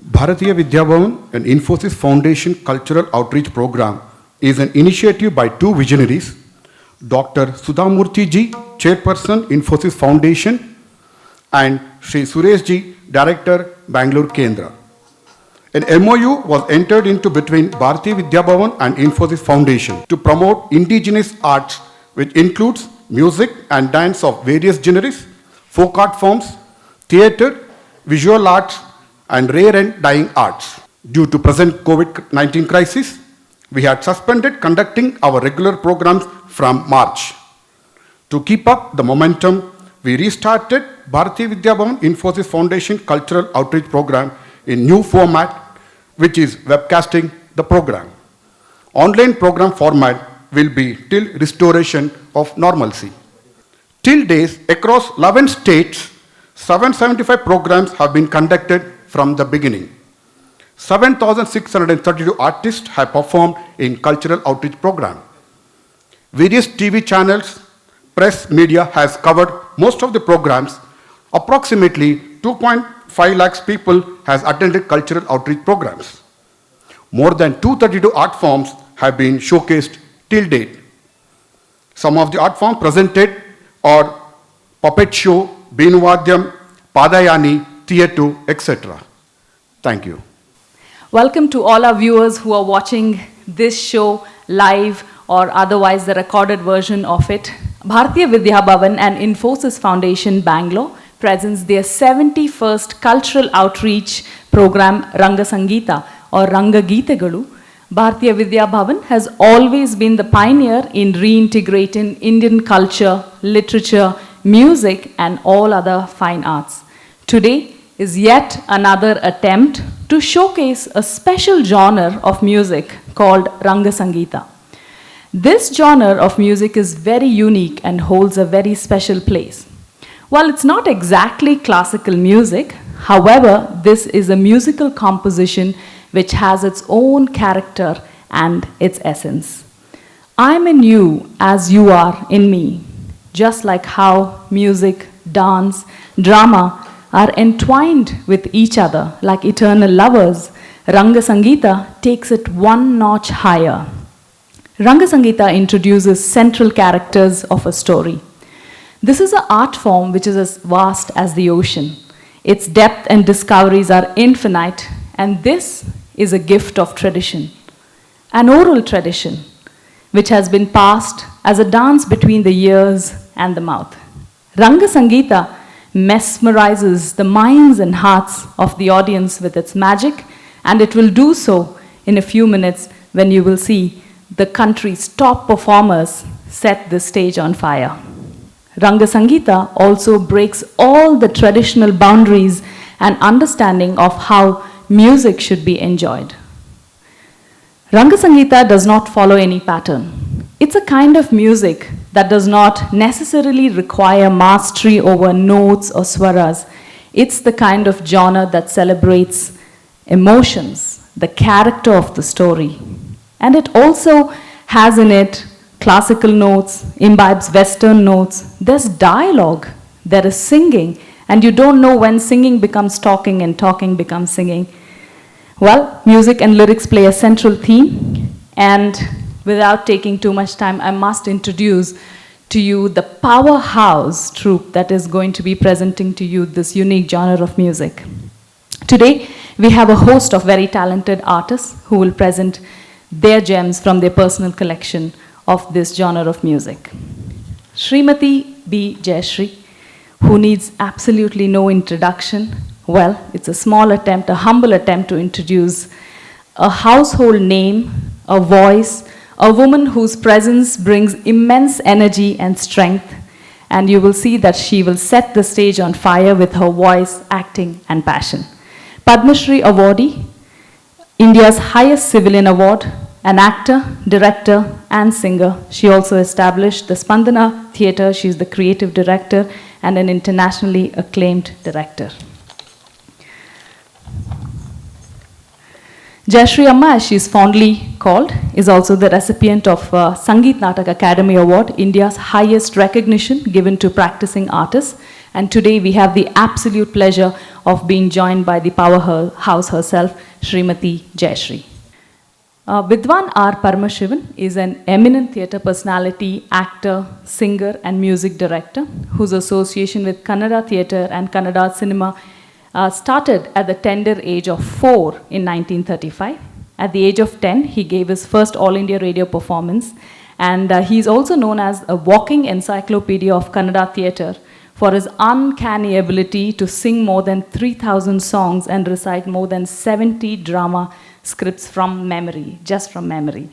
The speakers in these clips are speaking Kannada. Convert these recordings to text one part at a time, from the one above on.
Bharatiya Vidya Bhavan and Infosys Foundation Cultural Outreach Program is an initiative by two visionaries, Dr. Sudhamurthy ji, Chairperson, Infosys Foundation, and Sri Suresh ji, Director, Bangalore Kendra. An MOU was entered into between Bharatiya Vidya Bhavan and Infosys Foundation to promote indigenous arts, which includes music and dance of various genres, folk art forms, theatre, visual arts, and rare and dying arts. Due to present COVID-19 crisis, we had suspended conducting our regular programs from March. To keep up the momentum, we restarted Bharatiya Vidya Bhavan Infosys Foundation Cultural Outreach Program in new format, which is webcasting the program. Online program format will be till restoration of normalcy. Till days, across 11 states, 775 programs have been conducted from the beginning. 7,632 artists have performed in cultural outreach program. Various TV channels, press media has covered most of the programs. Approximately 2.5 lakhs people has attended cultural outreach programs. More than 232 art forms have been showcased till date. Some of the art forms presented are puppet show, Beenuvadyam, Padayani, theatre, etc. Thank you. Welcome to all our viewers who are watching this show live or otherwise the recorded version of it. Bharatiya Vidya Bhavan and Infosys Foundation Bangalore presents their 71st cultural outreach program Ranga Sangeeta or Ranga Geetagalu. Bharatiya Vidya Bhavan has always been the pioneer in reintegrating Indian culture, literature, music and all other fine arts. Today is yet another attempt to showcase a special genre of music called Ranga Sangeeta. This genre of music is very unique and holds a very special place. While it's not exactly classical music, however, this is a musical composition which has its own character and its essence. I'm in you as you are in me, just like how music, dance, drama are entwined with each other like eternal lovers. Ranga Sangeeta takes it one notch higher. Ranga Sangeeta introduces central characters of a story. This is an art form which is as vast as the ocean. Its depth and discoveries are infinite, and this is a gift of tradition, an oral tradition, which has been passed as a dance between the ears and the mouth. Ranga Sangeeta mesmerizes the minds and hearts of the audience with its magic, and it will do so in a few minutes when you will see the country's top performers set the stage on fire. Ranga Sangeeta also breaks all the traditional boundaries and understanding of how music should be enjoyed. Ranga Sangeeta does not follow any pattern. It's a kind of music that does not necessarily require mastery over notes or swaras. It's the kind of genre that celebrates emotions, the character of the story. And it also has in it classical notes, imbibes Western notes. There's dialogue, there is singing, and you don't know when singing becomes talking and talking becomes singing. Well, music and lyrics play a central theme, and without taking too much time, I must introduce to you the powerhouse troupe that is going to be presenting to you this unique genre of music. Today, we have a host of very talented artists who will present their gems from their personal collection of this genre of music. Srimati B. Jayashree, who needs absolutely no introduction. Well, it's a small attempt, a humble attempt to introduce a household name, a voice, a woman whose presence brings immense energy and strength, and you will see that she will set the stage on fire with her voice, acting, and passion. Padma Shri awardee, India's highest civilian award, an actor, director, and singer. She also established the Spandana Theatre. She's the creative director and an internationally acclaimed director. Jayashree Amma, as she is fondly called, is also the recipient of Sangeet Natak Academy Award, India's highest recognition given to practicing artists, And today we have the absolute pleasure of being joined by the powerhouse herself, Srimati Jayashree. Vidwan R. Paramashivan is an eminent theatre personality, actor, singer, and music director whose association with Kannada theatre and Kannada cinema started at the tender age of 4 in 1935. At the age of 10, he gave his first All India radio performance, and he is also known as a walking encyclopedia of Kannada theatre for his uncanny ability to sing more than 3,000 songs and recite more than 70 drama scripts from memory, just from memory.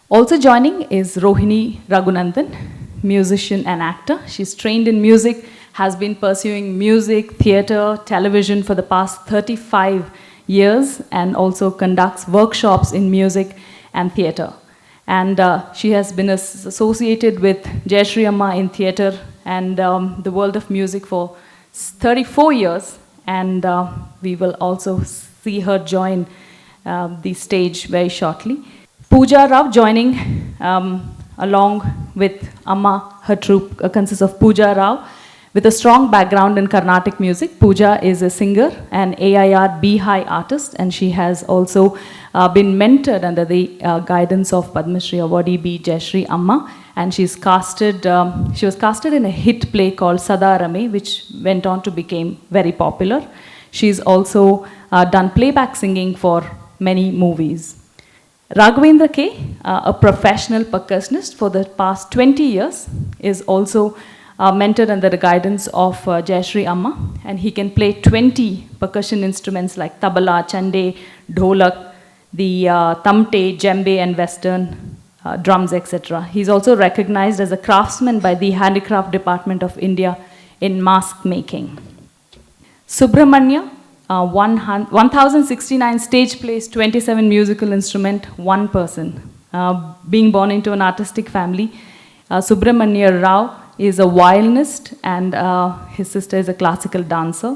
Also joining is Rohini Raghunandan, musician and actor. She's trained in music, has been pursuing music, theatre, television for the past 35 years, and also conducts workshops in music and theatre. And she has been associated with Jayashree Amma in theatre and the world of music for 34 years, and we will also see her join the stage very shortly. Pooja Rao joining along with Amma. Her troupe consists of Pooja Rao with a strong background in Carnatic music. Pooja is a singer, an AIR B-High artist, and she has also been mentored under the guidance of Padma Shri awardee B. Jayashree Amma, and she was casted in a hit play called Sada Rame, which went on to become very popular. She's also done playback singing for many movies. Raghavendra K., a professional percussionist for the past 20 years, is also mentored under the guidance of Jayashree Amma, and he can play 20 percussion instruments like tabla, chande, dholak, the tamte, djembe, and western drums, etc. He's also recognized as a craftsman by the Handicraft Department of India in mask making. Subramanya, 1069 stage plays, 27 musical instrument, one person. Being born into an artistic family, Subramanya Rao is a violinist, and his sister is a classical dancer.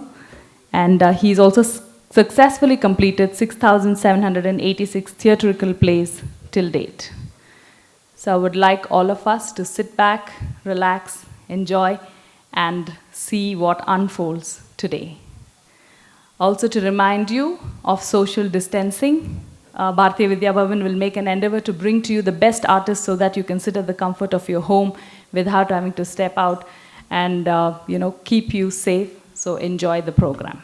And he's also successfully completed 6,786 theatrical plays till date. So I would like all of us to sit back, relax, enjoy, and see what unfolds today. Also, to remind you of social distancing, Bharatiya Vidya Bhavan will make an endeavor to bring to you the best artists so that you can sit at the comfort of your home without having to step out, and keep you safe. So enjoy the program.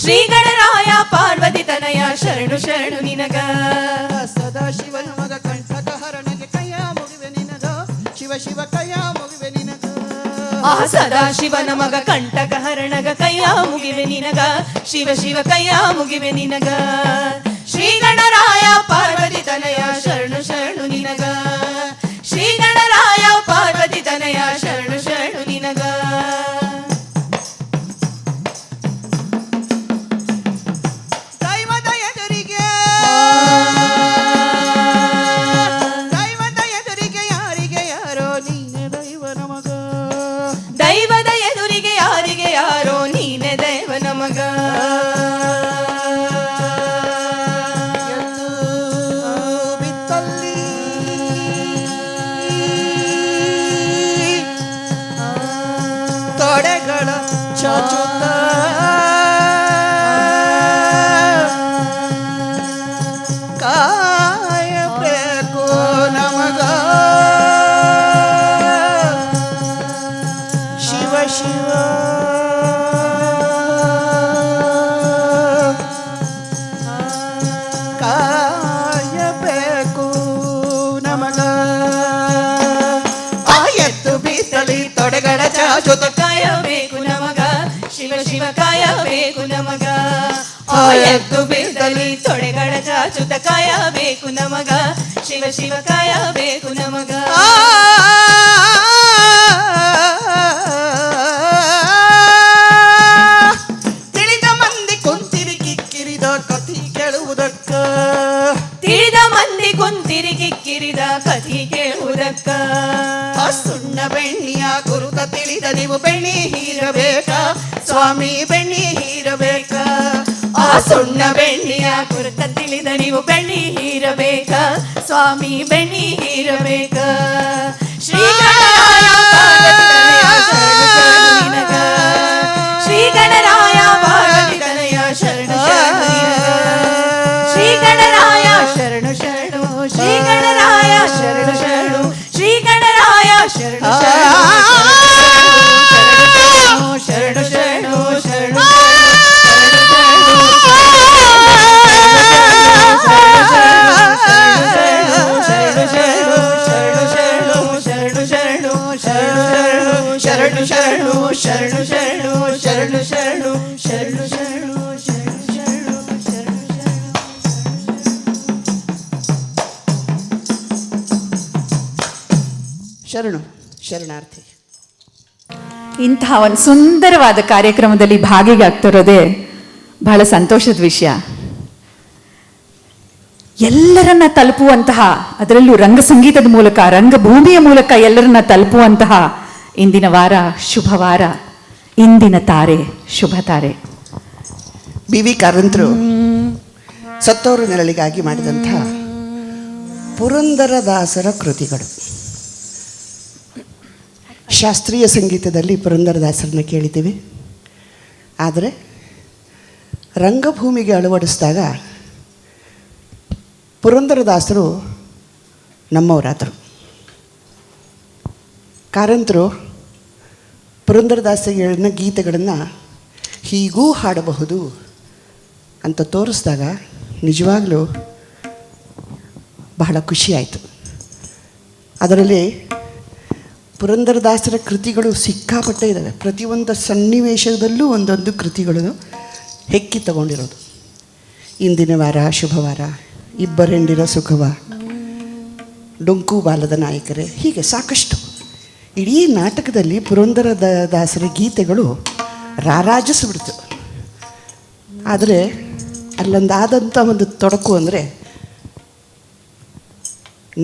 Shri Ganaraya Parvati ತನಯ ಶರಣು ಶರಣು ನಿನಗ ಸದಾ ಶಿವನ ಮಗ ಕಂಠಕ ಹರನಿಗೆ ಕೈಯ ಮುಗಿವೆ ನಿನಗ ಶಿವ ಶಿವ ಕೈಯ ಮುಗಿವೆ ನಿನಗ ಆ ಸದಾ ಶಿವನ ಮಗ ಕಂಠಕ ಹರಣಗ ಕೈಯ ಮುಗಿವೆ ನಿನಗ ಶಿವ ಶಿವ ಕೈಯ ಮುಗಿವೆ ನಿನಗ ಶ್ರೀ ಗಣರಾಯ ಪಾರ್ವತಿ ತನಯ ಶರಣು ಶರಣು ನಿನಗ ಶ್ರೀ ಗಣರಾಯ ಪಾರ್ವತಿ ತನಯ ಶರಣು ಶರಣು ನಿನಗ ದೈವದ ಎದುರಿಗೆ ಯಾರಿಗೆ ಯಾರೋ ನೀನೆ ದೈವ ನಮಗ ಬಿತ್ತಲ್ಲಿ ತೊಡೆಗಳ ಚಾಚುತ್ತ ಕಾಯಬೇಕು ನಮಗ ಶಿವ ಶಿವ ಕಾಯಬೇಕು ನಮಗ ಆ ಎತ್ತು ಬೀಸಲಿ ತೊಡೆಗಳ ಚಾಚುತ್ತ ಕಾಯಬೇಕು ನಮಗ ಶಿವ ಶಿವ ಕಾಯಬೇಕು ನಮಗ ಆ ಎದ್ದು ಬಿದ್ದಲಿ ತೊಡೆಗಳ ಚಾಚುತ ಕಾಯಬೇಕು ನಮಗ ಶಿವ ಶಿವ ಕಾಯಬೇಕು ನಮಗ ಸುಣ್ಣ ಬೆಣ್ಣಿಯ ಗುರುತ ತಿಳಿದ ನೀವು ಬೆಣ್ಣಿ ಹೀರಬೇಕ ಸ್ವಾಮಿ ಬೆಣ್ಣಿ ಹೀರಬೇಕ ಆ ಸುಣ್ಣ ಬೆಣ್ಣಿಯ ಕುರಿತ ತಿಳಿದ ನೀವು ಬೆಣ್ಣಿ ಹೀರಬೇಕ ಸ್ವಾಮಿ ಬೆಣ್ಣಿ ಹೀರಬೇಕ ಶ್ರೀ ಗಣರಾಯ ಪಾರ್ವತಿ ತನಯ ಶರಣು ಶರಣು ನಿನಗ ಶ್ರೀ ಗಣರಾಯ ಶರಣು ಶರಣು ಶ್ರೀ ಗಣರಾಯ ಶರಣು ಶರಣು ಶ್ರೀ ಗಣರಾಯ ಶರಣು ಶರಣು ಶರಣು ಶರಣು ಶರಣು ಶರಣು ಶರಣು ಶರಣು ಶರಣು ಶರಣು ಶರಣು ಶರಣು ಶರಣು ಶರಣು ಶರಣು ಶರಣು ಶರಣಾರ್ಥಿ. ಇಂತಹ ಒಂದು ಸುಂದರವಾದ ಕಾರ್ಯಕ್ರಮದಲ್ಲಿ ಭಾಗಿಯಾಗ್ತಿರೋದೇ ಬಹಳ ಸಂತೋಷದ ವಿಷಯ. ಎಲ್ಲರನ್ನ ತಲುಪುವಂತಹ, ಅದರಲ್ಲೂ ರಂಗಸಂಗೀತದ ಮೂಲಕ, ರಂಗಭೂಮಿಯ ಮೂಲಕ ಎಲ್ಲರನ್ನ ತಲುಪುವಂತಹ ಇಂದಿನ ವಾರ ಶುಭವಾರ. ಇಂದಿನ ತಾರೆ ಶುಭ ತಾರೆ. ಬಿ ವಿ ಕಾರಂತರು ಸತ್ತೋರ ನೆರಳಿಗಾಗಿ ಮಾಡಿದಂಥ ಪುರಂದರದಾಸರ ಕೃತಿಗಳು. ಶಾಸ್ತ್ರೀಯ ಸಂಗೀತದಲ್ಲಿ ಪುರಂದರದಾಸರನ್ನ ಕೇಳಿದ್ದೀವಿ, ಆದರೆ ರಂಗಭೂಮಿಗೆ ಅಳವಡಿಸಿದಾಗ ಪುರಂದರದಾಸರು ನಮ್ಮವರಾದರು. ಕಾರಂತರು ಪುರಂದರದಾಸರ ಗೀತೆಗಳನ್ನು ಹೀಗೂ ಹಾಡಬಹುದು ಅಂತ ತೋರಿಸಿದಾಗ ನಿಜವಾಗಲೂ ಬಹಳ ಖುಷಿಯಾಯಿತು. ಅದರಲ್ಲಿ ಪುರಂದರದಾಸರ ಕೃತಿಗಳು ಸಿಕ್ಕಾಪಟ್ಟೆ ಇದ್ದಾವೆ. ಪ್ರತಿಯೊಂದು ಸನ್ನಿವೇಶದಲ್ಲೂ ಒಂದೊಂದು ಕೃತಿಗಳು ಹೆಕ್ಕಿ ತಗೊಂಡಿರೋದು. ಇಂದಿನ ವಾರ ಶುಭವಾರ, ಇಬ್ಬರೆಂಡಿರ ಸುಖವ, ಡೊಂಕು ಬಾಲದ ನಾಯಕರೇ, ಹೀಗೆ ಸಾಕಷ್ಟು. ಇಡೀ ನಾಟಕದಲ್ಲಿ ಪುರಂದರದಾಸರ ಗೀತೆಗಳು ರಾರಾಜಿಸಿಬಿಡ್ತು. ಆದರೆ ಅಲ್ಲೊಂದಾದಂಥ ಒಂದು ತೊಡಕು ಅಂದರೆ,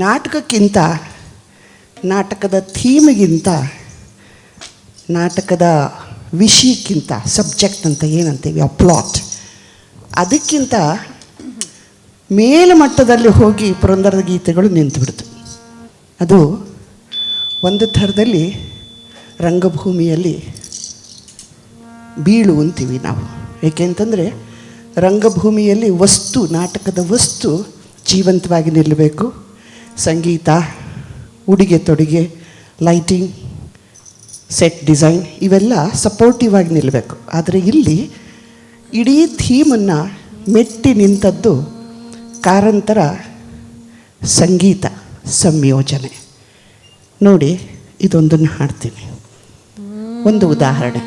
ನಾಟಕಕ್ಕಿಂತ, ನಾಟಕದ ಥೀಮ್ಗಿಂತ, ನಾಟಕದ ವಿಷಯಕ್ಕಿಂತ, ಸಬ್ಜೆಕ್ಟ್ ಅಂತ ಏನಂತೀವಿ, ಆ ಪ್ಲಾಟ್, ಅದಕ್ಕಿಂತ ಮೇಲ್ಮಟ್ಟದಲ್ಲಿ ಹೋಗಿ ಪುರಂದರದ ಗೀತೆಗಳು ನಿಂತುಬಿಡ್ತು. ಅದು ಒಂದು ಥರದಲ್ಲಿ ರಂಗಭೂಮಿಯಲ್ಲಿ ಬೀಳು ಅಂತೀವಿ ನಾವು. ಏಕೆಂತಂದರೆ ರಂಗಭೂಮಿಯಲ್ಲಿ ವಸ್ತು, ನಾಟಕದ ವಸ್ತು ಜೀವಂತವಾಗಿ ನಿಲ್ಲಬೇಕು. ಸಂಗೀತ, ಉಡುಗೆ ತೊಡುಗೆ, ಲೈಟಿಂಗ್, ಸೆಟ್ ಡಿಸೈನ್ ಇವೆಲ್ಲ ಸಪೋರ್ಟಿವ್ ಆಗಿ ನಿಲ್ಲಬೇಕು. ಆದರೆ ಇಲ್ಲಿ ಇಡೀ ಥೀಮನ್ನು ಮೆಟ್ಟಿ ನಿಂತದ್ದು ಕಾರಂತರ ಸಂಗೀತ ಸಂಯೋಜನೆ. ನೋಡಿ, ಇದೊಂದನ್ನು ಹಾಡ್ತೀನಿ, ಒಂದು ಉದಾಹರಣೆ.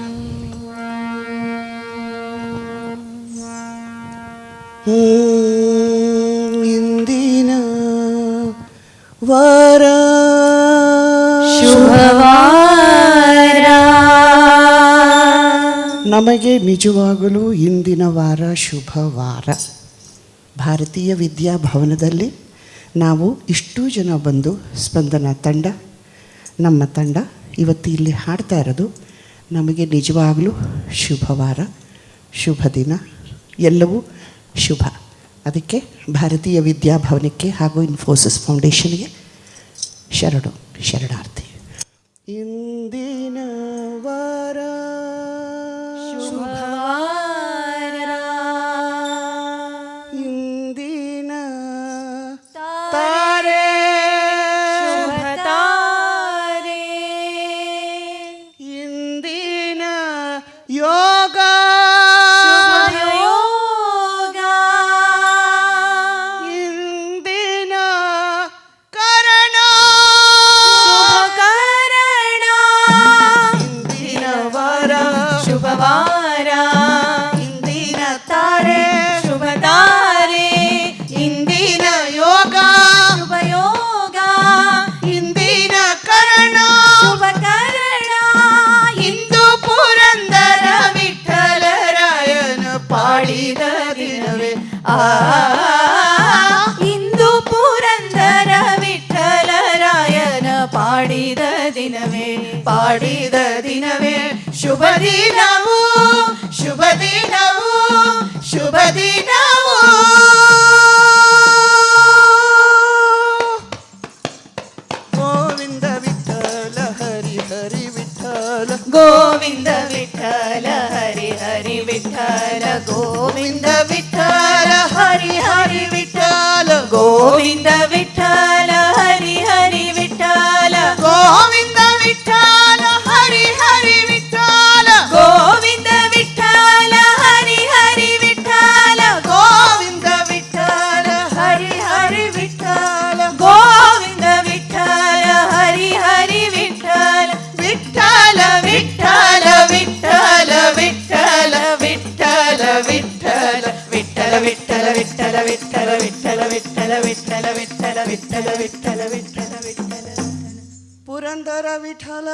ಇಂದಿನ ವಾರ ಶುಭವಾರ, ನಮಗೆ ನಿಜವಾಗಲೂ ಇಂದಿನ ವಾರ ಶುಭವಾರ. ಭಾರತೀಯ ವಿದ್ಯಾಭವನದಲ್ಲಿ ನಾವು ಇಷ್ಟೂ ಜನ ಬಂದು, ಸ್ಪಂದನ ತಂಡ, ನಮ್ಮ ತಂಡ ಇವತ್ತು ಇಲ್ಲಿ ಹಾಡ್ತಾ ಇರೋದು ನಮಗೆ ನಿಜವಾಗಲೂ ಶುಭವಾರ, ಶುಭ ದಿನ, ಎಲ್ಲವೂ ಶುಭ. ಅದಕ್ಕೆ ಭಾರತೀಯ ವಿದ್ಯಾಭವನಕ್ಕೆ ಹಾಗೂ ಇನ್ಫೋಸಿಸ್ ಫೌಂಡೇಶನ್ಗೆ ಶರಣು ಶರಣಾರ್ಥಿ. ಇಂದಿನ ವಾರ ಶುಭವಾರ, ಇಂದಿನ ತಾರೆ ಶುಭ ತಾರೆ, ಇಂದಿನ ಯೋಗ ಶುಭ ಯೋಗ, ಇಂದಿನ ಕರಣ ಶುಭ ಕರಣ, ದಿನವೇ ಪಾಡಿದ ದಿನವೇ ಶುಭ ದಿನವು ಶುಭ ದಿನವು ಶುಭ ದಿನವು ಗೋವಿಂದ ವಿಠಲ ಹರಿ ಹರಿ ವಿಠಲ ಗೋವಿಂದ ವಿಠಲ ಹರಿ ಹರಿ ವಿಠಲ ಗೋವಿಂದ ವಿಠಲ ಹರಿ ಹರಿ ವಿಠಲ ಗೋವಿಂದ ವಿಠಲ ಹರಿ ಹರಿ ವಿಠಲ ಗೋವಿಂದ ವಿಠಲ ಹರಿ ಹರಿ ವಿಠಲ ಗೋವಿಂದ ವಿಠಲ ಹರಿ ಹರಿ ವಿಠಲ ಗೋವಿಂದ ವಿಠಲ ಹರಿ ಹರಿ ವಿಠಲ ಗೋವಿಂದ ವಿಠಲ ಹರಿ ಹರಿ ವಿಠಲ ವಿಠಲ ವಿಠಲ ವಿಠಲ ವಿಠಲ ವಿಠಲ ವಿಠಲ ವಿಠಲ ವಿಠಲ ವಿಠಲ ವಿಠಲ ವಿಠಲ ವಿಠಲ ವಿಠಲ ವಿಠಲ ವಿಠಲ ವಿಠಲ ವಿಠಲ ವಿಠಲ ಪುರಂದರ ವಿಠಲ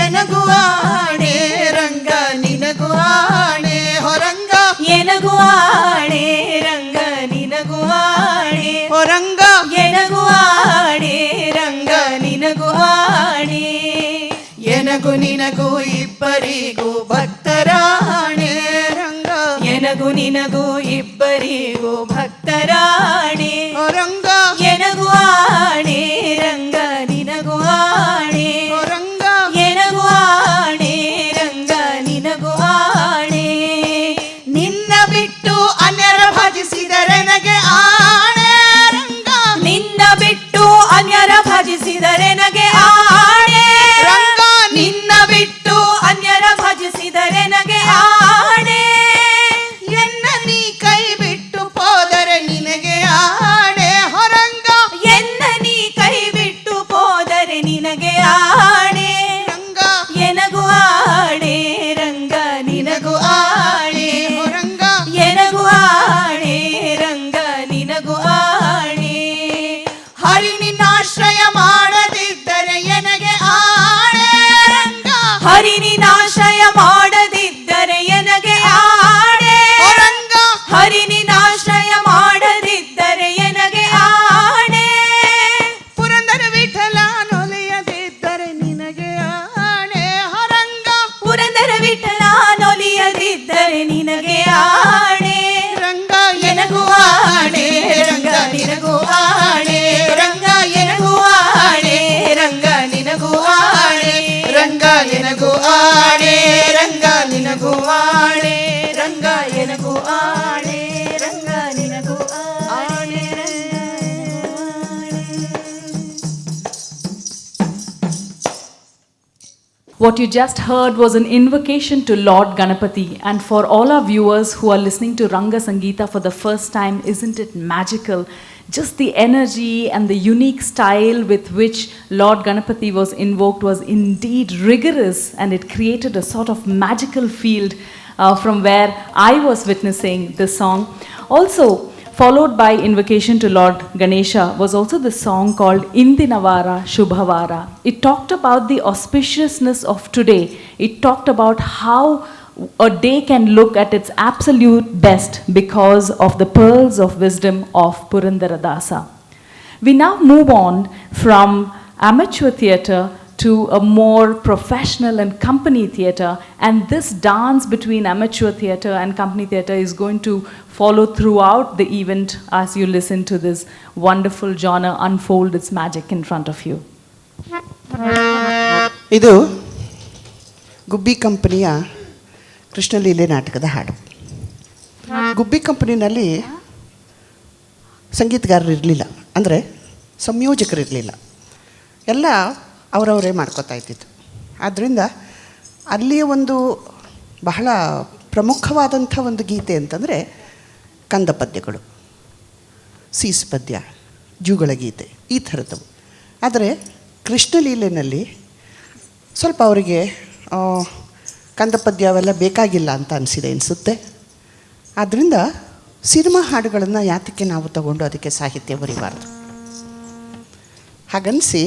ಎನಗು ಆಣೆ ರಂಗ ನಿನಗು ಆಣೆ ಹೊರಂಗ ಎನಗು ಆಣೆ ರಂಗ ನಿನಗು ಆಣೆ ಹೊರಂಗ ಎನಗು ಆಣೆ ರಂಗ ನಿನಗು ಆಣೆ ಎನಗು ನಿನಗೂ ಇಬ್ಬರಿಗೂ ಭಕ್ತರಾಣೆ ರಂಗ ಎನಗು ನಿನಗೂ ಇಬ್ಬರಿಗೂ ಭಕ್ತರಾಣೆ ಹೊರಂಗ ಎನಗು ಆಣೆ ರಂಗ ನಿನಗೂ ಆಣೆ ಹೊರಂಗ ಎನಗು ಆಣೆ ರಂಗ ನಿನಗೂ ಆಣೆ ನಿನ್ನ ಬಿಟ್ಟು ಅನ್ಯರ ಭಜಿಸಿದರೆ ನನಗೆ ಆಣೆ ರಂಗ ನಿನ್ನ ಬಿಟ್ಟು ಅನ್ಯರ ಭಜಿಸಿದರೆ ನನಗೆ ಆಣೆ ರಂಗ ನಿನ್ನ ಬಿಟ್ಟು ಅನ್ಯರ ಭಜಿಸಿದರೆ ನನಗೆ ಆಣೆ ಎನ್ನ ನೀ ಕೈ ಬಿಟ್ಟು ಹೋದರೆ ನಿನಗೆ ಆಣೆ ಹೊರಂಗ ಎನ್ನ ನೀ ಕೈ ಬಿಟ್ಟು ಹೋದರೆ ನಿನಗೆ ಆಣೆ ರಂಗ ಎನಗು ಆಣೆ ರಂಗ ನಿನಗೂ ಆಣೆ ಹೊರಂಗ ಎನಗು ಆಣೆ ರಂಗ ನಿನಗೂ ಆಣೆ ಹರಿ ನಿನ್ನಾಶ್ರಯ ಮಾಡದಿದ್ದರೆ ಎನಗೆ ಆಣೆ ರಂಗ ಹರಿ ನಿನ್ನಾಶ್ರಯ ಮಾಡದಿದ್ದರೆ ಎನಗೆ ಆಣೆ ಹೊರಂಗ ಹರಿ ನಿನ್ನಾಶ್ರಯ ಮಾಡದಿದ್ದರೆ ಎನಗೆ ಆಣೆ ಪುರಂದರ ವಿಠಲ ನೊಲೆಯದಿದ್ದರೆ ನಿನಗೆ ಆಣೆ ಹೊರಂಗ ಪುರಂದರ ವಿಠಲ ನೊಲಿಯದಿದ್ದರೆ ನಿನಗೆ ಆಣೆ ರಂಗ ಎನಗೂ ಆಣೆ ರಂಗ ನಿನಗೂ ಆಣೆ ರಂಗ ಎನಗೂ ಆಣೆ ರಂಗ ನಿನಗೂ ಆಣೆ ರಂಗ ಎನಗೂ ಆಣೆ ರಂಗ ನಿನಗೂ ಆಣೆ ರಂಗ ಎನಗೂ ಆಣೆ ರಂಗ ನಿನಗೂ ಆಣೆ What you just heard was an invocation to Lord Ganapati. And for all our viewers who are listening to Ranga Sangeeta for the first time, isn't it magical? Just the energy and the unique style with which Lord Ganapati was invoked was indeed rigorous, and it created a sort of magical field from where I was witnessing this song. Also, followed by invocation to Lord Ganesha was also the song called Indinavara Shubhavara. It talked about the auspiciousness of today. It talked about how a day can look at its absolute best because of the pearls of wisdom of Purandaradasa. We now move on from amateur theatre to a more professional and company theatre, and this dance between amateur theatre and company theatre is going to follow throughout the event as you listen to this wonderful genre unfold its magic in front of you. ಇದು ಗುಬ್ಬಿ ಕಂಪನಿಯ ಕೃಷ್ಣಲೀಲೆ ನಾಟಕದ ಹಾಡು. ಗುಬ್ಬಿ ಕಂಪನಿನಲ್ಲಿ ಸಂಗೀತಗಾರರು ಇರಲಿಲ್ಲ, ಅಂದರೆ ಸಂಯೋಜಕರಿರಲಿಲ್ಲ, ಎಲ್ಲ ಅವರವರೇ ಮಾಡ್ಕೋತಾ ಇದ್ದಿದ್ದು. ಆದ್ದರಿಂದ ಅಲ್ಲಿಯ ಒಂದು ಬಹಳ ಪ್ರಮುಖವಾದಂಥ ಒಂದು ಗೀತೆ ಅಂತಂದರೆ ಕಂದ ಪದ್ಯಗಳು, ಸೀಸು ಪದ್ಯ, ಜೂಗಳ ಗೀತೆ, ಈ ಥರದವು. ಆದರೆ ಕೃಷ್ಣಲೀಲೆನಲ್ಲಿ ಸ್ವಲ್ಪ ಅವರಿಗೆ ಕಂದ ಪದ್ಯ ಅವೆಲ್ಲ ಬೇಕಾಗಿಲ್ಲ ಅಂತ ಅನಿಸಿದೆ ಅನಿಸುತ್ತೆ. ಆದ್ದರಿಂದ ಸಿನಿಮಾ ಹಾಡುಗಳನ್ನು ಯಾತಕ್ಕೆ ನಾವು ತಗೊಂಡು ಅದಕ್ಕೆ ಸಾಹಿತ್ಯ ಬರೀಬಾರ್ದು, ಹಾಗನ್ನಿಸಿ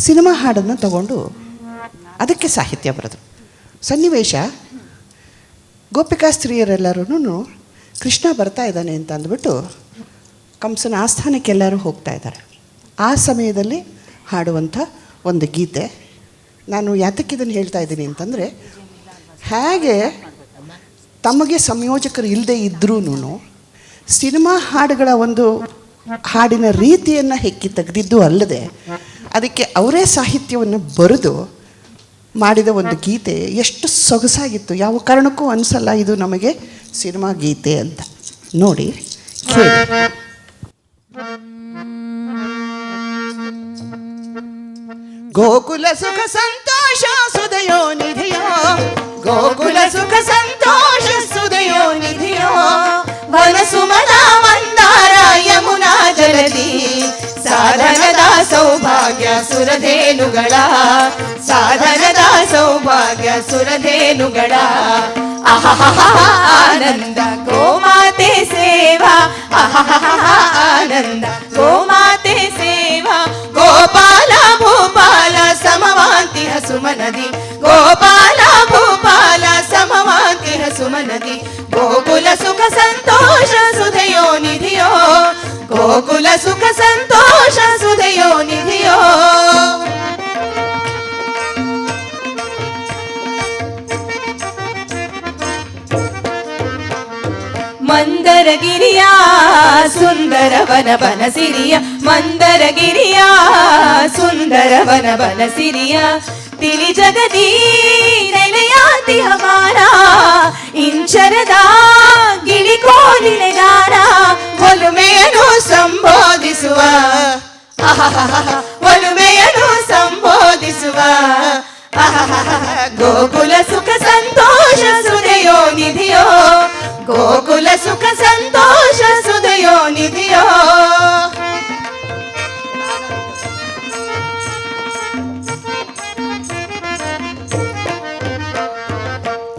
ಸಿನಿಮಾ ಹಾಡನ್ನು ತಗೊಂಡು ಅದಕ್ಕೆ ಸಾಹಿತ್ಯ ಬರೆದು. ಸನ್ನಿವೇಶ, ಗೋಪಿಕಾ ಸ್ತ್ರೀಯರೆಲ್ಲರೂ ಕೃಷ್ಣ ಬರ್ತಾ ಇದ್ದಾನೆ ಅಂತ ಅಂದ್ಬಿಟ್ಟು ಕಂಸನ ಆಸ್ಥಾನಕ್ಕೆಲ್ಲರೂ ಹೋಗ್ತಾ ಇದ್ದಾರೆ. ಆ ಸಮಯದಲ್ಲಿ ಹಾಡುವಂಥ ಒಂದು ಗೀತೆ. ನಾನು ಯಾತಕ್ಕೆ ಇದನ್ನು ಹೇಳ್ತಾ ಇದ್ದೀನಿ ಅಂತಂದರೆ, ಹೇಗೆ ತಮಗೆ ಸಂಯೋಜಕರು ಇಲ್ಲದೆ ಇದ್ರೂ ಸಿನಿಮಾ ಹಾಡುಗಳ ಒಂದು ಹಾಡಿನ ರೀತಿಯನ್ನು ಹೆಕ್ಕಿ ತೆಗೆದಿದ್ದು ಅಲ್ಲದೆ ಅದಕ್ಕೆ ಅವರೇ ಸಾಹಿತ್ಯವನ್ನು ಬರೆದು ಮಾಡಿದ ಒಂದು ಗೀತೆ ಎಷ್ಟು ಸೊಗಸಾಗಿತ್ತು. ಯಾವ ಕಾರಣಕ್ಕೂ ಅನಿಸಲ್ಲ ಇದು ನಮಗೆ ಸಿನಿಮಾ ಗೀತೆ ಅಂತ. ನೋಡಿ, ಕೇಳಿ. ಗೋಕುಲ ಸುಖ ಸಂತೋಷ ಸುದಯೋ ನಿಧಿಯೋ, ಗೋಕುಲ ಸುಖ ಸಂತೋಷ ಸುದಯೋ ನಿಧಿಯೋ, ವನಸುಮನ ಮಂದಾರ ಯಮುನಾ ಜಲಧಿ, ಸಾಧನದ ಸೌಭಾಗ್ಯ ಸುರಧೇನುಗಳ, ಸಾಧನದ ಸೌಭಾಗ್ಯ ಸುರಧೇನುಗಳ, ಆನಂದ ಗೋಮಾತೆ ಸೇವಾ, ಆನಂದ ಗೋಮಾತೆ ಸೇವಾ, ಗೋಪಾಲ ಭೂಪಾಲ ಸಮವಾಂತಿ ಹಸುಮನದಿ, ಗೋಪಾಲ ಭೂಪಾಲ ಸಮವಾಂತಿ ಹಸುಮನದಿ, ಗೋಕುಲ ಸುಖ ಸಂತೋಷ ಸುಧೆಯೋ ನಿಧಿಯೋ, ಗೋಕುಲ ಸುಖ ಸಂತೋಷ ಸುಧೆಯೋ ನಿಧಿಯೋ. ಮಂದರಗಿರಿಯ ಸುಂದರ ವನ ಬನಸಿರಿಯ, ಮಂದರಗಿರಿಯ ಸುಂದರ ವನ ಬನಸಿರಿಯ, ತಿಳಿ ಜಗದೀ ನೆಲೆಯಾತಿ ಹಮಾರ, ಇಂಚರದ ಗಿಳಿಕೋಲಿನೆಗಾರ, ಒಲುಮೆಯನ್ನು ಸಂಬೋಧಿಸುವ, ಒಲುಮೆಯನ್ನು ಸಂಬೋಧಿಸುವ, ಗೋಕುಲ ಸುಖ ಸಂತೋಷ ಸುಧೆಯೋ ನಿಧಿಯೋ, ಗೋಕುಲ ಸುಖ ಸಂತೋಷ ಸುಧೆಯೋ ನಿಧಿಯೋ.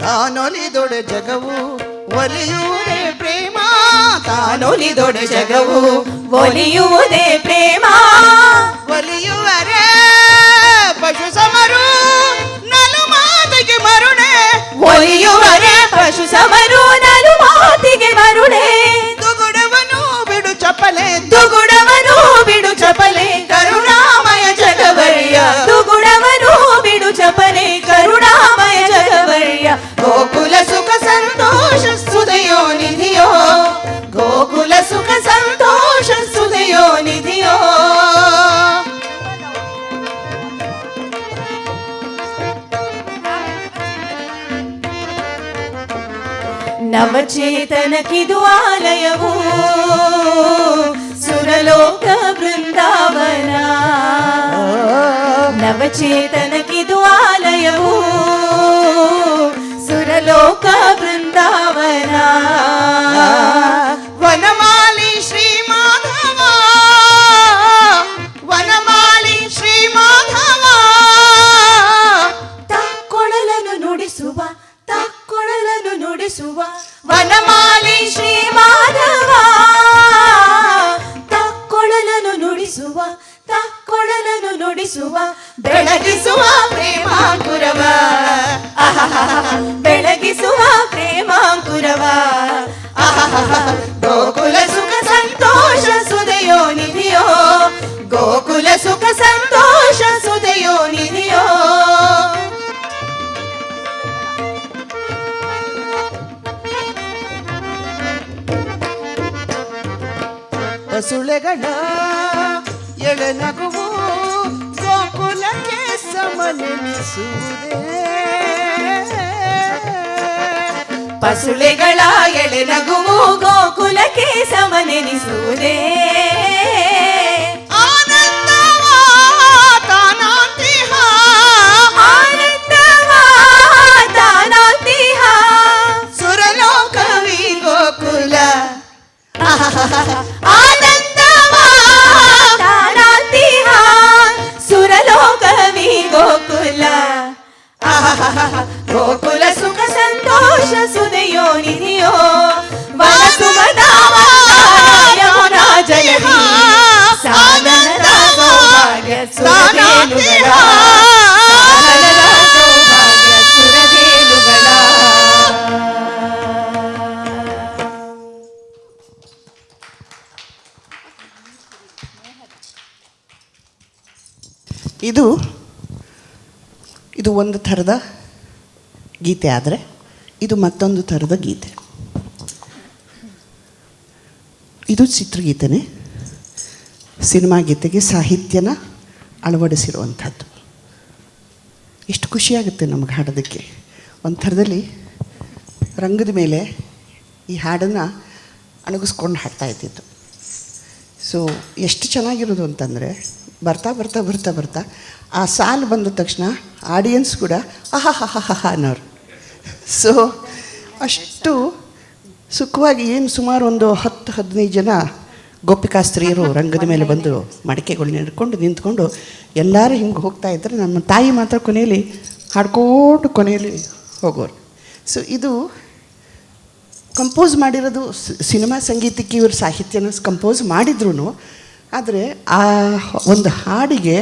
ತಾನೊಲಿದೊಡೆ ಜಗವು ಒಲಿಯುವುದೇ ಪ್ರೇಮ, ತಾನೊಲಿದೊಡೆ ಜಗವು ಒಲಿಯುವುದೇ ಪ್ರೇಮ, ಒಲಿಯುವರೇ ಪಶು ಸಮರು ನಲು ಮಾತಿಗೆ ಮರುಣೆ, ಒಲಿಯುವರೇ ಪಶು ಸಮರು ನಲು ಮಾತಿಗೆ ಮರುಣೆ, ದುಗುಡವನು ಬಿಡು ಚಪಲೆ, ದುಗುಡವನು ಬಿಡು ಚಪಲೆ, ಕರುಣಾಮಯ ಜಗವರಿಯ, ದುಗುಡವನು ಬಿಡು ಚಪಲೆ, ಕರುಣಾಮಯ ಜಗವರಿಯ, ಗೋಕುಲ ಸುಖ ಸಂತೋಷ ಸುಧೆಯೋ ನಿಧಿಯೋ, ಗೋಕುಲ ಸುಖ ಸಂತೋಷ ಸುಧೆಯೋ ನಿಧಿಯೋ. ನವಚೇತನಕ್ಕಿದು ಆಲಯವು ಸುರಲೋಕ ಬೃಂದಾವನ, ನವಚೇತನಕ್ಕಿದು ಆಲಯವು ಸುರಲೋಕ ಬೃಂದಾವನ, ವನಮಾಲಿ ಶ್ರೀ ಮಾಧವ, ವನಮಾಲಿ ಶ್ರೀ ಮಾಧವ, ತಕ್ಕೊಳಲನ್ನು ನುಡಿಸುವ, ತಕ್ಕೊಳಲನ್ನು ನುಡಿಸುವ, ವನಮಾಲಿ ಶ್ರೀ ಮಾಧವ, ತಕ್ಕೊಳಲನ್ನು ನುಡಿಸುವ, ತಕ್ಕೊಳಲನ್ನು ನುಡಿಸುವ, ಬೆಳಗಿಸುವ ಪ್ರೇಮಾಂಕುರವ, ಬೆಳಗಿಸುವ ಪ್ರೇಮಾಂಕುರವ, ಗೋಕುಲ ಸುಖ ಸಂತೋಷ ಸುಧೆಯೋ ನಿಧಿಯೋ, ಗೋಕುಲ ಸುಖ ಸಂತೋಷ ಸುಧೆಯೋ ನಿಧಿಯೋ. ಬಸುಳೆಗಳ ಎಳೆನಗುವು ಗೋಕುಲಕ್ಕೆ ಸಮನೆನಿಸುವುದೇ, ಪಸುಳೆಗಳ ಎಳೆನಗುವು ಗೋಕುಲಕ್ಕೆ ಸಮನೆನಿಸುವುದೇ, ಆನಂದವ ತಾನಾಂತಿಹ, ಆನಂದವ ತಾನಾಂತಿಹ, ಸುರಲೋಕವಿ ಗೋಕುಲ, ಆನಂದವ ತಾನಾಂತಿಹ, ಸುರಲೋಕವಿ ಗೋಕುಲ, ಗೋಕುಲ ಸುಖ ಸಂತೋಷ ಸುಧೆಯೋ ನಿಧಿಯೋ, ವನಸುಮದಾವ ಯಮುನಾ ಜಲಧಿ, ಸಾಧನದ ಸೌಭಾಗ್ಯ ಸುರಧೇನುಗಳ, ಸಾಧನದ ಸೌಭಾಗ್ಯ ಸುರಧೇನುಗಳ. ಇದು ಒಂದು ಥರದ ಗೀತೆ ಆದರೆ ಇದು ಮತ್ತೊಂದು ಥರದ ಗೀತೆ. ಇದು ಚಿತ್ರಗೀತೆನೇ, ಸಿನಿಮಾ ಗೀತೆಗೆ ಸಾಹಿತ್ಯನ ಅಳವಡಿಸಿರುವಂಥದ್ದು. ಎಷ್ಟು ಖುಷಿಯಾಗುತ್ತೆ ನಮಗೆ ಹಾಡೋದಕ್ಕೆ. ಒಂದು ಥರದಲ್ಲಿ ರಂಗದ ಮೇಲೆ ಈ ಹಾಡನ್ನು ಅಣಗಿಸ್ಕೊಂಡು ಹಾಡ್ತಾ ಇದ್ದಿದ್ದು. ಸೊ ಎಷ್ಟು ಚೆನ್ನಾಗಿರೋದು ಅಂತಂದರೆ ಬರ್ತಾ ಬರ್ತಾ ಬರ್ತಾ ಬರ್ತಾ ಆ ಸಾಲು ಬಂದ ತಕ್ಷಣ ಆಡಿಯನ್ಸ್ ಕೂಡ ಆಹಾ ಅನ್ನೋರು. ಸೊ ಅಷ್ಟು ಸುಖವಾಗಿ, ಏನು ಸುಮಾರು ಒಂದು 10-15 ಜನ ಗೋಪಿಕಾಸ್ತ್ರೀಯರು ರಂಗದ ಮೇಲೆ ಬಂದು ಮಡಿಕೆಗಳನ್ನ ಹಿಡ್ಕೊಂಡು ನಿಂತ್ಕೊಂಡು ಎಲ್ಲರೂ ಹಿಂಗೆ ಹೋಗ್ತಾ ಇದ್ದರೆ ನಮ್ಮ ತಾಯಿ ಮಾತ್ರ ಕೊನೆಯಲ್ಲಿ ಹಾಡ್ಕೊಂಡು ಕೊನೆಯಲ್ಲಿ ಹೋಗೋರು. ಸೊ ಇದು ಕಂಪೋಸ್ ಮಾಡಿರೋದು ಸಿನಿಮಾ ಸಂಗೀತಕ್ಕೆ ಇವರು ಸಾಹಿತ್ಯನ ಕಂಪೋಸ್ ಮಾಡಿದ್ರು, ಆದರೆ ಆ ಒಂದು ಹಾಡಿಗೆ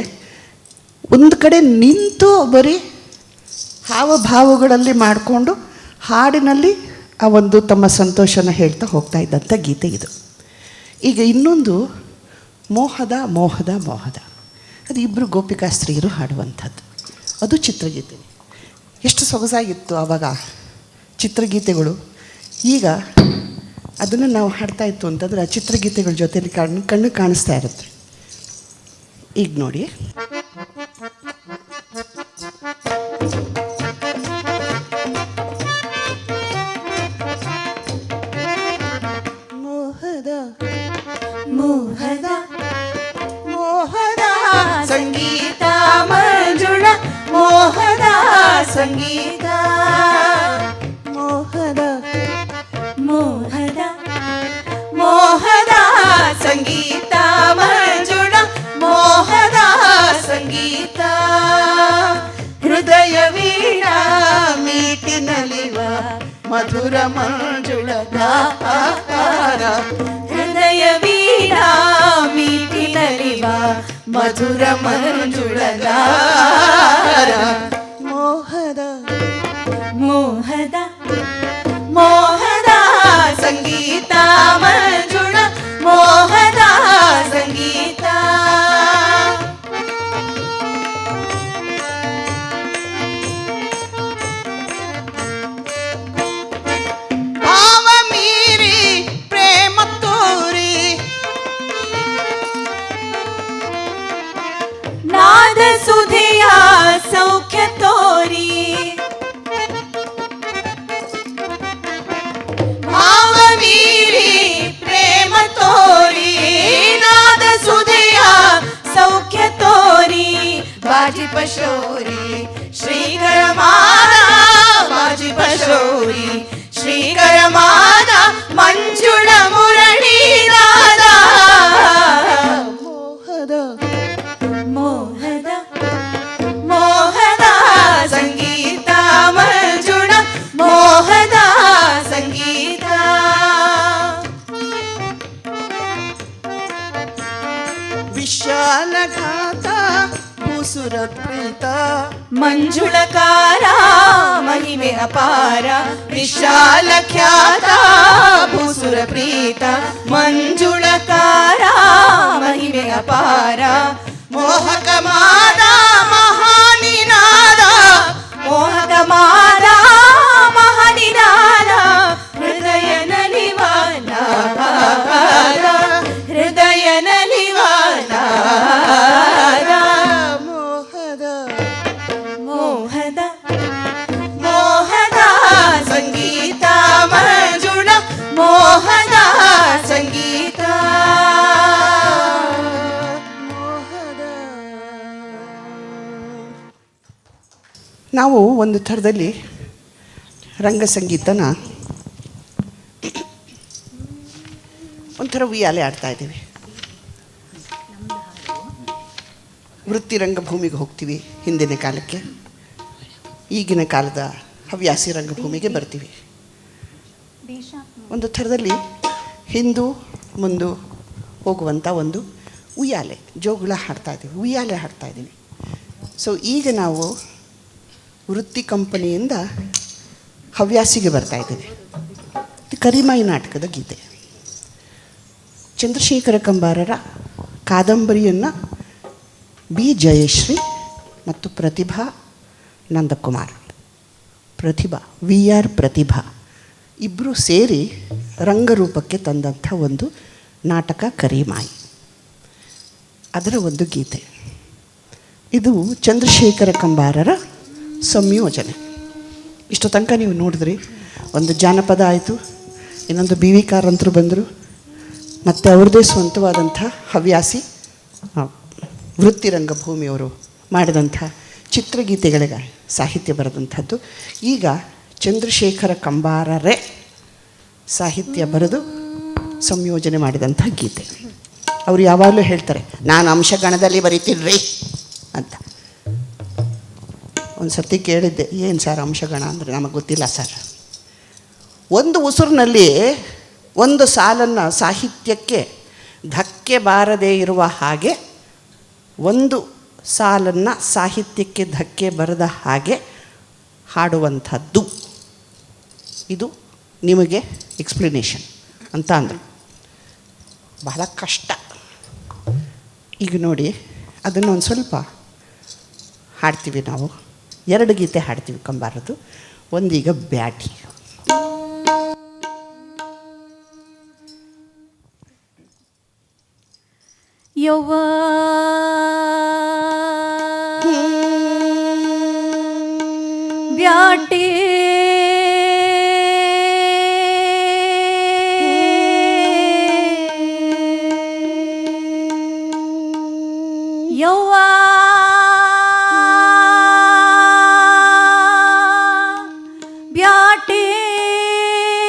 ಒಂದು ಕಡೆ ನಿಂತು ಬರೀ ಹಾವಭಾವಗಳಲ್ಲಿ ಮಾಡಿಕೊಂಡು ಹಾಡಿನಲ್ಲಿ ಆ ಒಂದು ತಮ್ಮ ಸಂತೋಷನ ಹೇಳ್ತಾ ಹೋಗ್ತಾ ಇದ್ದಂಥ ಗೀತೆ ಇದು. ಈಗ ಇನ್ನೊಂದು ಮೋಹದ ಮೋಹದ ಮೋಹದ, ಅದು ಇಬ್ಬರು ಗೋಪಿಕಾಸ್ತ್ರೀಯರು ಹಾಡುವಂಥದ್ದು. ಅದು ಚಿತ್ರಗೀತೆ. ಎಷ್ಟು ಸೊಗಸಾಗಿತ್ತು ಆವಾಗ ಚಿತ್ರಗೀತೆಗಳು. ಈಗ ಅದನ್ನು ನಾವು ಹಾಡ್ತಾ ಇತ್ತು ಅಂತಂದರೆ ಆ ಚಿತ್ರಗೀತೆಗಳ ಜೊತೆಲಿ ಕಣ್ಣು ಕಾಣಿಸ್ತಾ ಇರುತ್ತೆ. ಈಗ ನೋಡಿ, ಮೋಹದ ಮೋಹದ ಮೋಹದ ಸಂಗೀತ ಮಂಜುಳ, ಮೋಹದ ಸಂಗೀತ, ಮೋಹದ ಮೋಹದ ಮೋಹದ ಸಂಗೀತ ಮಂಜುಳ, ಮೋಹದ ಸಂಗೀತ, ಹೃದಯ ವೀಣಾ ಮೀಟಿನಲಿವ ಮಧುರ ಮಂಜುಳ ಗಾರ, ಹೃದಯ ವೀಣಾ ಮೀಟಿನಲಿವ ಮಧುರ ಮಂಜುಳ ಗಾರ, ಮೋಹದ ಮೋಹದ ಮೋಹದ ಸಂಗೀತ ಮಂಜುಳ, ಮೋಹದ ಸಂಗೀತ. ಭಾವ ಮೀರಿ ಪ್ರೇಮ ತೋರಿ, ನಾದ ಸುಧೆಯ ಸೌಖ್ಯ ತೋರಿ, ಭಾವ ಮೀರಿ ಪ್ರೇಮ ತೋರಿ, ನಾದ ಸುಧೆಯ ಸೌಖ್ಯ ತೋರಿ, ಬಾಜಿ ಪಶೋರಿ ಶ್ರೀಕರ ಮಾದ, ಬಾಜಿ ಪಶೋರಿ ಶ್ರೀಕರ ಮಾದ, ಮಂಜುಳ ಮುರಳಿ ನಾದ, ಮೋಹದ ಮೋಹದ ಮೋಹದ ಸಂಗೀತ ಮಂಜುಳ, ಮೋಹದ ಸಂಗೀತ. ವಿಶಾಲಘಾತ ಭೂಸುರ ಪ್ರೀತ, ಮಂಜುಳಕಾರ ಮಹಿಮೆ ಅಪಾರ, ವಿಶಾಲ ಖ್ಯಾತ ಭೂಸುರ ಪ್ರೀತ, ಮಂಜುಳಕಾರ ಮಹಿಮೆ ಅಪಾರ, ಮೋಹಕ ಮಾದ ಮಹಾನಿನಾದ, ಮೋಹಕ ಮಾದ ಮಹಾನಿನಾದ, ಹೃದಯ ನಲಿವಾನ, ಹೃದಯ ನಲಿವಾನ, ಮೋಹದ ಮೋಹದ ಮೋಹದ ಸಂಗೀತ ಮಂಜುಳ, ಮೋಹದ ಸಂಗೀತ, ಮೋಹದ. ನಾವು ಒಂದು ಥರದಲ್ಲಿ ರಂಗ ಸಂಗೀತನ ಒಂಥರ ಉಯ್ಯಾಲೆ ಆಡ್ತಾ ಇದ್ದೀವಿ. ವೃತ್ತಿ ರಂಗಭೂಮಿಗೆ ಹೋಗ್ತೀವಿ ಹಿಂದಿನ ಕಾಲಕ್ಕೆ, ಈಗಿನ ಕಾಲದ ಹವ್ಯಾಸಿ ರಂಗಭೂಮಿಗೆ ಬರ್ತೀವಿ. ಒಂದು ಥರದಲ್ಲಿ ಹಿಂದು ಮುಂದು ಹೋಗುವಂಥ ಒಂದು ಉಯ್ಯಾಲೆ ಜೋಗುಳ ಹಾಡ್ತಾ ಇದ್ದೀವಿ, ಉಯ್ಯಾಲೆ ಹಾಡ್ತಾ ಇದ್ದೀವಿ. ಸೊ ಈಗ ನಾವು ವೃತ್ತಿ ಕಂಪನಿಯಿಂದ ಹವ್ಯಾಸಿಗೆ ಬರ್ತಾ ಇದ್ದೀವಿ. ಕರಿಮಾಯಿ ನಾಟಕದ ಗೀತೆ. ಚಂದ್ರಶೇಖರ ಕಂಬಾರರ ಕಾದಂಬರಿಯನ್ನು ಬಿ ಜಯಶ್ರೀ ಮತ್ತು ಪ್ರತಿಭಾ ನಂದಕುಮಾರ್. ಪ್ರತಿಭಾ VR ಪ್ರತಿಭಾ ಇಬ್ಬರು ಸೇರಿ ರಂಗರೂಪಕ್ಕೆ ತಂದಂಥ ಒಂದು ನಾಟಕ ಕರಿಮಾಯಿ, ಅದರ ಒಂದು ಗೀತೆ. ಇದು ಚಂದ್ರಶೇಖರ ಕಂಬಾರರ ಸಂಯೋಜನೆ. ಇಷ್ಟು ತನಕ ನೀವು ನೋಡಿದ್ರಿ, ಒಂದು ಜಾನಪದ ಆಯಿತು, ಇನ್ನೊಂದು BV ಕಾರಂತರು ಬಂದರು, ಮತ್ತು ಅವ್ರದ್ದೇ ಸ್ವಂತವಾದಂಥ ಹವ್ಯಾಸಿ ವೃತ್ತಿ ರಂಗಭೂಮಿಯವರು ಮಾಡಿದಂಥ ಚಿತ್ರಗೀತೆಗಳಿಗೆ ಸಾಹಿತ್ಯ ಬರೆದಂಥದ್ದು. ಈಗ ಚಂದ್ರಶೇಖರ ಕಂಬಾರರೇ ಸಾಹಿತ್ಯ ಬರೆದು ಸಂಯೋಜನೆ ಮಾಡಿದಂಥ ಗೀತೆ. ಅವರು ಯಾವಾಗಲೂ ಹೇಳ್ತಾರೆ, ನಾನು ಅಂಶಗಣದಲ್ಲಿ ಬರೀತೀನ್ರಿ ಅಂತ. ಒಂದು ಸರ್ತಿ ಕೇಳಿದ್ದೆ, ಏನು ಸರ್ ಅಂಶಗಣ ಅಂದರೆ? ನಮಗೆ ಗೊತ್ತಿಲ್ಲ ಸರ್. ಒಂದು ಉಸುರಿನಲ್ಲಿ ಒಂದು ಸಾಲನ್ನು ಸಾಹಿತ್ಯಕ್ಕೆ ಧಕ್ಕೆ ಬಾರದೇ ಇರುವ ಹಾಗೆ, ಒಂದು ಸಾಲನ್ನು ಸಾಹಿತ್ಯಕ್ಕೆ ಧಕ್ಕೆ ಬರದ ಹಾಗೆ ಹಾಡುವಂಥದ್ದು ಇದು ನಿಮಗೆ ಎಕ್ಸ್ಪ್ಲನೇಷನ್ ಅಂತ ಅಂದರು. ಬಹಳ ಕಷ್ಟ. ಈಗ ನೋಡಿ, ಅದನ್ನು ಒಂದು ಸ್ವಲ್ಪ ಹಾಡ್ತೀವಿ ನಾವು. 2 ಗೀತೆ ಹಾಡ್ತೀವಿ ಕಂಬಾರದು. ಒಂದೀಗ ಬ್ಯಾಟಿ. ಯವ್ವ ಬ್ಯಾಟಿ ಯವ್ವ ಬ್ಯಾಟಿ ಯವ್ವ ಬ್ಯಾಟಿ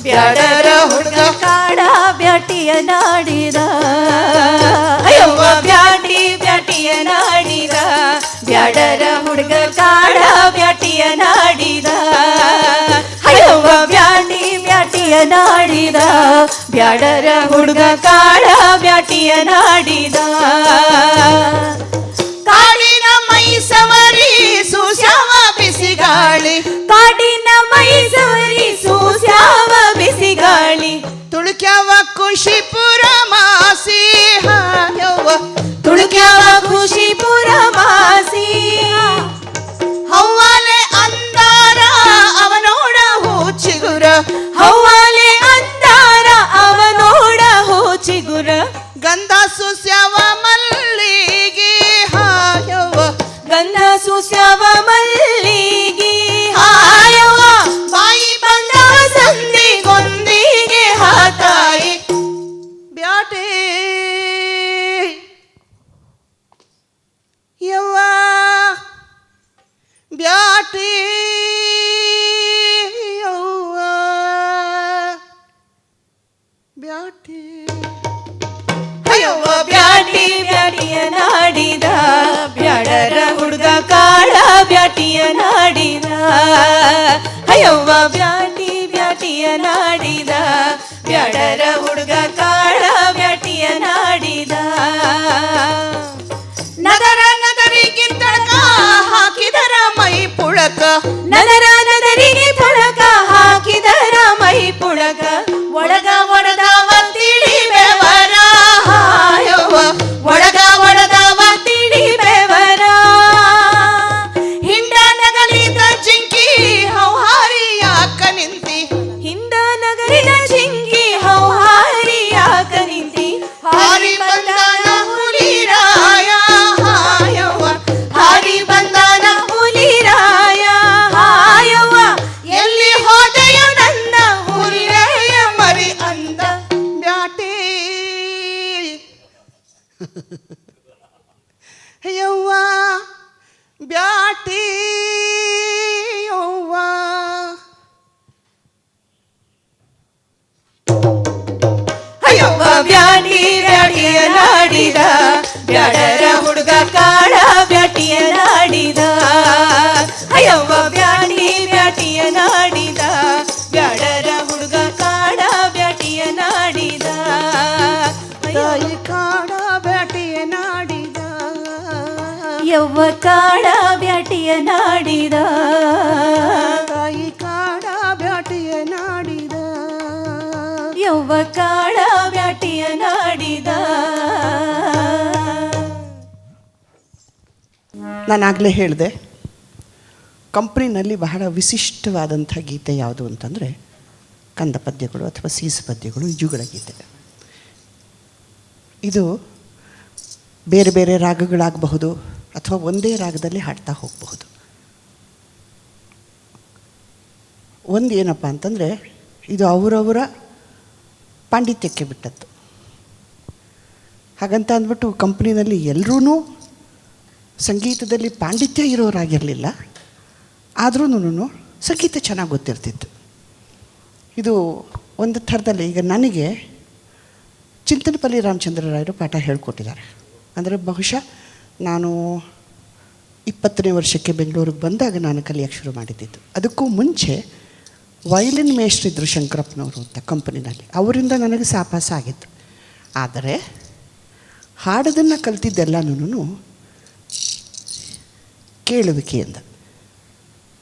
ಬ್ಯಾಡರ ಹುಡುಗ ಕಾಡ ಬ್ಯಾಟಿಯ ನಾಡಿದ ಅಯ್ಯವ್ವ ಬ್ಯಾಟಿ ಬ್ಯಾಟಿಯ ನಾಡಿದ ಬ್ಯಾಡರ ಹುಡುಗ ಕಾಡ ಬ್ಯಾಟಿಯ ನಾಡಿದ ಅಯ್ಯವ್ವ ಬ್ಯಾಟಿ ಬ್ಯಾಟಿಯ ನಾಡಿದ ಬ್ಯಾಡರ ಹುಡುಗ ಕಾಡ ಬ್ಯಾಟಿಯ ನಾಡಿದ ಕಾಡಿನ ಮೈ ಸವರಿ ಸುಶ್ಯಾವ ಬಿಸಿಗಾಳಿ ಕಾಡಿನ ಮೈ ಸವರಿ ಸೂಸ್ಯಾವ ಬಿಸಿಗಾಳಿ ತುಳುಕ್ಯಾವ ಖುಷಿಪುರ ಮಾಸಿ ಹಾಯವ್ವ ತುಳುಕ್ಯಾವ ಖುಷಿಪುರ ಮಾಸಿ ಹವ್ವಾಲೆ ಅಂದಾರ ಅವನೋಡ ಹೂಚಿಗುರ ಹವ್ವಾಲೆ ಅಂದಾರ ಅವನೋಡ ಹೋಚಿಗುರ ಗಂಧ ಸುಸ್ಯಾವ ಮಲ್ಲಿಗೆ ಹಾಯವ್ವ ಗಂಧ ಸೂಸ್ಯಾವ ಮಲ್ಲಿಗೆ ಹಾಯವ್ವ ಬಾಯಿ ಬಂದ ಸಂದಿಗೊಂದಿಗೆ ಹಾತಾಯಿ ಬ್ಯಾಟೆ ನಾಡಿದ ಬ್ಯಾಡರ ಹುಡುಗ ಕಾಳ ಬ್ಯಾಟಿಯ ನಾಡಿದ ನದರ ನದರಿಗೆ ತಳಕ ಹಾಕಿದರ ಮೈ ಪುಳಕ ನದರ ನದರಿಗೆ ತಳಕ ಹಾಕಿದರ ಮೈ ಪುಳಕ ಒಳಗ ಒಡದವ ತಿಳಿ ಬೆವರ ಒಳಗ ಒಡದವ ತಿಳಿ ಬೆವರ ಹಿಂಡ ನಗಲಿದ ಜಿಂಕಿ ಹೌಹಾರಿ ಯಾಕ ನಿಂತಿ ಹಿಂದ ನಗಲಿದ ಜಿಂಕಿ ಹೌಹಾರಿ ಯಾಕ ನಿಂತಿ ಹಾರಿ ಬಂದಾನ ಹುಲಿರಾಯ ಹಾಯವ್ವ ಹಾರಿ ಬಂದಾನ ಹುಲಿರಾಯ ಹಾಯವ್ವ ಎಲ್ಲಿ ಹೋದೆಯೋ ನನ್ನ ಹುಲಿರಾಯ ಮರಿ ಅಂದ ಬ್ಯಾಟಿ ಯವ್ವ ಬ್ಯಾಟಿ ಯವ್ವ ಅಯ್ಯವ್ವ ಬ್ಯಾಟಿ ಬ್ಯಾಟಿಯ ನಾಡಿದ ಬ್ಯಾಡರ ಹುಡುಗ ಕಾಳ ಬ್ಯಾಟಿಯ ನಾಡಿದ ಅಯ್ಯವ್ವ ಬ್ಯಾಟಿ ಬ್ಯಾಟಿಯ ನಾಡಿದ ಬ್ಯಾಡರ ಹುಡುಗ ಕಾಳ ಬ್ಯಾಟಿಯ ನಾಡಿದ ತಾಯಿ ಕಾಡ ಬ್ಯಾಟಿಯ ನಾಡಿದ ಯವ್ವ ಕಾಳ ಬ್ಯಾಟಿಯ ನಾಡಿದ ತಾಯಿ ಕಾಡ ಬ್ಯಾಟಿಯ ನಾಡಿದ ಯವ್ವ ಕಾಳ ಬ್ಯಾಟಿಯ ನಾಡಿದ ನಾನಾಗಲೇ ಹೇಳಿದೆ ಕಂಪ್ನಿನಲ್ಲಿ ಬಹಳ ವಿಶಿಷ್ಟವಾದಂಥ ಗೀತೆ ಯಾವುದು ಅಂತಂದರೆ ಕಂದ ಪದ್ಯಗಳು ಅಥವಾ ಸೀಸು ಪದ್ಯಗಳು ಇಜುಗಳ ಗೀತೆ. ಇದು ಬೇರೆ ಬೇರೆ ರಾಗಗಳಾಗಬಹುದು ಅಥವಾ ಒಂದೇ ರಾಗದಲ್ಲಿ ಹಾಡ್ತಾ ಹೋಗಬಹುದು. ಒಂದು ಏನಪ್ಪ ಅಂತಂದರೆ ಇದು ಅವರವರ ಪಾಂಡಿತ್ಯಕ್ಕೆ ಬಿಟ್ಟದ್ದು. ಹಾಗಂತ ಅಂದ್ಬಿಟ್ಟು ಕಂಪ್ನಿನಲ್ಲಿ ಎಲ್ಲರೂ ಸಂಗೀತದಲ್ಲಿ ಪಾಂಡಿತ್ಯ ಇರೋರಾಗಿರಲಿಲ್ಲ, ಆದ್ರೂ ಸಂಗೀತ ಚೆನ್ನಾಗಿ ಗೊತ್ತಿರ್ತಿತ್ತು. ಇದು ಒಂದು ಥರದಲ್ಲಿ ಈಗ ನನಗೆ ಚಿಂತನಪಲ್ಲಿ ರಾಮಚಂದ್ರರಾಯರು ಪಾಠ ಹೇಳಿಕೊಟ್ಟಿದ್ದಾರೆ. ಅಂದರೆ ಬಹುಶಃ ನಾನು 20ನೇ ವರ್ಷಕ್ಕೆ ಬೆಂಗಳೂರಿಗೆ ಬಂದಾಗ ನಾನು ಕಲಿಯೋಕ್ಕೆ ಶುರು ಮಾಡಿದ್ದಿದ್ದು. ಅದಕ್ಕೂ ಮುಂಚೆ ವಯಲಿನ್ ಮೇಷ್ಟ್ರಿದ್ರು ಶಂಕರಪ್ಪನವರು ಅಂತ ಕಂಪನಿನಲ್ಲಿ, ಅವರಿಂದ ನನಗೆ ಸಾಪಾಸ ಆಗಿತ್ತು. ಆದರೆ ಹಾಡೋದನ್ನು ಕಲ್ತಿದ್ದೆಲ್ಲನೂ ಕೇಳುವಿಕೆಯಿಂದ.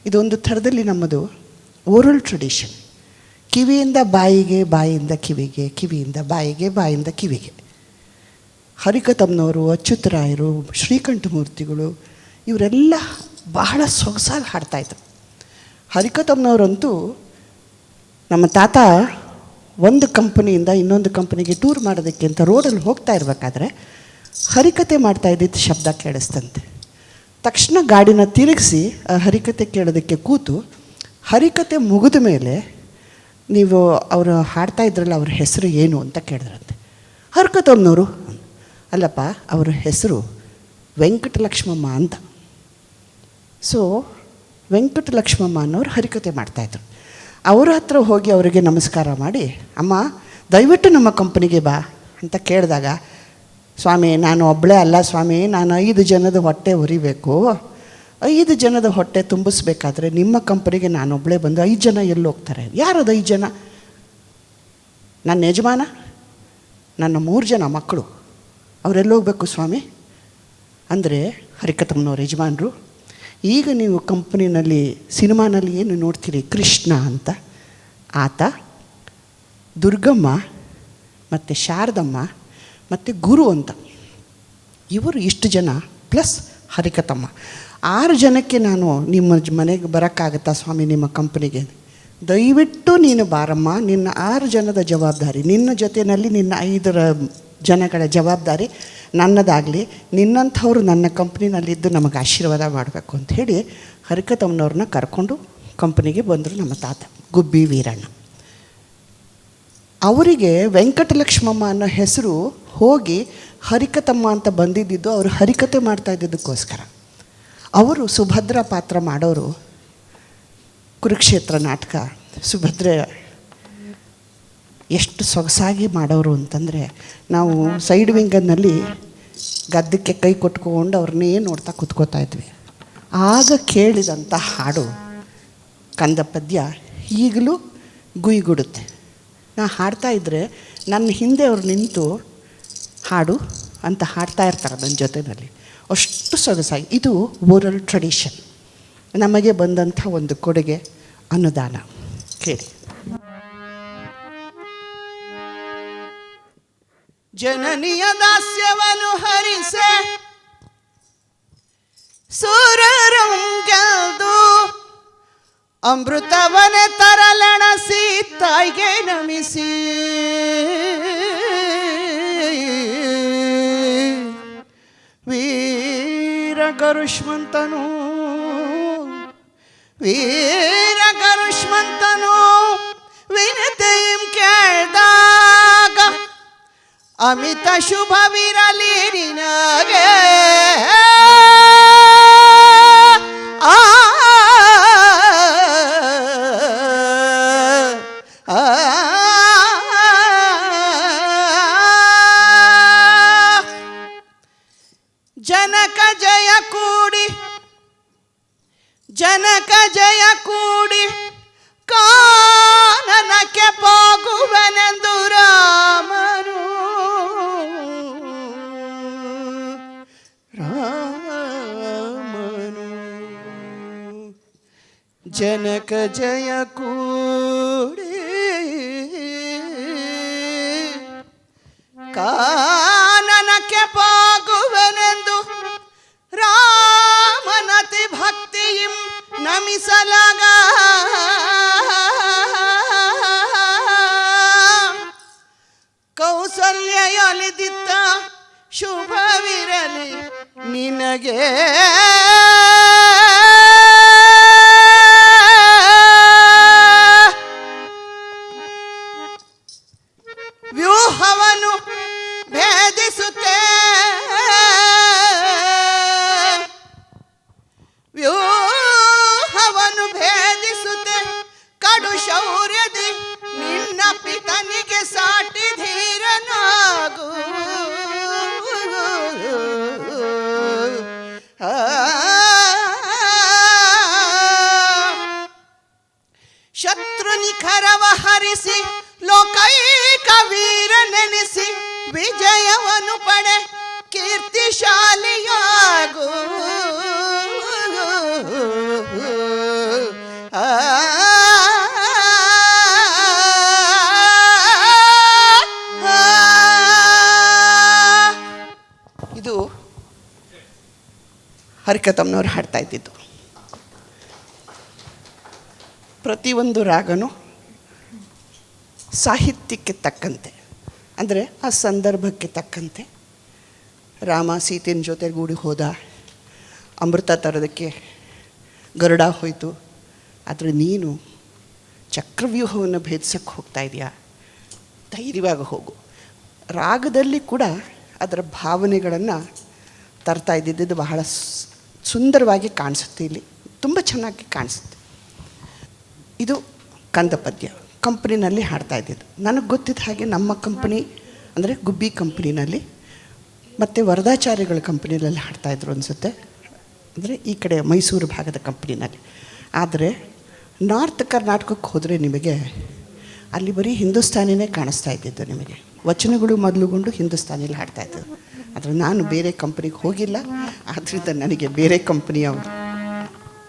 ಇದೊಂದು ಥರದಲ್ಲಿ ನಮ್ಮದು ಓರಲ್ ಟ್ರೆಡಿಷನ್. ಕಿವಿಯಿಂದ ಬಾಯಿಗೆ, ಬಾಯಿಯಿಂದ ಕಿವಿಗೆ, ಕಿವಿಯಿಂದ ಬಾಯಿಗೆ, ಬಾಯಿಂದ ಕಿವಿಗೆ. ಹರಿಕತಮ್ಮನವರು, ಅಚ್ಯುತರಾಯರು, ಶ್ರೀಕಂಠಮೂರ್ತಿಗಳು ಇವರೆಲ್ಲ ಬಹಳ ಸೊಗಸಾಗಿ ಹಾಡ್ತಾಯಿದ್ರು. ಹರಿಕತಮ್ಮನವರಂತೂ ನಮ್ಮ ತಾತ ಒಂದು ಕಂಪನಿಯಿಂದ ಇನ್ನೊಂದು ಕಂಪನಿಗೆ ಟೂರ್ ಮಾಡೋದಕ್ಕೆ ಅಂತ ರೋಡಲ್ಲಿ ಹೋಗ್ತಾ ಇರಬೇಕಾದ್ರೆ ಹರಿಕತೆ ಮಾಡ್ತಾ ಇದ್ದಿದ್ದು ಶಬ್ದ ಕೇಳಿಸ್ತಂತೆ. ತಕ್ಷಣ ಗಾಡಿನ ತಿರುಗಿಸಿ ಹರಿಕತೆ ಕೇಳೋದಕ್ಕೆ ಕೂತು, ಹರಿಕತೆ ಮುಗಿದ ಮೇಲೆ ನೀವು ಅವರು ಹಾಡ್ತಾ ಇದ್ರಲ್ಲ ಅವ್ರ ಹೆಸರು ಏನು ಅಂತ ಕೇಳಿದ್ರಂತೆ. ಹರಿಕತಮ್ಮನವರು, ಅಲ್ಲಪ್ಪ ಅವ್ರ ಹೆಸರು ವೆಂಕಟಲಕ್ಷ್ಮಮ್ಮ ಅಂತ. ಸೊ ವೆಂಕಟಲಕ್ಷ್ಮಮ್ಮ ಅನ್ನೋರು ಹರಿಕತೆ ಮಾಡ್ತಾಯಿದ್ರು. ಅವರ ಹತ್ರ ಹೋಗಿ ಅವರಿಗೆ ನಮಸ್ಕಾರ ಮಾಡಿ, ಅಮ್ಮ ದಯವಿಟ್ಟು ನಮ್ಮ ಕಂಪನಿಗೆ ಬಾ ಅಂತ ಕೇಳಿದಾಗ, ಸ್ವಾಮಿ ನಾನು ಒಬ್ಬಳೇ ಅಲ್ಲ ಸ್ವಾಮಿ, ನಾನು 5 ಜನದ ಹೊಟ್ಟೆ ಹೊರಿಬೇಕು. 5 ಜನದ ಹೊಟ್ಟೆ ತುಂಬಿಸ್ಬೇಕಾದ್ರೆ ನಿಮ್ಮ ಕಂಪನಿಗೆ ನಾನೊಬ್ಬಳೇ ಬಂದು 5 ಜನ ಎಲ್ಲಿ ಹೋಗ್ತಾರೆ? ಯಾರದು 5 ಜನ? ನನ್ನ ಯಜಮಾನ, ನನ್ನ 3 ಜನ ಮಕ್ಕಳು, ಅವರೆಲ್ಲ ಹೋಗ್ಬೇಕು ಸ್ವಾಮಿ ಅಂದರೆ ಹರಿಕತಮ್ಮನವ್ರ ಯಜಮಾನರು, ಈಗ ನೀವು ಕಂಪನಿನಲ್ಲಿ ಸಿನಿಮಾನಲ್ಲಿ ಏನು ನೋಡ್ತೀರಿ ಕೃಷ್ಣ ಅಂತ, ಆತ ದುರ್ಗಮ್ಮ ಮತ್ತು ಶಾರದಮ್ಮ ಮತ್ತು ಗುರು ಅಂತ, ಇವರು ಇಷ್ಟು ಜನ ಪ್ಲಸ್ ಹರಿಕತಮ್ಮ 6 ಜನಕ್ಕೆ ನಾನು ನಿಮ್ಮ ಮನೆಗೆ ಬರೋಕ್ಕಾಗತ್ತಾ ಸ್ವಾಮಿ ನಿಮ್ಮ ಕಂಪನಿಗೆ? ದಯವಿಟ್ಟು ನೀನು ಬಾರಮ್ಮ, ನಿನ್ನ 6 ಜನದ ಜವಾಬ್ದಾರಿ, ನಿನ್ನ ಜೊತೆಯಲ್ಲಿ ನಿನ್ನ 5 ಜನಗಳ ಜವಾಬ್ದಾರಿ ನನ್ನದಾಗಲಿ, ನಿನ್ನಂಥವ್ರು ನನ್ನ ಕಂಪ್ನಿನಲ್ಲಿದ್ದು ನಮಗೆ ಆಶೀರ್ವಾದ ಮಾಡಬೇಕು ಅಂಥೇಳಿ ಹರಿಕತಮ್ಮನವ್ರನ್ನ ಕರ್ಕೊಂಡು ಕಂಪ್ನಿಗೆ ಬಂದರು ನಮ್ಮ ತಾತ ಗುಬ್ಬಿ ವೀರಣ್ಣ. ಅವರಿಗೆ ವೆಂಕಟಲಕ್ಷ್ಮಮ್ಮ ಅನ್ನೋ ಹೆಸರು ಹೋಗಿ ಹರಿಕತಮ್ಮ ಅಂತ ಬಂದಿದ್ದು ಅವರು ಹರಿಕತೆ ಮಾಡ್ತಾ ಇದ್ದಿದ್ದಕ್ಕೋಸ್ಕರ. ಅವರು ಸುಭದ್ರ ಪಾತ್ರ ಮಾಡೋರು. ಕುರುಕ್ಷೇತ್ರ ನಾಟಕ ಸುಭದ್ರೆ ಎಷ್ಟು ಸೊಗಸಾಗಿ ಮಾಡೋರು ಅಂತಂದರೆ, ನಾವು ಸೈಡ್ ವಿಂಗನ್ನಲ್ಲಿ ಗದ್ದಕ್ಕೆ ಕೈ ಕೊಟ್ಕೊಂಡು ಅವ್ರನ್ನೇ ನೋಡ್ತಾ ಕೂತ್ಕೋತಾ ಇದ್ವಿ. ಆಗ ಕೇಳಿದಂಥ ಹಾಡು ಕಂದ ಪದ್ಯ ಈಗಲೂ ಗುಯ್ಗುಡುತ್ತೆ. ನಾ ಹಾಡ್ತಾ ಇದ್ದರೆ ನನ್ನ ಹಿಂದೆ ಅವ್ರು ನಿಂತು ಹಾಡು ಅಂತ ಹಾಡ್ತಾ ಇರ್ತಾರೆ ನನ್ನ ಜೊತೆಯಲ್ಲಿ. ಅಷ್ಟು ಸೊಗಸಾಗಿ. ಇದು ಓರಲ್ ಟ್ರೆಡಿಷನ್, ನಮಗೆ ಬಂದಂಥ ಒಂದು ಕೊಡುಗೆ, ಅನುದಾನ. ಕೇಳಿ. ಜನನಿಯ ದಾಸ್ಯವನ್ನು ಹರಿಸೆ ಸೂರರಂಗೆಲ್ದು ಅಮೃತವನೆ ತರಲೆಣಸಿ ತಾಯಿಗೆ ನಮಿಸಿ ವೀರ ಗರುಷ್ಮಂತನು ವಿನತೆಯಂ ಕೇಳ್ದಾಗ ಅಮಿತ ಶುಭವಿರಲಿ ನಿನಗೆ. ಜನಕ ಜಯ ಕೂಡಿ ಕಾನನಕ್ಕೆ ಹೋಗುವನೆಂದು ರಾಮನು ಜನಕ ಜಯ ಕೂಡಿ ಕಾನನಕ್ಕೆ ಹೋಗುವನೆಂದು ರಾಮನತಿ ಭಕ್ತಿಯಿಂ ನಮಿಸಲಾಗ ಕೌಸಲ್ಯಯೊಲಿದಿತ್ತ ಶುಭವಿರಲಿ ನಿನಗೆ. ವ್ಯೂಹವನ್ನು ಭೇದಿಸುತ್ತೆ ಕಡು ಶೌರ್ಯದಿ ನಿನ್ನ ಪಿತನಿಗೆ ಸಾಟಿ ಧೀರನಾಗು. ಶತ್ರು ನಿಖರವ ಹರಿಸಿ ಲೋಕೈಕ ವೀರ ನೆನೆಸಿ ವಿಜಯವನ್ನು ಪಡೆ ಕೀರ್ತಿಶಾಲಿಯಾಗು. ಇದು ಹರಿಕತಮ್ಮನವ್ರು ಹಾಡ್ತಾ ಇದ್ದಿದ್ದು. ಪ್ರತಿಯೊಂದು ರಾಗನೂ ಸಾಹಿತ್ಯಕ್ಕೆ ತಕ್ಕಂತೆ, ಅಂದರೆ ಆ ಸಂದರ್ಭಕ್ಕೆ ತಕ್ಕಂತೆ. ರಾಮ ಸೀತೆಯ ಜೊತೆಗೂಡಿ ಹೋದ, ಅಮೃತ ತರೋದಕ್ಕೆ ಗರುಡ ಹೋಯಿತು, ಆದರೆ ನೀನು ಚಕ್ರವ್ಯೂಹವನ್ನು ಭೇದಿಸಕ್ಕೆ ಹೋಗ್ತಾ ಇದೆಯಾ, ಧೈರ್ಯವಾಗಿ ಹೋಗು. ರಾಗದಲ್ಲಿ ಕೂಡ ಅದರ ಭಾವನೆಗಳನ್ನು ತರ್ತಾ ಇದ್ದಿದ್ದು ಬಹಳ ಸುಂದರವಾಗಿ ಕಾಣಿಸುತ್ತೆ. ಇಲ್ಲಿ ತುಂಬ ಚೆನ್ನಾಗಿ ಕಾಣಿಸುತ್ತೆ. ಇದು ಕಂದ ಪದ್ಯ ಕಂಪ್ನಿನಲ್ಲಿ ಹಾಡ್ತಾ ಇದ್ದಿದ್ದು. ನನಗೆ ಗೊತ್ತಿದ್ದ ಹಾಗೆ ನಮ್ಮ ಕಂಪ್ನಿ ಅಂದರೆ ಗುಬ್ಬಿ ಕಂಪ್ನಿನಲ್ಲಿ ಮತ್ತು ವರದಾಚಾರ್ಯಗಳ ಕಂಪ್ನಿನಲ್ಲಿ ಹಾಡ್ತಾಯಿದ್ರು ಅನಿಸುತ್ತೆ, ಅಂದರೆ ಈ ಕಡೆ ಮೈಸೂರು ಭಾಗದ ಕಂಪ್ನಿನಲ್ಲಿ. ಆದರೆ ನಾರ್ತ್ ಕರ್ನಾಟಕಕ್ಕೆ ಹೋದರೆ ನಿಮಗೆ ಅಲ್ಲಿ ಬರೀ ಹಿಂದೂಸ್ತಾನಿನೇ ಕಾಣಿಸ್ತಾ ಇದ್ದಿದ್ದು. ನಿಮಗೆ ವಚನಗಳು ಮೊದಲುಗೊಂಡು ಹಿಂದೂಸ್ತಾನಿಯಲ್ಲಿ ಹಾಡ್ತಾಯಿದ್ದು. ಆದರೆ ನಾನು ಬೇರೆ ಕಂಪ್ನಿಗೆ ಹೋಗಿಲ್ಲ, ಆದ್ದರಿಂದ ನನಗೆ ಬೇರೆ ಕಂಪ್ನಿಯ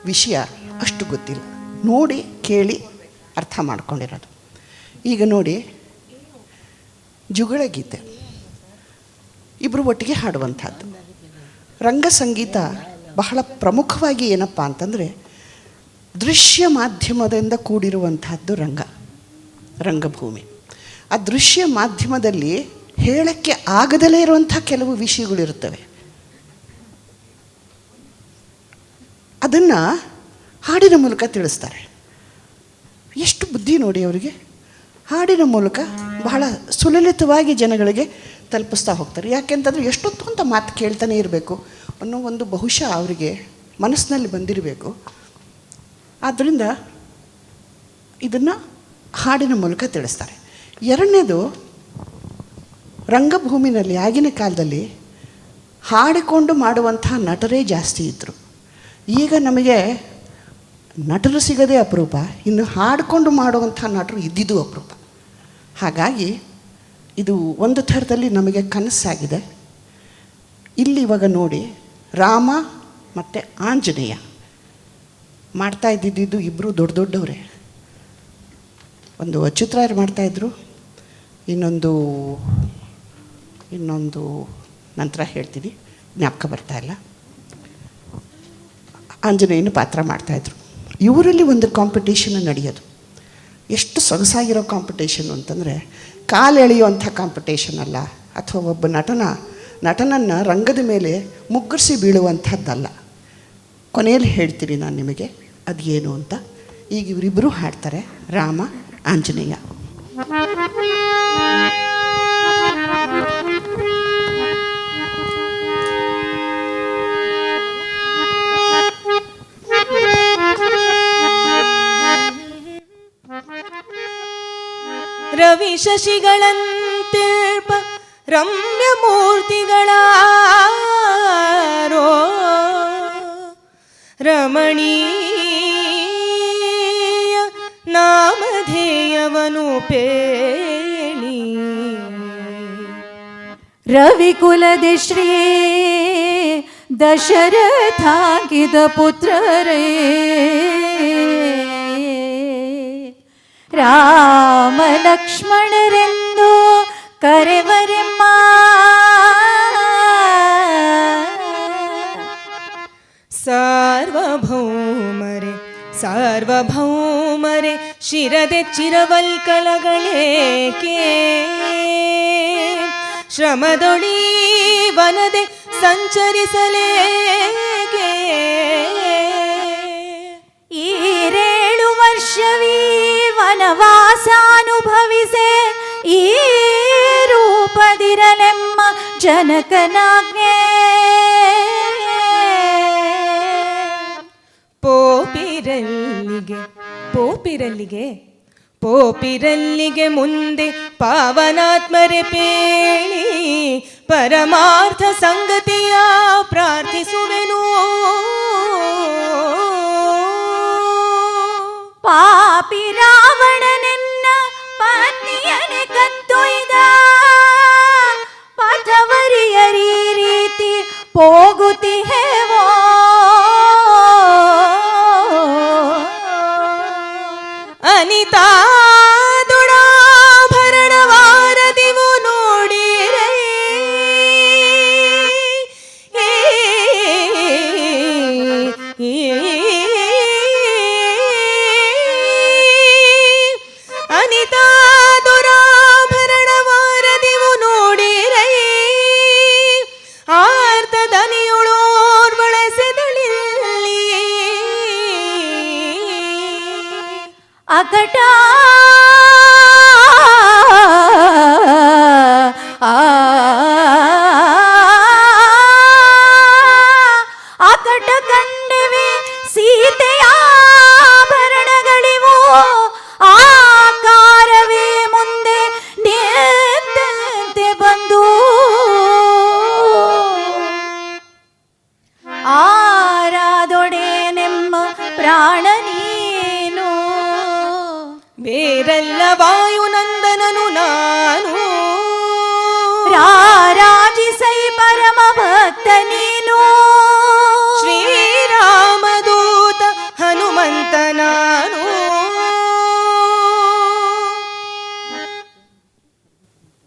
ವಿಷಯ ಅಷ್ಟು ಗೊತ್ತಿಲ್ಲ. ನೋಡಿ ಕೇಳಿ ಅರ್ಥ ಮಾಡ್ಕೊಂಡಿರೋದು. ಈಗ ನೋಡಿ, ಜುಗಳ ಗೀತೆ ಇಬ್ಬರು ಒಟ್ಟಿಗೆ ಹಾಡುವಂಥದ್ದು. ರಂಗ ಸಂಗೀತ ಬಹಳ ಪ್ರಮುಖವಾಗಿ ಏನಪ್ಪ ಅಂತಂದರೆ ದೃಶ್ಯ ಮಾಧ್ಯಮದಿಂದ ಕೂಡಿರುವಂಥದ್ದು ರಂಗಭೂಮಿ. ಆ ದೃಶ್ಯ ಮಾಧ್ಯಮದಲ್ಲಿ ಹೇಳಕ್ಕೆ ಆಗದಲೇ ಇರುವಂಥ ಕೆಲವು ವಿಷಯಗಳಿರುತ್ತವೆ. ಅದನ್ನು ಹಾಡಿನ ಮೂಲಕ ತಿಳಿಸ್ತಾರೆ. ಎಷ್ಟು ಬುದ್ಧಿ ನೋಡಿ ಅವರಿಗೆ. ಹಾಡಿನ ಮೂಲಕ ಬಹಳ ಸುಲಲಿತವಾಗಿ ಜನಗಳಿಗೆ ತಲುಪಿಸ್ತಾ ಹೋಗ್ತಾರೆ. ಯಾಕೆಂತಂದರೆ ಎಷ್ಟೊತ್ತು ಅಂತ ಮಾತು ಕೇಳ್ತಾನೆ ಇರಬೇಕು ಅನ್ನೋ ಒಂದು ಬಹುಶಃ ಅವರಿಗೆ ಮನಸ್ಸಿನಲ್ಲಿ ಬಂದಿರಬೇಕು. ಆದ್ದರಿಂದ ಇದನ್ನು ಹಾಡಿನ ಮೂಲಕ ತಿಳಿಸ್ತಾರೆ. ಎರಡನೇದು, ರಂಗಭೂಮಿನಲ್ಲಿ ಆಗಿನ ಕಾಲದಲ್ಲಿ ಹಾಡಿಕೊಂಡು ಮಾಡುವಂಥ ನಟರೇ ಜಾಸ್ತಿ ಇದ್ದರು. ಈಗ ನಮಗೆ ನಟರು ಸಿಗೋದೇ ಅಪರೂಪ, ಇನ್ನು ಹಾಡಿಕೊಂಡು ಮಾಡುವಂಥ ನಟರು ಇದ್ದಿದ್ದು ಅಪರೂಪ. ಹಾಗಾಗಿ ಇದು ಒಂದು ಥರದಲ್ಲಿ ನಮಗೆ ಕನಸಾಗಿದೆ. ಇಲ್ಲಿ ಇವಾಗ ನೋಡಿ, ರಾಮ ಮತ್ತು ಆಂಜನೇಯ ಮಾಡ್ತಾ ಇದ್ದಿದ್ದು ಇಬ್ಬರು ದೊಡ್ಡ ದೊಡ್ಡವರೇ. ಒಂದು ಅಚ್ಯುತರಾಯರು ಮಾಡ್ತಾಯಿದ್ರು, ಇನ್ನೊಂದು ನಂತರ ಹೇಳ್ತೀನಿ, ಜ್ಞಾಪಕ ಬರ್ತಾಯಿಲ್ಲ. ಆಂಜನೇಯನ ಪಾತ್ರ ಮಾಡ್ತಾಯಿದ್ರು. ಇವರಲ್ಲಿ ಒಂದು ಕಾಂಪಿಟೇಷನ್ ನಡೆಯೋದು. ಎಷ್ಟು ಸೊಗಸಾಗಿರೋ ಕಾಂಪಿಟೇಷನು ಅಂತಂದರೆ, ಕಾಲು ಎಳೆಯುವಂಥ ಕಾಂಪಿಟೇಷನ್ ಅಲ್ಲ, ಅಥವಾ ಒಬ್ಬ ನಟನನ್ನು ರಂಗದ ಮೇಲೆ ಮುಗ್ಗರಿಸಿ ಬೀಳುವಂಥದ್ದಲ್ಲ. ಕೊನೆಯಲ್ಲಿ ಹೇಳ್ತೀನಿ ನಾನು ನಿಮಗೆ ಅದು ಏನು ಅಂತ. ಈಗ ಇವರಿಬ್ಬರು ಹಾಡ್ತಾರೆ, ರಾಮ ಆಂಜನೇಯ. ರವಿ ಶಶಿಗಳಂತಿರ್ಪ ರಮ್ಯ ಮೂರ್ತಿಗಳಾರೋ ರಮಣೀಯ ನಾಮಧೇಯವನು ಪೇಳಿ ರವಿಕುಲದ ಶ್ರೀ ದಶರಥಾಗಿದ ಪುತ್ರರೇ ರಾಮ ಲಕ್ಷ್ಮಣರೆಂದು ಕರೆವರೆಮ್ಮ ಸಾರ್ವಭೌಮರೆ ಸಾರ್ವಭೌಮರೆ ಶಿರದೆ ಚಿರವಲ್ಕಳಗಳೇಕೆ ಶ್ರಮದೊಳಿ ವನದೆ ಸಂಚರಿಸಲೇಕೆ ಈರೇಳು ವರ್ಷವೀ ವನವಾಸಾನುಭವಿಸೆ ಈ ರೂಪದಿರಲೆಮ್ಮ ಜನಕನಾಜ್ಞೆ ಪೋಪಿರಲ್ಲಿಗೆ ಮುಂದೆ ಪಾವನಾತ್ಮರೆ ಪೇಳಿ ಪರಮಾರ್ಥ ಸಂಗತಿಯ ಪ್ರಾರ್ಥಿಸುವೆನು ಪಾಪಿ ರಾವಣನೆನ್ನ ಪತ್ನಿಯನೆ ಕತ್ತೊಯ್ದ ಪಥವರಿಯರಿ ರೀತಿ ಹೋಗುತ್ತಿಹೇವೋ ಅನಿತಾ ದುಡಾಭರಣವಾರದಿವು ನೋಡಿರೈ ಅನಿತಾ ದುರಾಭರಣವಾರದಿವು ನೋಡಿರೈ ಆರ್ತದನಿಯುಳೋರ್ ಬಳಸೆದಳಿಲ್ಲಿ ಅಕಟ ಅಕಟ ಕಂಡವೆ ಸೀತೆಯ ಆಭರಣಗಳಿವು ಆಕಾರವೇ ಮುಂದೆ ನಿಂತಂತೆ ಬಂದು ಆರಾದೊಡೆನೆಮ್ಮ ಪ್ರಾಣ ನೀನು ಬೇರೆಲ್ಲ ವಾಯುನಂದನನು ನಾನು ರಾರಾಜಿಸೈ ಪರಮ ಭಕ್ತ ನೀನು ಶ್ರೀರಾಮದೂತ ಹನುಮಂತ ನಾನು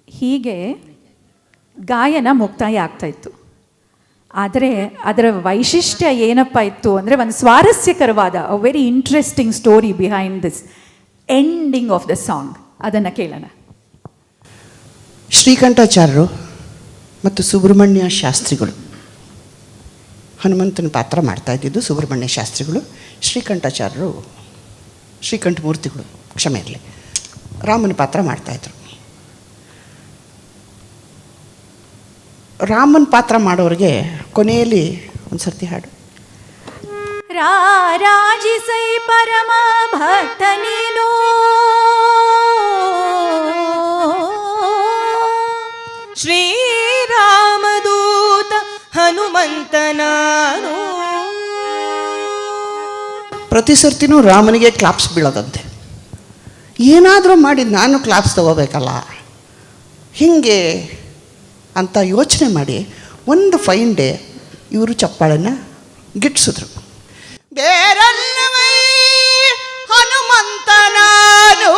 ಹೀಗೆ ಗಾಯನ ಮುಕ್ತಾಯ ಆಗ್ತಾ ಇತ್ತು. ಆದರೆ ಅದರ ವೈಶಿಷ್ಟ್ಯ ಏನಪ್ಪ ಇತ್ತು ಅಂದರೆ, ಒಂದು ಸ್ವಾರಸ್ಯಕರವಾದ very interesting story behind this ending of the song. ಅದನ್ನು ಕೇಳೋಣ. ಶ್ರೀಕಂಠಾಚಾರ್ಯರು ಮತ್ತು ಸುಬ್ರಹ್ಮಣ್ಯ ಶಾಸ್ತ್ರಿಗಳು ಹನುಮಂತನ ಪಾತ್ರ ಮಾಡ್ತಾ ಇದ್ದಿದ್ದು ಸುಬ್ರಹ್ಮಣ್ಯ ಶಾಸ್ತ್ರಿಗಳು. ಶ್ರೀಕಂಠಾಚಾರ್ಯರು ಶ್ರೀಕಂಠಮೂರ್ತಿಗಳು ಕ್ಷಮೆ ಇರಲಿ, ರಾಮನ ಪಾತ್ರ ಮಾಡ್ತಾಯಿದ್ರು. ರಾಮನ ಪಾತ್ರ ಮಾಡೋರಿಗೆ ಕೊನೆಯಲ್ಲಿ ಒಂದು ಸರ್ತಿ ಹಾಡು. ರಾರಾಜಿಸೈ ಪರಮ ಭಕ್ತ ನೀನು ಶ್ರೀರಾಮದೂತ ಹನುಮಂತ ನಾನು ಪ್ರತಿ ಸರ್ತಿನೂ ರಾಮನಿಗೆ ಕ್ಲಾಪ್ಸ್ ಬೀಳೋದಂತೆ. ಏನಾದರೂ ಮಾಡಿ ನಾನು ಕ್ಲಾಪ್ಸ್ ತಗೋಬೇಕಲ್ಲ, ಹೀಗೆ ಅಂತ ಯೋಚನೆ ಮಾಡಿ ಒಂದು ಫೈನ್ ಡೇ ಇವರು ಚಪ್ಪಾಳನ್ನು ಗಿಟ್ಟಿಸಿದ್ರು. ಬೇರಲ್ಲವೈ ಹನುಮಂತ ನಾನು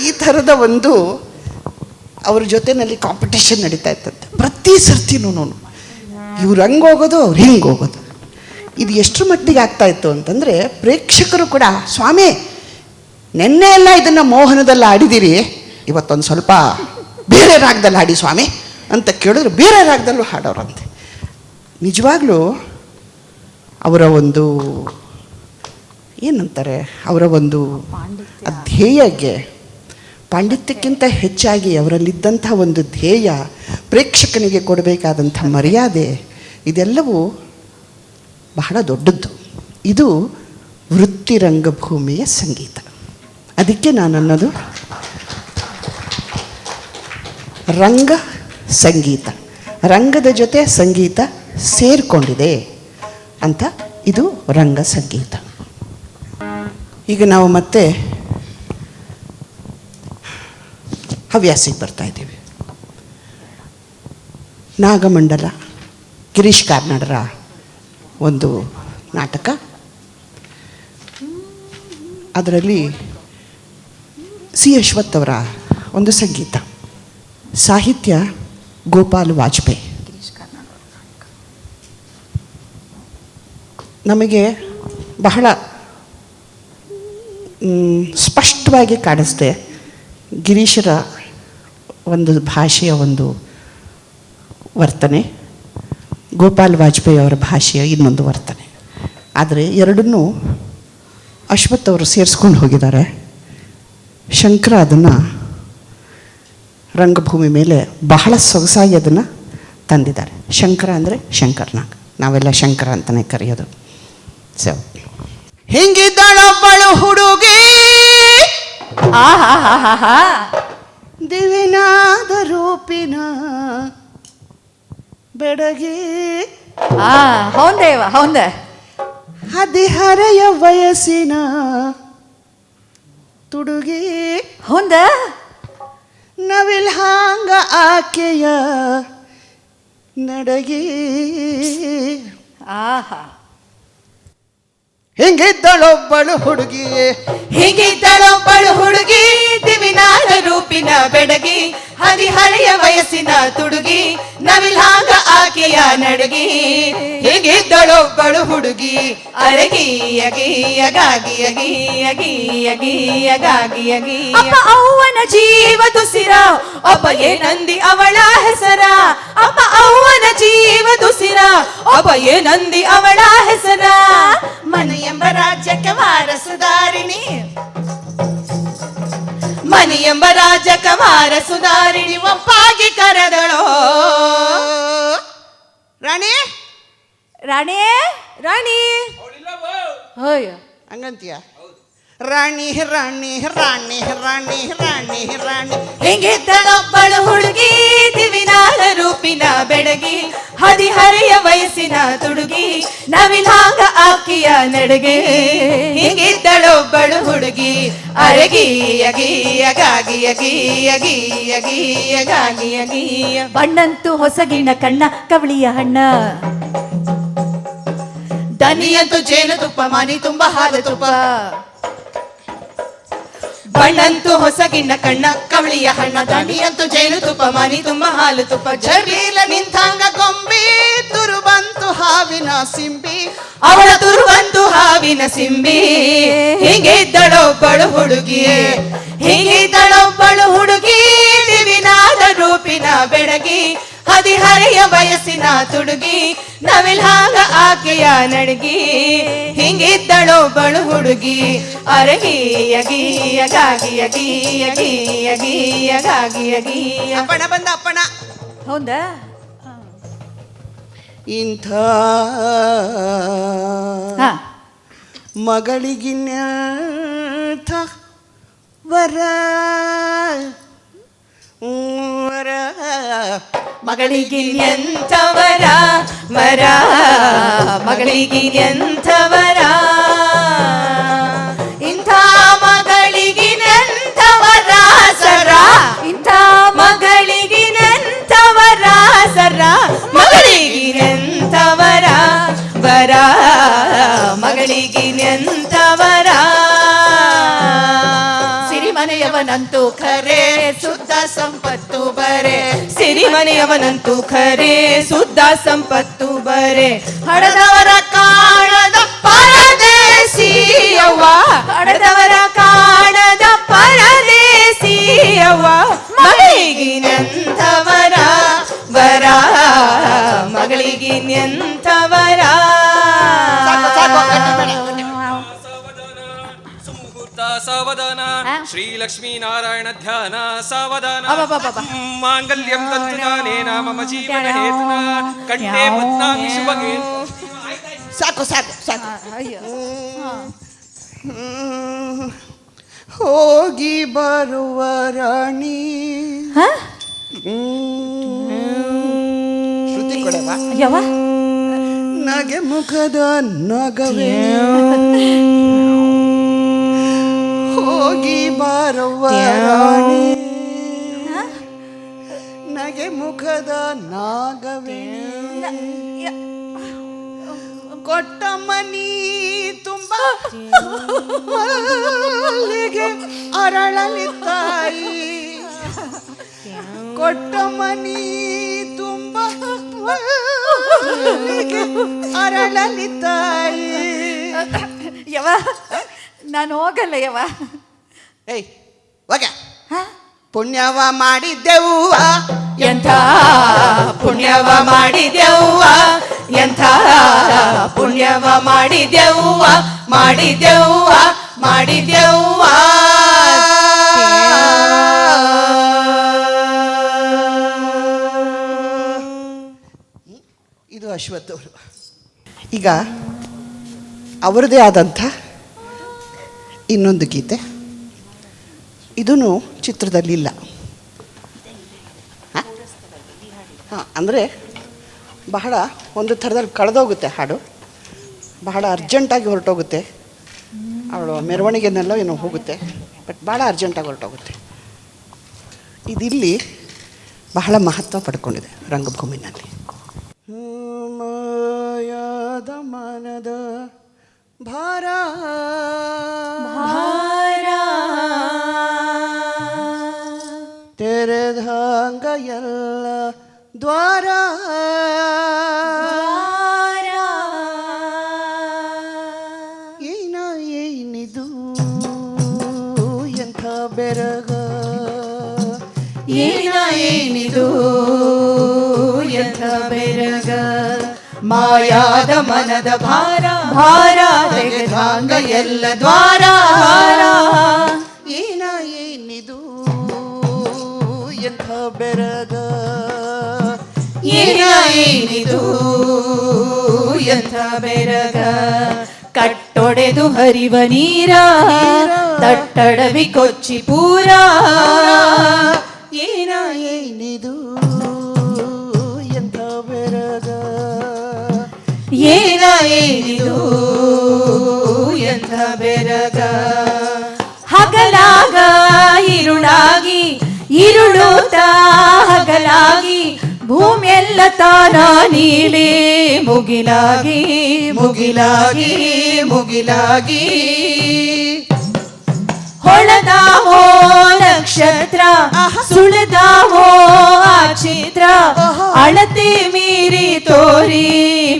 ಈ ಥರದ ಒಂದು ಅವ್ರ ಜೊತೆಯಲ್ಲಿ ಕಾಂಪಿಟೇಷನ್ ನಡೀತಾ ಇತ್ತಂತೆ. ಪ್ರತಿ ಸರ್ತಿನೂ ಇವ್ರು ಹಂಗೆ ಹೋಗೋದು, ಅವ್ರು ಹಿಂಗೆ ಹೋಗೋದು. ಇದು ಎಷ್ಟರ ಮಟ್ಟಿಗೆ ಆಗ್ತಾ ಇತ್ತು ಅಂತಂದರೆ, ಪ್ರೇಕ್ಷಕರು ಕೂಡ ಸ್ವಾಮಿ ನೆನ್ನೆ ಎಲ್ಲ ಇದನ್ನು ಮೋಹನದಲ್ಲಿ ಆಡಿದ್ದೀರಿ, ಇವತ್ತೊಂದು ಸ್ವಲ್ಪ ಬೇರೆ ರಾಗದಲ್ಲಿ ಹಾಡಿ ಸ್ವಾಮಿ ಅಂತ ಕೇಳಿದ್ರು ಬೇರೆ ರಾಗದಲ್ಲೂ ಹಾಡೋರಂತೆ. ನಿಜವಾಗ್ಲೂ ಅವರ ಒಂದು ಏನಂತಾರೆ, ಅವರ ಒಂದು ಧ್ಯೇಯಕ್ಕೆ, ಪಾಂಡಿತ್ಯಕ್ಕಿಂತ ಹೆಚ್ಚಾಗಿ ಅವರಲ್ಲಿದ್ದಂಥ ಒಂದು ಧ್ಯೇಯ, ಪ್ರೇಕ್ಷಕನಿಗೆ ಕೊಡಬೇಕಾದಂಥ ಮರ್ಯಾದೆ, ಇದೆಲ್ಲವೂ ಬಹಳ ದೊಡ್ಡದ್ದು. ಇದು ವೃತ್ತಿ ರಂಗಭೂಮಿಯ ಸಂಗೀತ. ಅದಕ್ಕೆ ನಾನು ಅನ್ನೋದು ರಂಗ ಸಂಗೀತ, ರಂಗದ ಜೊತೆ ಸಂಗೀತ ಸೇರಿಕೊಂಡಿದೆ ಅಂತ, ಇದು ರಂಗ ಸಂಗೀತ. ಈಗ ನಾವು ಮತ್ತೆ ಹವ್ಯಾಸಿಗೆ ಬರ್ತಾ ಇದ್ದೀವಿ. ನಾಗಮಂಡಲ, ಗಿರೀಶ್ ಕಾರ್ನಾಡರ ಒಂದು ನಾಟಕ. ಅದರಲ್ಲಿ ಸಿ ಅಶ್ವಥ್ ಅವರ ಒಂದು ಸಂಗೀತ, ಸಾಹಿತ್ಯ ಗೋಪಾಲ್ ವಾಜಪೇಯಿ. ನಮಗೆ ಬಹಳ ಸ್ಪಷ್ಟವಾಗಿ ಕಾಣಿಸ್ದೆ ಗಿರೀಶರ ಒಂದು ಭಾಷೆಯ ಒಂದು ವರ್ತನೆ, ಗೋಪಾಲ್ ವಾಜಪೇಯಿ ಅವರ ಭಾಷೆಯ ಇನ್ನೊಂದು ವರ್ತನೆ. ಆದರೆ ಎರಡನ್ನೂ ಅಶ್ವಥ್ ಅವರು ಸೇರಿಸ್ಕೊಂಡು ಹೋಗಿದ್ದಾರೆ. ಶಂಕರ ಅದನ್ನು ರಂಗಭೂಮಿ ಮೇಲೆ ಬಹಳ ಸೊಗಸಾಗಿ ಅದನ್ನು ತಂದಿದ್ದಾರೆ. ಶಂಕರ ಅಂದರೆ ಶಂಕರ್ನಾಗ್, ನಾವೆಲ್ಲ ಶಂಕರ ಅಂತಲೇ ಕರೆಯೋದು. ಸೊ ಹಿಂಗಿದ್ದಳೊಬ್ಬಳು ಹುಡುಗಿ ದಿವಿನಾದ ರೂಪಿನ ಬೆಡಗಿ, ಹೌದೇವ ಹೌದ, ಹದಿಹರೆಯ ವಯಸ್ಸಿನ ತುಡುಗಿ, ಹೌದ, ನವಿಲ್ ಹಾಂಗ ಆಕೆಯ ನಡಗಿ. ಆಹಾ, ಹಿಂಗಿದ್ದಳೊಬ್ಬಳು ಹುಡುಗಿ, ಹೀಗಿದ್ದಳೊಬ್ಬಳು ಹುಡುಗಿ, ದಿವಿನಾದ ರೂಪಿನ ಬೆಡಗಿ, ಹದಿಹರೆಯ ವಯಸ್ಸಿನ ತುಡುಗಿ, ನವಿಲಾಂಗ ಆಕೆಯ ನಡಗಿ. ಹೀಗಿದ್ದಳೊಬ್ಬಳು ಹುಡುಗಿ, ಅರಗಿ ಅಗಿ ಅಗಾಗಿ ಅಗಿ ಅಗಿ ಅಗಿ ಅಗಾಗಿ ಅಗಿ. ಅಪ್ಪ ಅವ್ವನ ಜೀವ ತುಸಿರ, ಒಬ್ಬ ಏನಂದಿ ಅವಳ ಹೆಸರ. ಅಪ್ಪ ಅವ್ವನ ಜೀವ ತುಸಿರ, ಒಬ್ಬ ಏನಂದಿ ಅವಳ ಹೆಸರ. ಮನೆ ಎಂಬ ರಾಜ್ಯಕ್ಕೆ ವಾರಸುದಾರಿಣಿ, ಮನೆ ಎಂಬ ರಾಜ್ಯಕ್ಕೆ ವಾರಸುದಾರಿಣಿ, ಒಪ್ಪಾಗಿ ಕರೆದಳೋ ರಾಣಿ. ರಾಣಿ ರಾಣಿ. ಹೋಯ್ ಹಂಗಂತೀಯ? ರಾಣಿ ರಾಣಿ ರಾಣಿ ರಾಣಿ ರಾಣಿ ರಾಣಿ. ಹಿಂಗಿದ್ದಳೊಬ್ಬಳು ಹುಡುಗಿ, ದಿವಿನಾದ ರೂಪಿನ ಬೆಡಗಿ, ಹದಿಹರೆಯ ವಯಸ್ಸಿನ ತುಡುಗಿ, ನವಿಲಾಂಗ ಆಕೆಯ ನಡಗೆ. ಹಿಂಗಿದ್ದಳೊಬ್ಬಳು ಹುಡುಗಿ, ಅರಗಿ ಅಗಿ ಅಗಾಗಿ ಅಗಿ ಅಗಿ ಅಗಿ ಅಗಾಗಿ ಅಗಿ. ಬಣ್ಣಂತೂ ಹೊಸಗಿನ ಕಣ್ಣ, ಕವಳಿಯ ಹಣ್ಣ, ದನಿಯಂತೂ ಜೇನುತುಪ್ಪ, ಮನಿ ತುಂಬ ಹಾಲು ತುಪ್ಪ. ಬಣ್ಣಂತೂ ಹೊಸಗಿನ್ನ ಕಣ್ಣ, ಕವಳಿಯ ಹಣ್ಣ, ದನಿಯಂತೂ ಜೇನುತುಪ್ಪ, ಮನಿ ತುಂಬ ಹಾಲು ತುಪ್ಪ. ಜರ್ಬೀಲ ನಿಂತಾಂಗ ಕೊಂಬಿ, ತುರುಬಂತು ಹಾವಿನ ಸಿಂಬಿ, ಅವಳ ತುರುವಂತು ಹಾವಿನ ಸಿಂಬಿ. ಹೀಗಿದ್ದಳೊಬ್ಬಳು ಹುಡುಗಿ, ಹೀಗಿದ್ದಳೊಬ್ಬಳು ಹುಡುಗಿ, ದಿವಿನಾದ ರೂಪಿನ ಬೆಡಗಿ, ಹದಿಹರೆಯ ವಯಸ್ಸಿನ ತುಡುಗಿ, ನವಿಲಾಂಗ ಆಕೆಯ ನಡಗಿ. ಹಿಂಗಿದ್ದಳೊಬ್ಬಳು ಹುಡುಗಿ, ಅರಗಿ ಅಗಿ ಅಗಾಗಿ ಅಗಿ ಅಗಿ ಅಗಿ ಅಗಾಗಿ ಅಗಿ. ಅಪ್ಪಣ ಬಂದ ಅಪ್ಪಣ. ಹೌದಾ? ಇಂಥ ಹಾ. ಮಗಳಿಗಿನ್ಯಥ ವರ ವರ ಮಗಳಿಗಿನ್ಯಂಥವರ ವರ ಮಗಳಿಗಿನ್ಯಂಥವರ ಇಂಥ ಮಗಳಿಗಿನಂಥವರ ಸರ ಇಂಥ ಮಗಳಿಗಿನಂಥವರ ಸರ ಮಗಳಿಗಿನಂಥವರ ವರ ಮಗಳಿಗಿನಂಥವರ ಸಿರಿಮನೆಯವನಂತೂ ಖರೆ ಶುದ್ಧ ಸಂಪತ್ತು ಬರೆ ಸಿರಿಮನೆಯವನಂತೂ ಖರೆ ಶುದ್ಧ ಸಂಪತ್ತು ಬರೆ ಹಡದವರ ಕಾಣದ ಪರದೇಶಿಯವ್ವ ಹಡದವರ ಕಾಣದ ಪರದೇಶಿಯವ್ವ ಮಗಳಿಗಿನಂಥವರ ವರ ಮಗಳಿಗಿನಂಥವರ ಸಾವಧಾನ ಶ್ರೀ ಲಕ್ಷ್ಮೀ ನಾರಾಯಣ ಧ್ಯಾನ ಸಾವಧಾನ ಅಬ್ಬಬ್ಬಬ್ಬ. ಮಾಂಗಲ್ಯಂ ತಂತುದಾನೇನ ಮಮ ಜೀವನ ಹೇತುನ ಕಂಠೆ ಬದ್ನಾಮಿ ಶುಭಗೆ. ಸಾಕು ಸಾಕು ಸಾಕು. ಅಯ್ಯೋ. ಹೋಗಿ ಬರುವ ರಾಣಿ. ಹಾ? ಶ್ರುತಿ ಕೊಡವಾ? ಯವ್ವ. ನಗೆ ಮುಖದ ನಗವೇ ಹೋಗಿ ಬರುವ ರಾಣಿ ನಗೆ ಮುಖದ ನಾಗವೇಣಿ ಕೊಟ್ಟ ಮನಿ ತುಂಬ ಮಲ್ಲಿಗೆ ಅರಳಲಿತ್ತಾಯಿ ಕೊಟ್ಟ ಮನಿ ತುಂಬ ಮಲ್ಲಿಗೆ ಅರಳಲಿತ್ತಾಯಿ. ಯವ್ವ ನಾನು ಹೋಗಲ್ಲ ಯವ್ವ. ಏಯ್ ಹೋಗ. ಪುಣ್ಯವ ಮಾಡಿದ್ದೆವ್ವ ಎಂಥ ಪುಣ್ಯವ ಮಾಡಿದೆವ್ವ ಎಂಥ ಪುಣ್ಯವ ಮಾಡಿದೆವ್ವ ಮಾಡಿದೆವ್ವ ಮಾಡಿದೆವ್ವ ಇದು ಅಶ್ವಥ್ ಅವರು. ಈಗ ಅವರದೇ ಆದಂಥ ಇನ್ನೊಂದು ಗೀತೆ, ಇದೂ ಚಿತ್ರದಲ್ಲಿಲ್ಲ. ಹಾಂ, ಅಂದರೆ ಬಹಳ ಒಂದು ಥರದಲ್ಲಿ ಕಳೆದೋಗುತ್ತೆ ಹಾಡು, ಬಹಳ ಅರ್ಜೆಂಟಾಗಿ ಹೊರಟೋಗುತ್ತೆ. ಅವಳು ಮೆರವಣಿಗೆನೆಲ್ಲ ಏನೋ ಹೋಗುತ್ತೆ, ಬಟ್ ಭಾಳ ಅರ್ಜೆಂಟಾಗಿ ಹೊರಟೋಗುತ್ತೆ. ಇದಿಲ್ಲಿ ಬಹಳ ಮಹತ್ವ ಪಡ್ಕೊಂಡಿದೆ ರಂಗಭೂಮಿನಲ್ಲಿ. ಮಾಯಾದ ಮನದ ಭಾರ ತೆರೆದಂಗ ಎಲ್ಲ ದ್ವಾರ ಏನ ಏನಿದು ಎಂಥ ಬೆರಗ ಏನ ಏನಿದು ಎಂಥ ಬೆರಗ ಮಾಯಾದ ಮನದ ಭಾರ ಭಾರ ತೆಗೆದಾಂಗ ಎಲ್ಲ ದ್ವಾರ ಏನ ಏನಿದು ಎಂಥ ಬೆರಗ ಏನ ಏನಿದು ಎಂಥ ಬೆರಗ ಕಟ್ಟೊಡೆದು ಹರಿವ ನೀರ ತಟ್ಟಡವಿ ಕೊಚ್ಚಿ ಪೂರ ಏನ ಏನಿದು ಎಂಥ ಬೆರಗ ಏನ ಏನಿದು ಎಂಥ ಬೆರಗ ಹಗಲಾಗ ಇರುಳಾಗಿ ಇರುಳುತ್ತ ಹಗಲಾಗಿ ಭೂಮಿಯೆಲ್ಲ ತಾನ ನೀಲಿ ಮುಗಿಲಾಗಿ ಮುಗಿಲಾಗಿ ಮುಗಿಲಾಗಿ ಹೊಳದಾವೋ ನಕ್ಷತ್ರ ಸುಳಿದಾವೋ ಆ ಚಿತ್ರ ಅಳತೆ ಮೀರಿ ತೋರಿ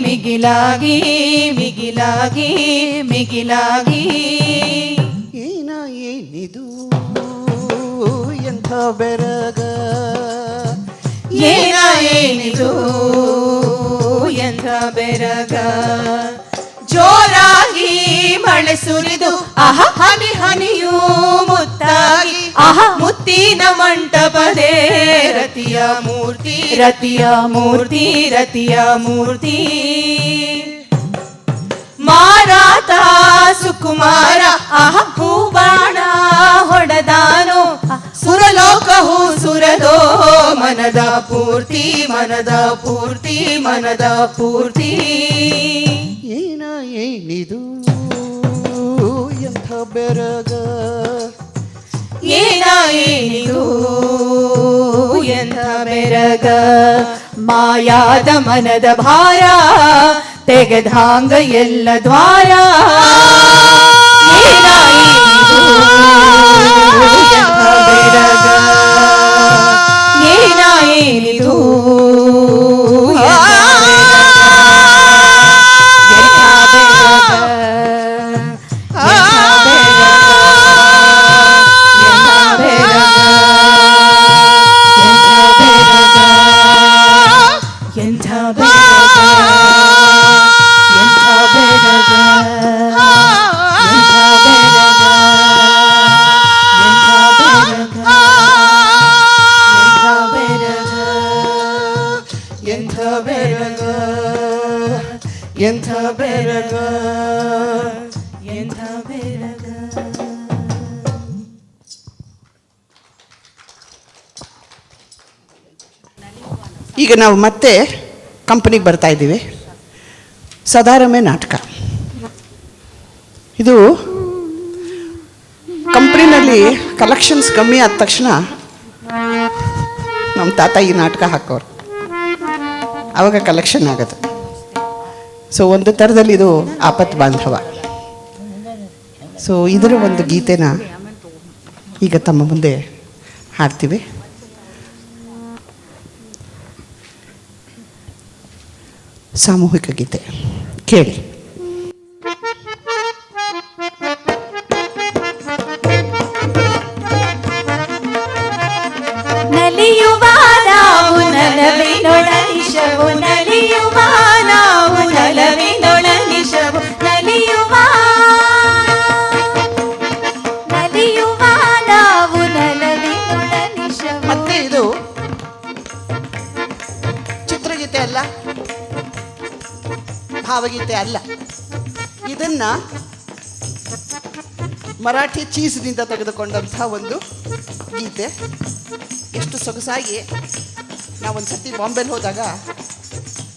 ಮಿಗಿಲಾಗಿ ಮಿಗಿಲಾಗಿ ಮಿಗಿಲಾಗಿ ಏನ ಏನಿದು ಎಂಥ ಬೆರಗ ಏನ ಏನಿದು ಎಂಥ ಬೆರಗ ಜೋರಾಗಿ ಮಳೆ ಸುರಿದು ಹನಿ ಹನಿಯೂ ಮುತ್ತಾಗಿ ಮುತ್ತ ಮುತ್ತಿನ ಮಂಟಪದೇ ರತಿಯ ಮೂರ್ತಿ ರತಿಯ ಮೂರ್ತಿ ರತಿಯ ಮೂರ್ತಿ ಮಾರಾತ ಸುಕುಮಾರ ಆಹ ಹೂಬಾಣ ಹೊಡೆದಾನೋ ಸುರಲೋಕಹು ಸುರದೋ ಮನದ ಪೂರ್ತಿ ಮನದ ಪೂರ್ತಿ ಮನದ ಪೂರ್ತಿ ಏನಿದು ಎಂಥ ಬೆರಗ ಏನಿದು ಎಂಥ ಬೆರಗ ಮಾಯಾದ ಮನದ ಭಾರ ತೆಗೆದಾಂಗ ಎಲ್ಲ ದ್ವಾರ ಏನಾಯಿತು ಎಂಥ ಬೆರಗ ಏನಾಯಿತು ಎಂಥ ಬೆರಗ ಎಂಥ ಬೆರಗ. ಈಗ ನಾವು ಮತ್ತೆ ಕಂಪನಿಗೆ ಬರ್ತಾ ಇದ್ದೀವಿ. ಸದಾರಮೆ ನಾಟಕ ಇದು ಕಂಪ್ನಿನಲ್ಲಿ ಕಲೆಕ್ಷನ್ಸ್ ಕಮ್ಮಿ ಆದ ತಕ್ಷಣ ನಮ್ಮ ತಾತ ಈ ನಾಟಕ ಹಾಕೋರು, ಆವಾಗ ಕಲೆಕ್ಷನ್ ಆಗೋದು. ಸೊ ಒಂದು ಥರದಲ್ಲಿ ಇದು ಆಪತ್ ಬಾಂಧವ. ಸೊ ಇದರ ಒಂದು ಗೀತೆನ ಈಗ ತಮ್ಮ ಮುಂದೆ ಹಾಡ್ತೀವಿ. ಸಾಮೂಹಿಕ ಗೀತೆ ಕೇಳಿ. ನಲಿಯುವ ನಾವು ನಲವಿನೊಳನಿಶವು ನಲಿಯುವ ನಾವು ನಲವಿನೊಳನಿಶವು ನಲಿಯುವ ನಲಿಯುವ ನಾವು ನಲವಿನೊಳನಿಶವು. ಮತ್ತೆ ಇದು ಚಿತ್ರಗೀತೆ ಅಲ್ಲ, ಭಾವಗೀತೆ ಅಲ್ಲ. ಇದನ್ನ ಮರಾಠಿ ಚೀಸ್ನಿಂದ ತೆಗೆದುಕೊಂಡಂಥ ಒಂದು ಗೀತೆ. ಎಷ್ಟು ಸೊಗಸಾಗಿ ನಾವೊಂದು ಸರ್ತಿ ಬಾಂಬೆಲಿ ಹೋದಾಗ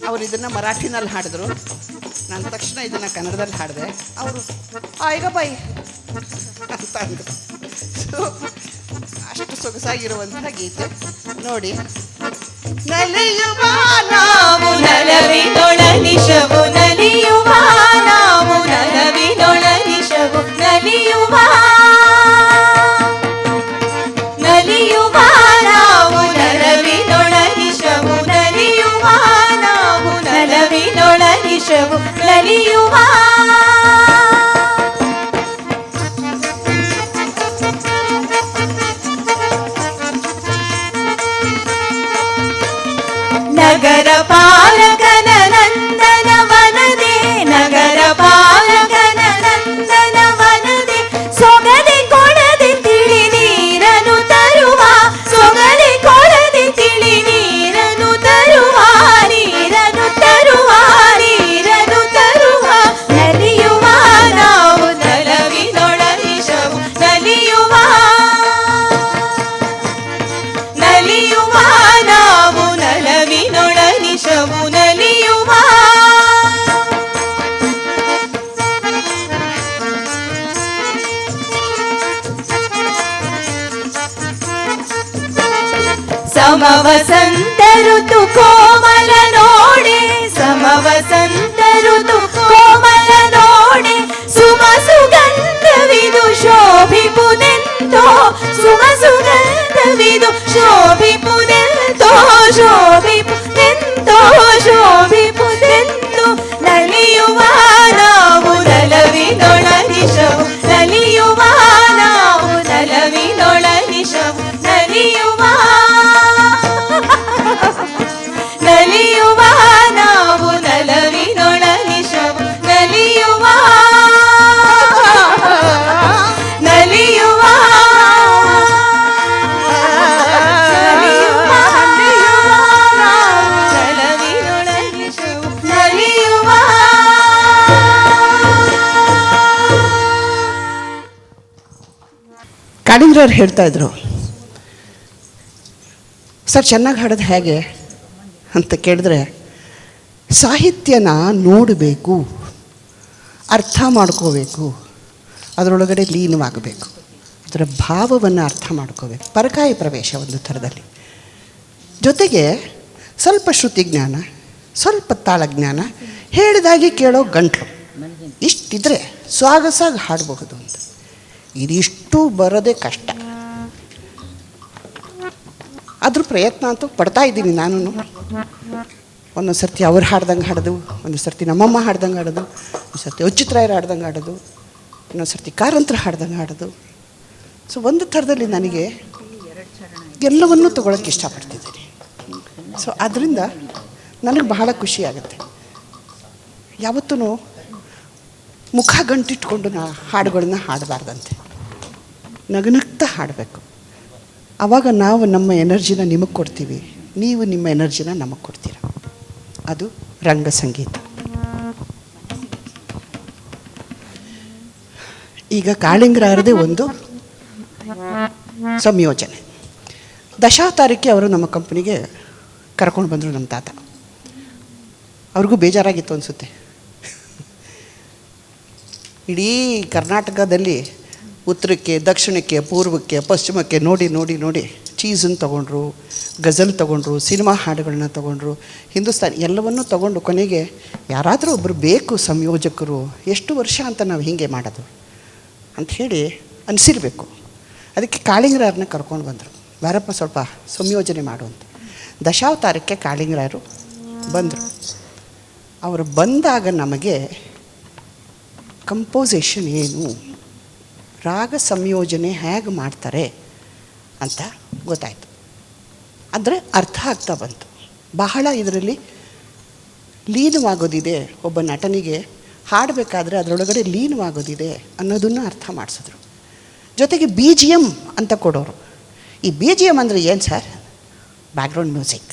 ಅವರು ಇದನ್ನು ಮರಾಠಿನಲ್ಲಿ ಹಾಡಿದ್ರು. ನಾನು ತಕ್ಷಣ ಇದನ್ನು ಕನ್ನಡದಲ್ಲಿ ಹಾಡಿದೆ. ಅವರು ಆಯ್ಗ ಬಾಯಿ ಅಂತ ಅಂದರು. ಸೊ ಅಷ್ಟು ಸೊಗಸಾಗಿರುವಂಥ ಗೀತೆ ನೋಡಿ. ನಲಿಯುವ ನಾವು ನಲವಿನೊಳನಿಶವು ನಲಿಯುವ ನಾವು ನಲವಿನೊಳನಿಶವು ನಲಿಯುವ ನಲಿಯುವ ನಾವು ನಲವಿನೊಳನಿಶವು ನಲಿಯುವ ನಾವು ನಲವಿನೊಳನಿಶವು ನಲಿಯುವ ನಗರ ಪಾಲಕನ ನಂದನ ವನದೆ ನಗರ ಪಾಲಕನ ನಂದನ ವನದೆ ಸೊಗದೆ ಕೊಡದೆ ತಿಳಿ ನೀರನು ತರುವ ಸೊಗದೆ ಕೊಡದೆ ತಿಳಿ ನೀರನು ತರುವ ನೀರನು ತರುವ ನೀರನು ತರುವ ನಲಿಯುವ ನಾವು ನಲವಿನೊಳನಿಶವು ನಲಿಯುವ ನಲಿಯುವ ನಾವು ನಲವಿನೊಳನಿಶವು ನಲಿಯುವ ಸಮವಸಂತ ಋತು ಕೋಮಲ ನೋಡಿ ಸಮವಸಂತ ಋತು ಕೋಮಲ ನೋಡಿ ಸುಮ ಸುಗಂಧವಿದು ಶೋಭಿಪುದೆಂತೋ ಸುಮ ಸುಗಂಧವಿದು ಶೋಭಿಪುದೆಂತೋ ಶೋಭಿಪುದೆಂತೋ ಶೋಭಿಪುದೆಂತೋ ನಲಿಯುವ ನಾವು ನಲವಿನೊಳನಿಶವು ನಲಿಯುವ ನಾವು ನಲವಿನೊಳನಿಶವು ನಲಿಯುವ ನಲಿಯುವ ನಾವು ನಲವಿನೊಳನಿಶವು ನಲಿಯುವ ನಲಿಯುವ ಕಾಳಿಂಗ್ರವ್ರು ಹೇಳ್ತಾ ಇದ್ರು, ಸರ್ ಚೆನ್ನಾಗಿ ಹಾಡೋದು ಹೇಗೆ ಅಂತ ಕೇಳಿದ್ರೆ, ಸಾಹಿತ್ಯನ ನೋಡಬೇಕು, ಅರ್ಥ ಮಾಡ್ಕೋಬೇಕು, ಅದರೊಳಗಡೆ ಲೀನವಾಗಬೇಕು, ಅದರ ಭಾವವನ್ನು ಅರ್ಥ ಮಾಡ್ಕೋಬೇಕು. ಪರಕಾಯ ಪ್ರವೇಶ ಒಂದು ಥರದಲ್ಲಿ. ಜೊತೆಗೆ ಸ್ವಲ್ಪ ಶ್ರುತಿಜ್ಞಾನ, ಸ್ವಲ್ಪ ತಾಳಜ್ಞಾನ, ಹೇಳಿದಾಗೆ ಕೇಳೋ ಗಂಟಲು, ಇಷ್ಟಿದ್ರೆ ಸ್ವಾಗಸಾಗಿ ಹಾಡಬಹುದು ಅಂತ. ಇದಿಷ್ಟು ಬರೋದೇ ಕಷ್ಟ. ಅದ್ರ ಪ್ರಯತ್ನ ಅಂತೂ ಪಡ್ತಾ ಇದ್ದೀನಿ ನಾನು. ಒಂದೊಂದು ಸರ್ತಿ ಅವ್ರು ಹಾಡ್ದಂಗೆ ಹಾಡೋದು, ಒಂದು ಸರ್ತಿ ನಮ್ಮಮ್ಮ ಹಾಡ್ದಂಗೆ ಹಾಡೋದು, ಒಂದು ಸರ್ತಿ ಅಚ್ಯುತರಾಯರು ಹಾಡ್ದಂಗೆ ಹಾಡೋದು, ಇನ್ನೊಂದು ಸರ್ತಿ ಕಾರಂತರ ಹಾಡ್ದಂಗೆ ಹಾಡೋದು. ಸೊ ಒಂದು ಥರದಲ್ಲಿ ನನಗೆ ಎಲ್ಲವನ್ನೂ ತೊಗೊಳಕ್ಕೆ ಇಷ್ಟಪಡ್ತಿದ್ದೀನಿ. ಸೊ ಅದರಿಂದ ನನಗೆ ಬಹಳ ಖುಷಿ ಆಗುತ್ತೆ. ಯಾವತ್ತೂ ಮುಖ ಗಂಟಿಟ್ಕೊಂಡು ಹಾಡುಗಳನ್ನ ಹಾಡಬಾರ್ದಂತೆ, ನಗುನಗ್ತಾ ಹಾಡಬೇಕು. ಆವಾಗ ನಾವು ನಮ್ಮ ಎನರ್ಜಿನ ನಿಮಗೆ ಕೊಡ್ತೀವಿ, ನೀವು ನಿಮ್ಮ ಎನರ್ಜಿನ ನಮಗೆ ಕೊಡ್ತೀರ. ಅದು ರಂಗ ಸಂಗೀತ. ಈಗ ಕಾಳಿಂಗರಾಯರದೇ ಒಂದು ಸಂಯೋಜನೆ. ದಶಾವತಾರಕ್ಕೆ ಅವರು ನಮ್ಮ ಕಂಪನಿಗೆ ಕರ್ಕೊಂಡು ಬಂದರು ನಮ್ಮ ತಾತ. ಅವ್ರಿಗೂ ಬೇಜಾರಾಗಿತ್ತು ಅನಿಸುತ್ತೆ. ಇಡೀ ಕರ್ನಾಟಕದಲ್ಲಿ ಉತ್ತರಕ್ಕೆ, ದಕ್ಷಿಣಕ್ಕೆ, ಪೂರ್ವಕ್ಕೆ, ಪಶ್ಚಿಮಕ್ಕೆ ನೋಡಿ ನೋಡಿ ನೋಡಿ ಚೀಸನ್ನು ತೊಗೊಂಡ್ರು, ಗಜಲ್ ತೊಗೊಂಡ್ರು, ಸಿನಿಮಾ ಹಾಡುಗಳನ್ನ ತೊಗೊಂಡ್ರು, ಹಿಂದೂಸ್ತಾನಿ ಎಲ್ಲವನ್ನೂ ತೊಗೊಂಡು ಕೊನೆಗೆ ಯಾರಾದರೂ ಒಬ್ಬರು ಬೇಕು ಸಂಯೋಜಕರು, ಎಷ್ಟು ವರ್ಷ ಅಂತ ನಾವು ಹೀಗೆ ಮಾಡೋದು ಅಂಥೇಳಿ ಅನಿಸಿರಬೇಕು. ಅದಕ್ಕೆ ಕಾಳಿಂಗರಾಯರನ್ನ ಕರ್ಕೊಂಡು ಬಂದರು, ಬಾರಪ್ಪ ಸ್ವಲ್ಪ ಸಂಯೋಜನೆ ಮಾಡುವಂತ. ದಶಾವತಾರಕ್ಕೆ ಕಾಳಿಂಗರಾಯರು ಬಂದರು. ಅವರು ಬಂದಾಗ ನಮಗೆ ಕಂಪೋಸಿಷನ್ ಏನು, ರಾಗ ಸಂಯೋಜನೆ ಹೇಗೆ ಮಾಡ್ತಾರೆ ಅಂತ ಗೊತ್ತಾಯಿತು. ಅಂದರೆ ಅರ್ಥ ಆಗ್ತಾ ಬಂತು. ಬಹಳ ಇದರಲ್ಲಿ ಲೀನವಾಗೋದಿದೆ, ಒಬ್ಬ ನಟನಿಗೆ ಹಾಡಬೇಕಾದ್ರೆ ಅದರೊಳಗಡೆ ಲೀನವಾಗೋದಿದೆ ಅನ್ನೋದನ್ನು ಅರ್ಥ ಮಾಡಿಸಿದ್ರು. ಜೊತೆಗೆ ಬಿ ಜಿ ಎಮ್ ಅಂತ ಕೊಡೋರು. ಈ ಬಿ ಜಿ ಎಮ್ ಅಂದರೆ ಏನು ಸರ್? Background music.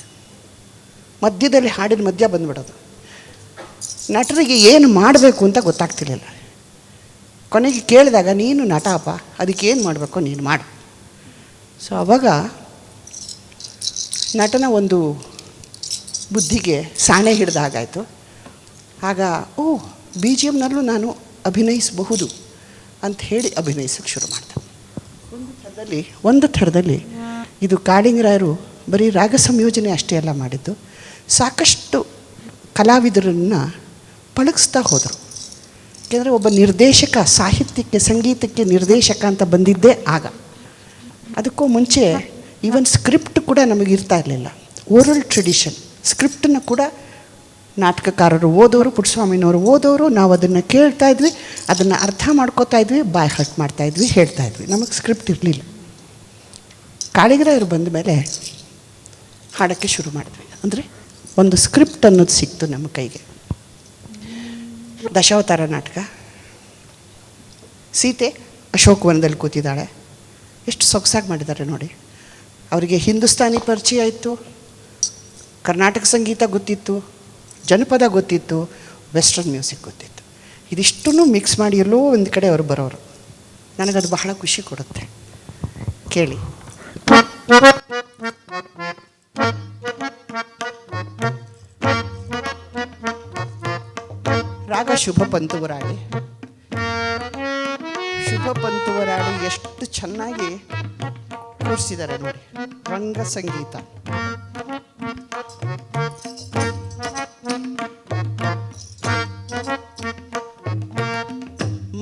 ಮಧ್ಯದಲ್ಲಿ ಹಾಡಿನ ಮಧ್ಯ ಬಂದುಬಿಡೋದು. ನಟರಿಗೆ ಏನು ಮಾಡಬೇಕು ಅಂತ ಗೊತ್ತಾಗ್ತಿರ್ಲಿಲ್ಲ. ಕೊನೆಗೆ ಕೇಳಿದಾಗ, ನೀನು ನಟ ಅಪ್ಪ, ಅದಕ್ಕೇನು ಮಾಡಬೇಕು ನೀನು ಮಾಡು. ಸೊ ಆವಾಗ ನಟನ ಒಂದು ಬುದ್ಧಿಗೆ ಸಾಣೆ ಹಿಡ್ದ ಹಾಗಾಯಿತು. ಆಗ ಬಿ ಜಿ ಎಮ್ನಲ್ಲೂ ನಾನು ಅಭಿನಯಿಸಬಹುದು ಅಂತ ಹೇಳಿ ಅಭಿನಯಿಸೋಕ್ಕೆ ಶುರು ಮಾಡ್ದೆ. ಒಂದು ಥರದಲ್ಲಿ ಇದು ಕಾಳಿಂಗರಾಯರು ಬರೀ ರಾಗ ಸಂಯೋಜನೆ ಅಷ್ಟೇ ಅಲ್ಲ ಮಾಡಿದ್ದು, ಸಾಕಷ್ಟು ಕಲಾವಿದರನ್ನು ಪಳಗಿಸ್ತಾ ಹೋದರು. ಯಾಕೆಂದರೆ ಒಬ್ಬ ನಿರ್ದೇಶಕ, ಸಾಹಿತ್ಯಕ್ಕೆ ಸಂಗೀತಕ್ಕೆ ನಿರ್ದೇಶಕ ಅಂತ ಬಂದಿದ್ದೇ ಆಗ. ಅದಕ್ಕೂ ಮುಂಚೆ ಈವನ್ ಸ್ಕ್ರಿಪ್ಟ್ ಕೂಡ ನಮಗಿರ್ತಾ ಇರಲಿಲ್ಲ. ಓರಲ್ ಟ್ರೆಡಿಷನ್ ಸ್ಕ್ರಿಪ್ಟನ್ನು ಕೂಡ ನಾಟಕಕಾರರು ಓದೋರು, ಪುಟ್ಟಸ್ವಾಮಿನವರು ಓದೋರು, ನಾವು ಅದನ್ನು ಕೇಳ್ತಾ ಇದ್ವಿ, ಅದನ್ನು ಅರ್ಥ ಮಾಡ್ಕೋತಾ ಇದ್ವಿ, ಬಾಯ್ ಹರ್ಟ್ ಮಾಡ್ತಾಯಿದ್ವಿ, ಹೇಳ್ತಾ ಇದ್ವಿ. ನಮಗೆ ಸ್ಕ್ರಿಪ್ಟ್ ಇರಲಿಲ್ಲ. ಕಾಳಿಂಗರಾಯರು ಬಂದ ಮೇಲೆ ಹಾಡೋಕ್ಕೆ ಶುರು ಮಾಡಿದ್ವಿ. ಅಂದರೆ ಒಂದು ಸ್ಕ್ರಿಪ್ಟ್ ಅನ್ನೋದು ಸಿಕ್ತು ನಮ್ಮ ಕೈಗೆ. ದಶಾವತಾರ ನಾಟಕ. ಸೀತೆ ಅಶೋಕವನದಲ್ಲಿ ಕೂತಿದ್ದಾಳೆ. ಎಷ್ಟು ಸೊಗಸಾಗಿ ಮಾಡಿದ್ದಾರೆ ನೋಡಿ. ಅವರಿಗೆ ಹಿಂದೂಸ್ತಾನಿ ಪರಿಚಯ ಇತ್ತು, ಕರ್ನಾಟಕ ಸಂಗೀತ ಗೊತ್ತಿತ್ತು, ಜನಪದ ಗೊತ್ತಿತ್ತು, ವೆಸ್ಟರ್ನ್ ಮ್ಯೂಸಿಕ್ ಗೊತ್ತಿತ್ತು. ಇದಿಷ್ಟನ್ನು ಮಿಕ್ಸ್ ಮಾಡಿ ಎಲ್ಲೋ ಒಂದು ಕಡೆ ಅವರು ಬರೋರು. ನನಗದು ಬಹಳ ಖುಷಿ ಕೊಡುತ್ತೆ. ಕೇಳಿ. ರಾಗ ಶುಭ ಪಂತುವರಾಳಿ. ಶುಭ ಪಂತುವರಾಳಿ ಎಷ್ಟು ಚೆನ್ನಾಗಿ ಕೂರಿಸಿದ್ದಾರೆ ನೋಡಿ. ರಂಗ ಸಂಗೀತ.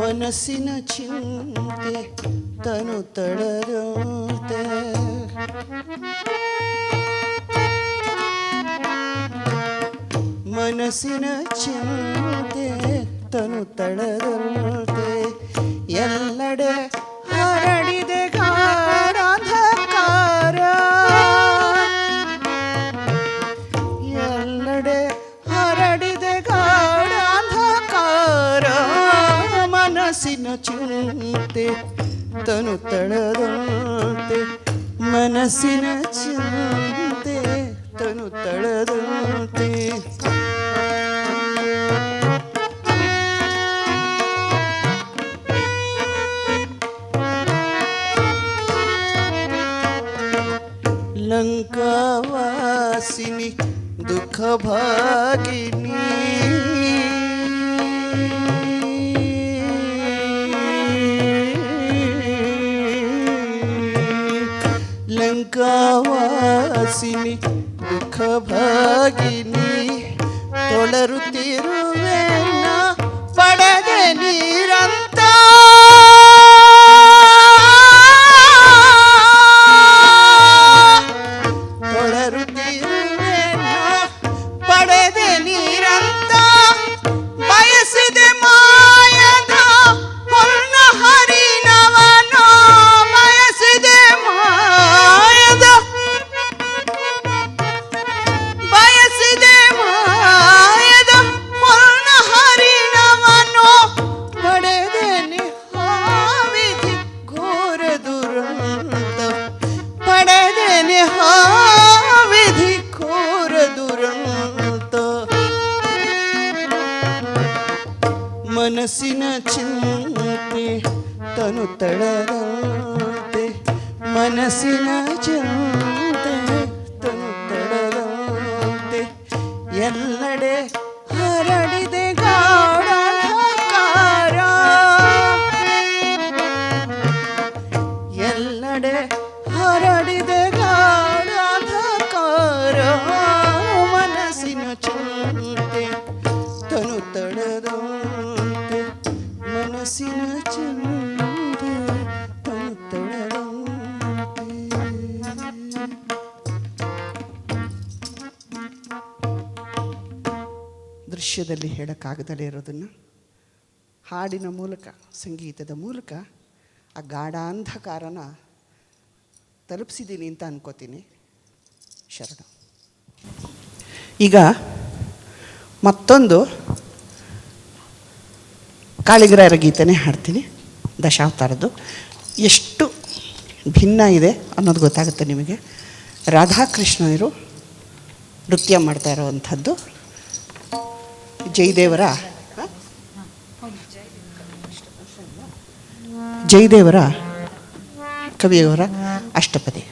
ಮನಸ್ಸಿನ ಚಿಂತೆ ತನು ತಳದಂತೆ, ಮನಸ್ಸಿನ ಚಿಂತೆ ತನು ತಳದಂತೆ, ಎಲ್ಲೆಡೆ ಹರಡಿದೆ ಗಾಢಾಂಧಕಾರ, ಎಲ್ಲೆಡೆ ಹರಡಿದೆ ಗಾಢಾಂಧಕಾರ, ಮನಸ್ಸಿನ ಚಿಂತೆ ತನು ತಳದಂತೆ, ಮನಸ್ಸಿನ ಚಿಂತೆ ತನು ತಳದಂತೆ. ಲಂಕಾವಾಸಿನಿ ದುಃಖ ಭಾಗಿನಿ ಲಂಕಾವಾಸಿನಿ ದುಃಖ ಭಾಗಿನಿ ತೊಳರುತ್ತಿರುವೆನ ಪಡೆದೆ ನೀರಂತ ತೊಳರುತ್ತಿರುವೆನ ಪಡೆದೆ ನೀರಂತ ಬಯಸಿದೆ ಮಾಯದ ಹೊನ್ನ ಹರಿಣವನೋ ಬಯಸಿದೆ ಮಾಯದ ಬಯಸಿದೆ ಮಾಯದ ಹೊನ್ನ ಹರಿಣವನೋ ಪಡೆದೇನೆ ಹಾವಿಧಿ ಘೋರ ದುರಂತ ಪಡೆದೇನೆ ಹಾವಿಧಿ ಘೋರ ದುರಂತ ಮನಸ್ಸಿನ ಚಿಂತೆ ತನು ತಡದಂತೆ ಮನಸ್ಸಿನ ಚಿಂತೆ ತನು ತಡದಂತೆ ಎಲ್ಲೆಡೆ ಹರಡಿದೆ ಗಾಢಾಂಧಕಾರ ಎಲ್ಲೆಡೆ ಹರಡಿದೆ ಗಾಢಾಂಧಕಾರ ಮನಸ್ಸಿನ ಚಿಂತೆ ತನು ತಡದಂತೆ ಮನಸ್ಸಿನ ಚಿಂತೆ ತನು ತಡದಂತೆ ದೃಶ್ಯದಲ್ಲಿ ಹೇಳೋಕ್ಕಾಗದಲೇ ಇರೋದನ್ನು ಹಾಡಿನ ಮೂಲಕ ಸಂಗೀತದ ಮೂಲಕ ಆ ಗಾಢಾಂಧಕಾರನ ತಲುಪಿಸಿದ್ದೀನಿ ಅಂತ ಅನ್ಕೋತೀನಿ. ಶರಣ. ಈಗ ಮತ್ತೊಂದು ಕಾಳಿಂಗರಾಯರ ಗೀತೆನೇ ಹಾಡ್ತೀನಿ, ದಶಾವತಾರದ್ದು. ಎಷ್ಟು ಭಿನ್ನ ಇದೆ ಅನ್ನೋದು ಗೊತ್ತಾಗುತ್ತೆ ನಿಮಗೆ. ರಾಧಾಕೃಷ್ಣರು ನೃತ್ಯ ಮಾಡ್ತಾ ಇರೋವಂಥದ್ದು ಜಯದೇವರ ಕವಿಯವರ ಅಷ್ಟಪದಿ.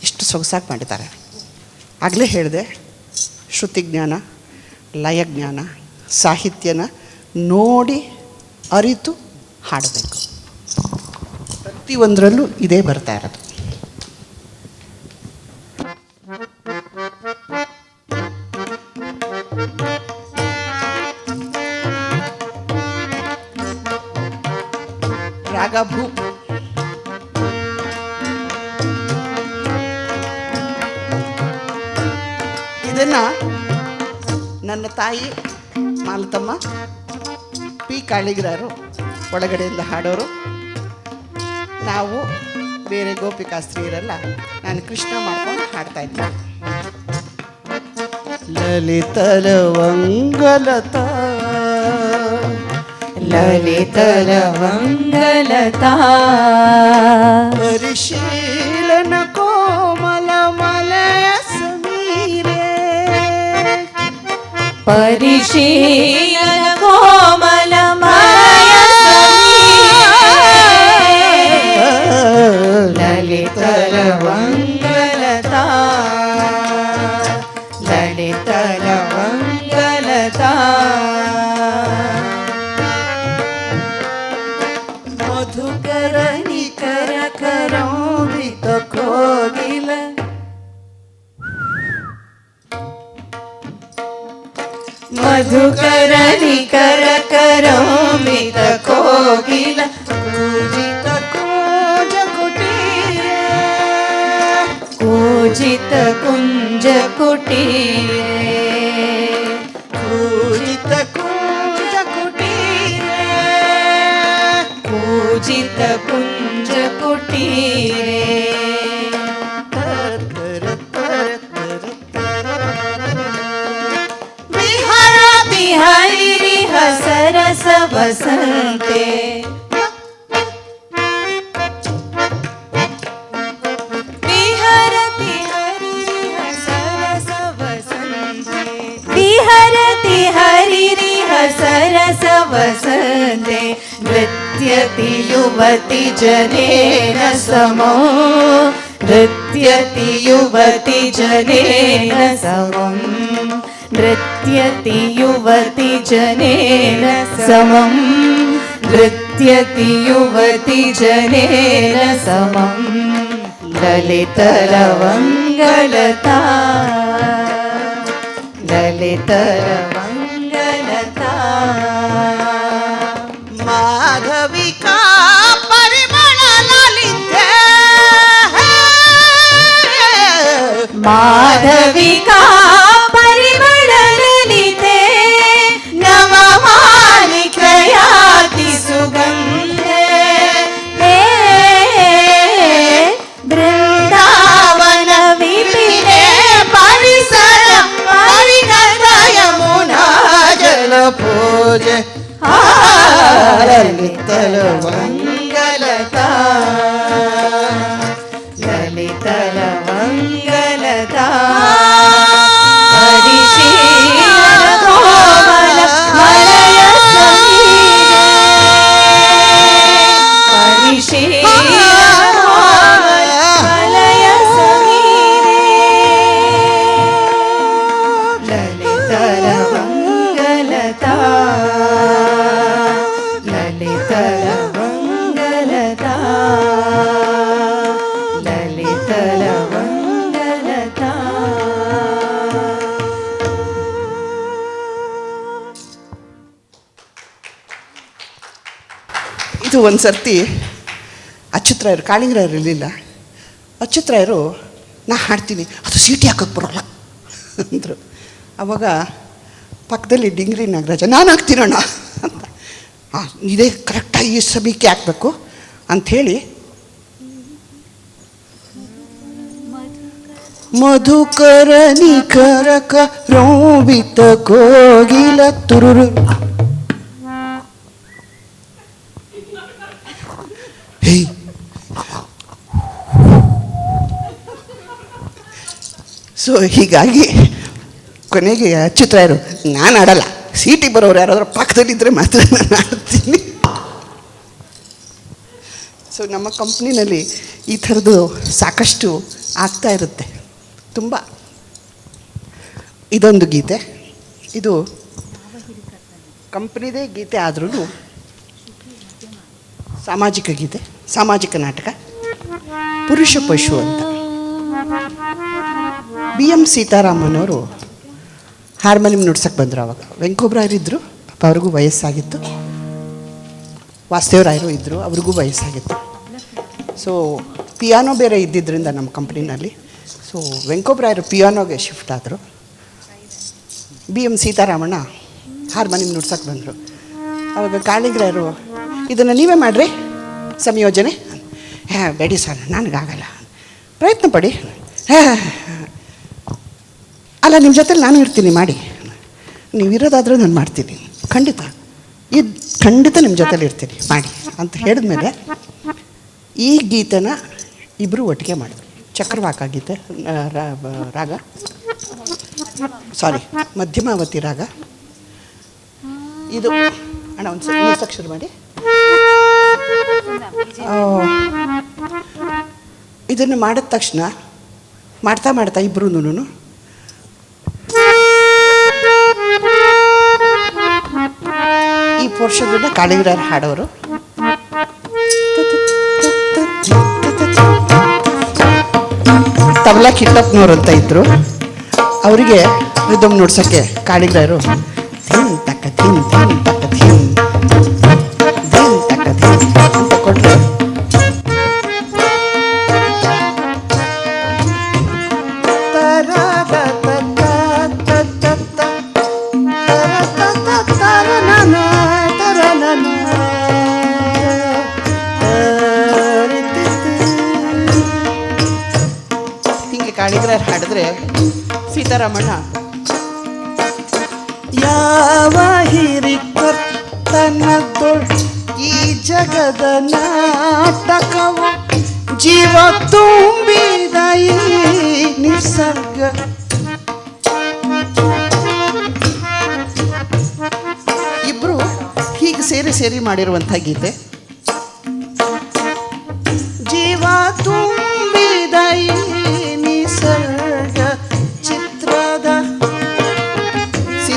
ಎಷ್ಟು ಸೊಗಸಾಗಿ ಮಾಡಿದ್ದಾರೆ. ಆಗಲೇ ಹೇಳಿದೆ, ಶ್ರುತಿಜ್ಞಾನ, ಲಯಜ್ಞಾನ, ಸಾಹಿತ್ಯನ ನೋಡಿ ಅರಿತು ಹಾಡಬೇಕು. ಪ್ರತಿಯೊಂದರಲ್ಲೂ ಇದೇ ಬರ್ತಾ ಇರೋದು. ರಾಗ ಭೂಪ್. ಇದನ್ನ ನನ್ನ ತಾಯಿ ಮಾಲತಮ್ಮ ಪಿ ಕಾಳಿಂಗರಾಯರು ಒಳಗಡೆಯಿಂದ ಹಾಡೋರು. ನಾವು ಬೇರೆ ಗೋಪಿಕಾಸ್ತ್ರಿ ಇರಲ್ಲ, ನಾನು ಕೃಷ್ಣ ಮಾಡ್ಕೊಂಡು ಹಾಡ್ತಾ ಇದ್ದೆ. ಲಲಿತಲವಂಗಲತಾ ಲಲಿತಲವಂಗಲತಾ ಪರಿಶೀಲನ ಕೋಮಲ ಮಲಯ ಸಮೀರೆ ಪರಿಶೀಲನ ಕೋಮಲ ಮಲಯ ಲಲಿತಲವಂಗಲತಾ ಲಲಿತಲವಂಗಲತಾ ಮಧುಕರ ನಿಕರ ಕರೋಮಿತ ಕೋಗಿಲ ಮಧುಕರ ನಿಕರ ಕರೋಮಿತ ಕೋಗಿಲ ಕೂಜಿತ ಕೂಜ ಕುಟೀರೆ ಕೂಜಿತ ಕುಂಜ ಕುಟೀರೆ ಕೂಜಿತ ಕೂಜ ಕುಟೀರೆ ಕೂಜಿತ ಕುಂಜ ಕುಟೀರೆ ವಿಹರತಿ ಹರಿರಿ ಹಸರಸ ವಸಂತೆ ವಿಹರತಿ ಹರಿರಿ ಹಸರಸ ವಸಂತೆ ವಿಹರತಿ ಹರಿರಿ ಹಸರಸ ವಸಂತೆ ನೃತ್ಯತಿ ಯುವತಿ ಜನೇನ ಸಮೋ ನೃತ್ಯ नृत्यति युवति जनेन समं नृत्यति युवति जनेन समं नृत्यति युवति जनेन समं ललितलवङ्गलता ललितलवङ्गलता माधविका परिमळ ललिते माधविका परिमळ ललिते नवमालिकयाति सुगन्धे बृन्दावन विपिने परिसर परिगत यमुना जल पूजे ललितलवङ्गलता ललितलवङ्गलता परिशीलकोमल मलय समीरे परिशीलकोमल मलय समीरे ललितलवङ्गलता ललितलवङ्गलता ललितलवङ्गलता ಇದು ಒಂದು ಸರ್ತಿ ಅಚ್ಯುತರಾಯರು ಕಾಳಿಂಗರಾಯರು ಇರಲಿಲ್ಲ. ಅಚ್ಯುತರಾಯರು ನಾ ಹಾಡ್ತೀನಿ, ಅದು ಸೀಟಿ ಹಾಕೋಕ್ಕೆ ಬರೋಲ್ಲ ಅಂದರು. ಅವಾಗ ಪಕ್ಕದಲ್ಲಿ ಡಿಂಗ್ರಿ ನಾಗರಾಜ, ನಾನು ಹಾಕ್ತೀನಣ್ಣ ಅಂತ. ಇದೇ ಕರೆಕ್ಟಾಗಿ ಈ ಸಮಯಕ್ಕೆ ಹಾಕಬೇಕು ಅಂಥೇಳಿ ಮಧುಕರ ನಿಖರಕ ರೋವಿತ ಕೋಗಿಲ ತುರುರು ಹೇ ಸೊ ಹೀಗಾಗಿ ಕೊನೆಗೆ ಅಚ್ಯುತರಾಯರು, ನಾನು ಆಡಲ್ಲ, ಸೀಟಿ ಬರೋರು ಯಾರಾದರೂ ಪಕ್ಕದಲ್ಲಿದ್ದರೆ ಮಾತ್ರ ನಾನು ಆಡ್ತೀನಿ. ಸೊ ನಮ್ಮ ಕಂಪ್ನಿನಲ್ಲಿ ಈ ಥರದ್ದು ಸಾಕಷ್ಟು ಆಗ್ತಾ ಇರುತ್ತೆ, ತುಂಬ. ಇದೊಂದು ಗೀತೆ, ಇದು ಕಂಪ್ನಿದೇ ಗೀತೆ ಆದ್ರೂ ಸಾಮಾಜಿಕ ಗೀತೆ, ಸಾಮಾಜಿಕ ನಾಟಕ, ಪುರುಷ ಪಶು ಅಂತ. BM ಸೀತಾರಾಮನವರು ಹಾರ್ಮೋನಿಯಂ ನುಡ್ಸಕ್ಕೆ ಬಂದರು. ಅವಾಗ ವೆಂಕೋಬ್ರಾಯರಿದ್ದರು, ಪಾಪ ಅವ್ರಿಗೂ ವಯಸ್ಸಾಗಿತ್ತು. ವಾಸುದೇವರಾಯರು ಇದ್ದರು, ಅವ್ರಿಗೂ ವಯಸ್ಸಾಗಿತ್ತು. ಸೊ ಪಿಯಾನೋ ಬೇರೆ ಇದ್ದಿದ್ದರಿಂದ ನಮ್ಮ ಕಂಪ್ನಿನಲ್ಲಿ, ಸೊ ವೆಂಕೋಬ್ರಾಯರು ಪಿಯಾನೋಗೆ ಶಿಫ್ಟ್ ಆದರು. BM ಸೀತಾರಾಮಣ್ಣ ಹಾರ್ಮೋನಿಯಂ ನುಡ್ಸಕ್ಕೆ ಬಂದರು. ಆವಾಗ ಕಾಳಿಂಗರಾಯರು, ಇದನ್ನು ನೀವೇ ಮಾಡಿರಿ ಸಂಯೋಜನೆ. ಬೇಡಿ ಸರ್, ನನಗಾಗಲ್ಲ, ಪ್ರಯತ್ನ ಪಡಿ. ಅಲ್ಲ, ನಿಮ್ಮ ಜೊತೆಲಿ ನಾನು ಇರ್ತೀನಿ, ಮಾಡಿ. ನೀವು ಇರೋದಾದರೂ ನಾನು ಮಾಡ್ತೀನಿ, ಖಂಡಿತ ಖಂಡಿತ ನಿಮ್ಮ ಜೊತೆಲಿ ಇರ್ತೀನಿ, ಮಾಡಿ ಅಂತ ಹೇಳಿದ್ಮೇಲೆ ಈ ಗೀತೆನ ಇಬ್ಬರು ಒಟ್ಟಿಗೆ ಮಾಡಿದ್ರು. ಚಕ್ರವಾಕ ಗೀತೆ ರಾಗ, ಸಾರಿ ಮಧ್ಯಮಾವತಿ ರಾಗ. ಇದು ಅಣ್ಣ ಒಂದು ಮ್ಯೂಸಿಕ್ ಶುರು ಮಾಡಿ. ಇದನ್ನು ಮಾಡಿದ ತಕ್ಷಣ ಮಾಡ್ತಾ ಮಾಡ್ತಾ ಇಬ್ಬರೂ ಈ ಪೋರ್ಷನ್ನ ಕಾಳಿಂಗರಾಯರು ಹಾಡೋರು. ತಬಲಾ ಕಿಟ್ಟಪ್ಪನವ್ರು ಅಂತ ಇದ್ದರು, ಅವರಿಗೆ ರಿದಮ್ ನುಡ್ಸೋಕ್ಕೆ ಕಾಳಿಂಗರಾಯರು ಥೀನ್ ತಕ್ಕ ಥೀನ್ ಥೀನ್ ತಕ್ಕ ಥೀನ್ ಥೀನ್ ತಕ್ಕ ಥೀನ್ ಅಂತ ಕೊಟ್ಟರು. ಹಿಂಗೆ ಕಾಳಿಂಗರಾಯರು ಹಾಡಿದ್ರೆ ಸೀತಾರಾಮಣ್ಣ, ಯಾವ ಹಿರಿಕರ್ತನದೊಳ್ ಈ ಜಗದ ನಾಟಕವು ಜೀವ ತುಂಬಿದ ಈ ನಿಸರ್ಗ. ಇಬ್ರು ಹೀಗೆ ಸೇರಿ ಮಾಡಿರುವಂಥ ಗೀತೆ. ಜೀವ ತುಂಬಿದ ಈ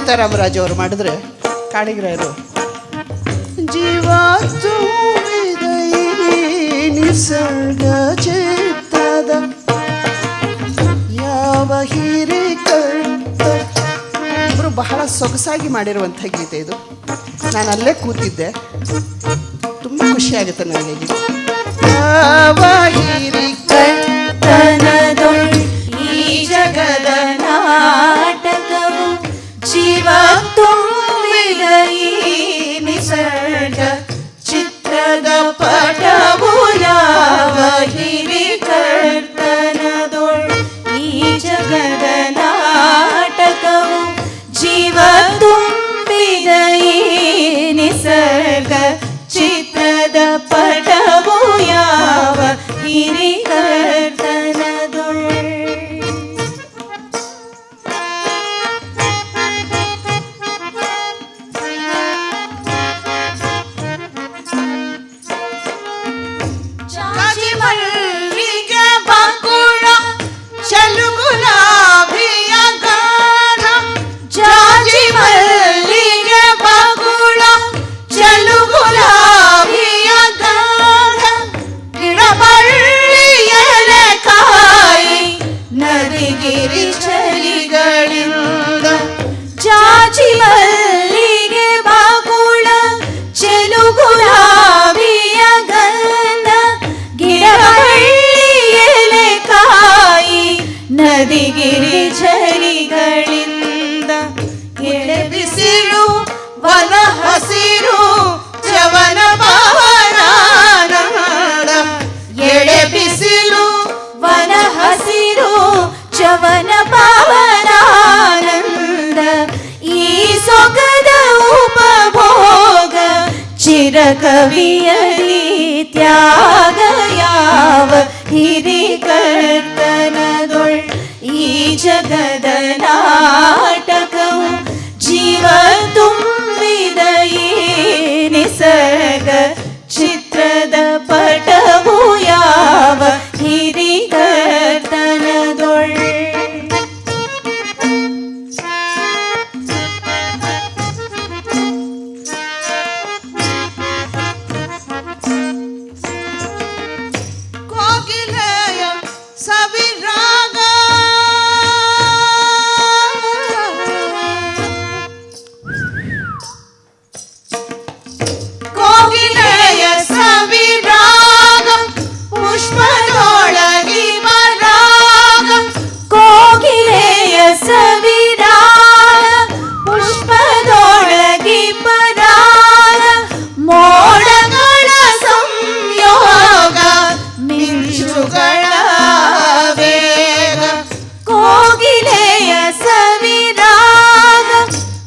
ಸೀತಾರಾಮರಾಜು ಅವರು ಮಾಡಿದ್ರೆ ಕಾಳಿಗರಾಯರು ಜೀವ ತುಂಬಿದ ಈ ನಿಸರ್ಗ ಚಿತ್ತದ ಯಾವ ಇವರು ಬಹಳ ಸೊಗಸಾಗಿ ಮಾಡಿರುವಂಥ ಗೀತೆ ಇದು. ನಾನು ಅಲ್ಲೇ ಕೂತಿದ್ದೆ, ತುಂಬ ಖುಷಿಯಾಗುತ್ತೆ ನನಗೆ ಈ ಗೀತೆ. ಯಾವ ಈ ಜಗದ ನಾಟಕವು ಜೀವ ತುಂಬಿದ ಈ ನಿಸರ್ಗ ಚಿತ್ರದ ಪಟವು ಯಾವ ಹಿರಿಕರ್ತನದೊಳ್ ಈ ಜಗದ ನಾಟಕವು ಜೀವ ತುಂಬಿದ ಈ ನಿಸರ್ಗ ಚಿತ್ರದ ಪಟವು ಯಾವ ಹಿರಿಕರ್ತನದೊಳ್. ಜಾಜಿ ಮಲ್ಲಿಗೆ ಬಾಕುಳ ಚಲುಗುಲಾಬಿಯ ಗಾಢ ಜಾಜಿ ಮಲ್ಲಿಗೆ ಬಾಕುಳ ಚಲುಗುಲಾಬಿಯ ಗಾಢ ಗಿಡಬಳ್ಳಿಯಲೆ ಕಾಯಿ ನದಿಗಿರಿ ಚಳಿಗಳಿಂದ ಜಾಜಿ ಮಲ್ಲಿಗೆ ಬಾಕುಳ ಚೆಲುಗುಲಾಬಿಯ ಗಂಧ ಗಿಡಬಳ್ಳಿಯಲೆ ಕಾಯಿ ನದಿಗಿರಿ ಝರಿಗಳಿಂದ ಎಳೆ ಬಿಸಿಲು ವನ ಹಸಿರು ಚವನ ಪವನಾನಂದ ಎಳೆ ಬಿಸಿಲು ವನ ಹಸಿರು ಚವನ ಪವನಾನಂದ ಈ ಸೊಗದ ಉಪಭೋಗ ಚಿರಕವಿಯರಿ ತ್ಯಾಗ ಯಾವ ಹಿರಿಕರ್ತನದೊಳ್ ಈ ಜಗದ ನಾಟಕವು ಜೀವ ತುಂಬಿದ ಈ ನಿಸರ್ಗ ಚಿತ್ರದ ಪಟವು ಯಾವ ಹಿರಿಕರ್ತನದೊಳ್. ಕೋಗಿಲೆಯ ಸವಿರಾಗ ಕೋಗಿಲೆಯ ಸವಿರಾಗ ಪುಷ್ಪದೊಳಗಿ ಬರಾಗ ಕೋಗಿಲೆಯ ಸವಿರಾಗ ಪುಷ್ಪದೊಳಗಿ ಬರಾಗ ಮೋಡಗಳ ಸಂಯೋಗ ಮಿಂಚುಗಳ ವೇಗ ಕೋಗಿಲೆಯ ಸವಿರಾಗ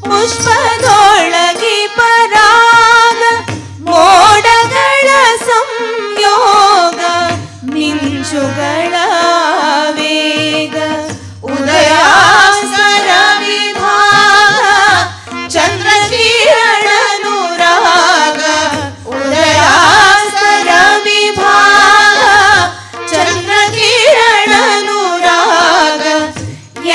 ಪುಷ್ಪದೊಳಗಿ ಪರಾಗ ಮೋಡಗಳ ಸಂಯೋಗ ಮಿಂಚುಗಳ ವೇಗ ಉದಯಾಸ್ತರ ವಿಭಾಗ ಚಂದ್ರ ಕಿರಣನುರಾಗ ಉದಯಾಸ್ತರ ವಿಭಾಗ ಚಂದ್ರ ಕಿರಣನುರಾಗ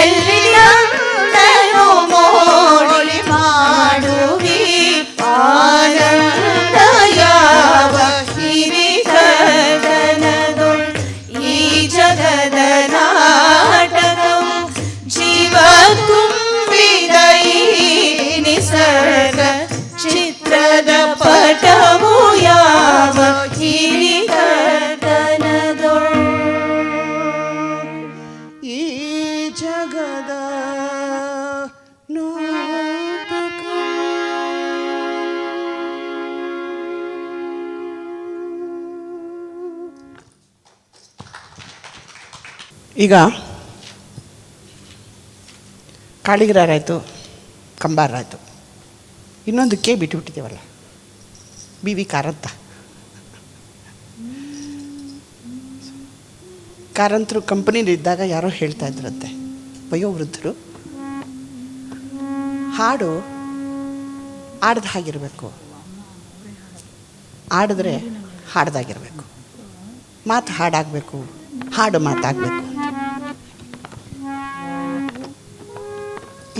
ಎಲ್ಲಿ ನಂದನು ಮೋಡಿ ಮಾಡುವಿ ಆನಂದ ಯಾವ ಹಿರಿಕರ್ತನದೊಳ್ ಈ ಜಗದ ನಾಟಕವು ಜೀವ ತುಂಬಿದ ಈ ನಿಸರ್ಗ ಚಿತ್ರದ ಪಟವು ಯಾವ ಹಿರಿಕರ್ತನದೊಳ್. ಈ ಜಗದ ನಾಟಕ ಈಗ ಕಾಳಿಗರಾರಾಯಿತು, ಕಂಬಾರಾಯಿತು, ಇನ್ನೊಂದು ಕೆ ಬಿಟ್ಟುಬಿಟ್ಟಿದ್ದೀವಲ್ಲ, ಬಿ ವಿ ಕಾರಂತ. ಕಾರಂತರು ಕಂಪನಿಲಿದ್ದಾಗ ಯಾರೋ ಹೇಳ್ತಾ ಇದ್ರಂತೆ, ವಯೋವೃದ್ಧರು, ಹಾಡು ಆಡ್ದ ಹಾಗಿರಬೇಕು, ಆಡಿದ್ರೆ ಹಾಡ್ದಾಗಿರಬೇಕು, ಮಾತು ಹಾಡಾಗಬೇಕು, ಹಾಡು ಮಾತಾಗಬೇಕು.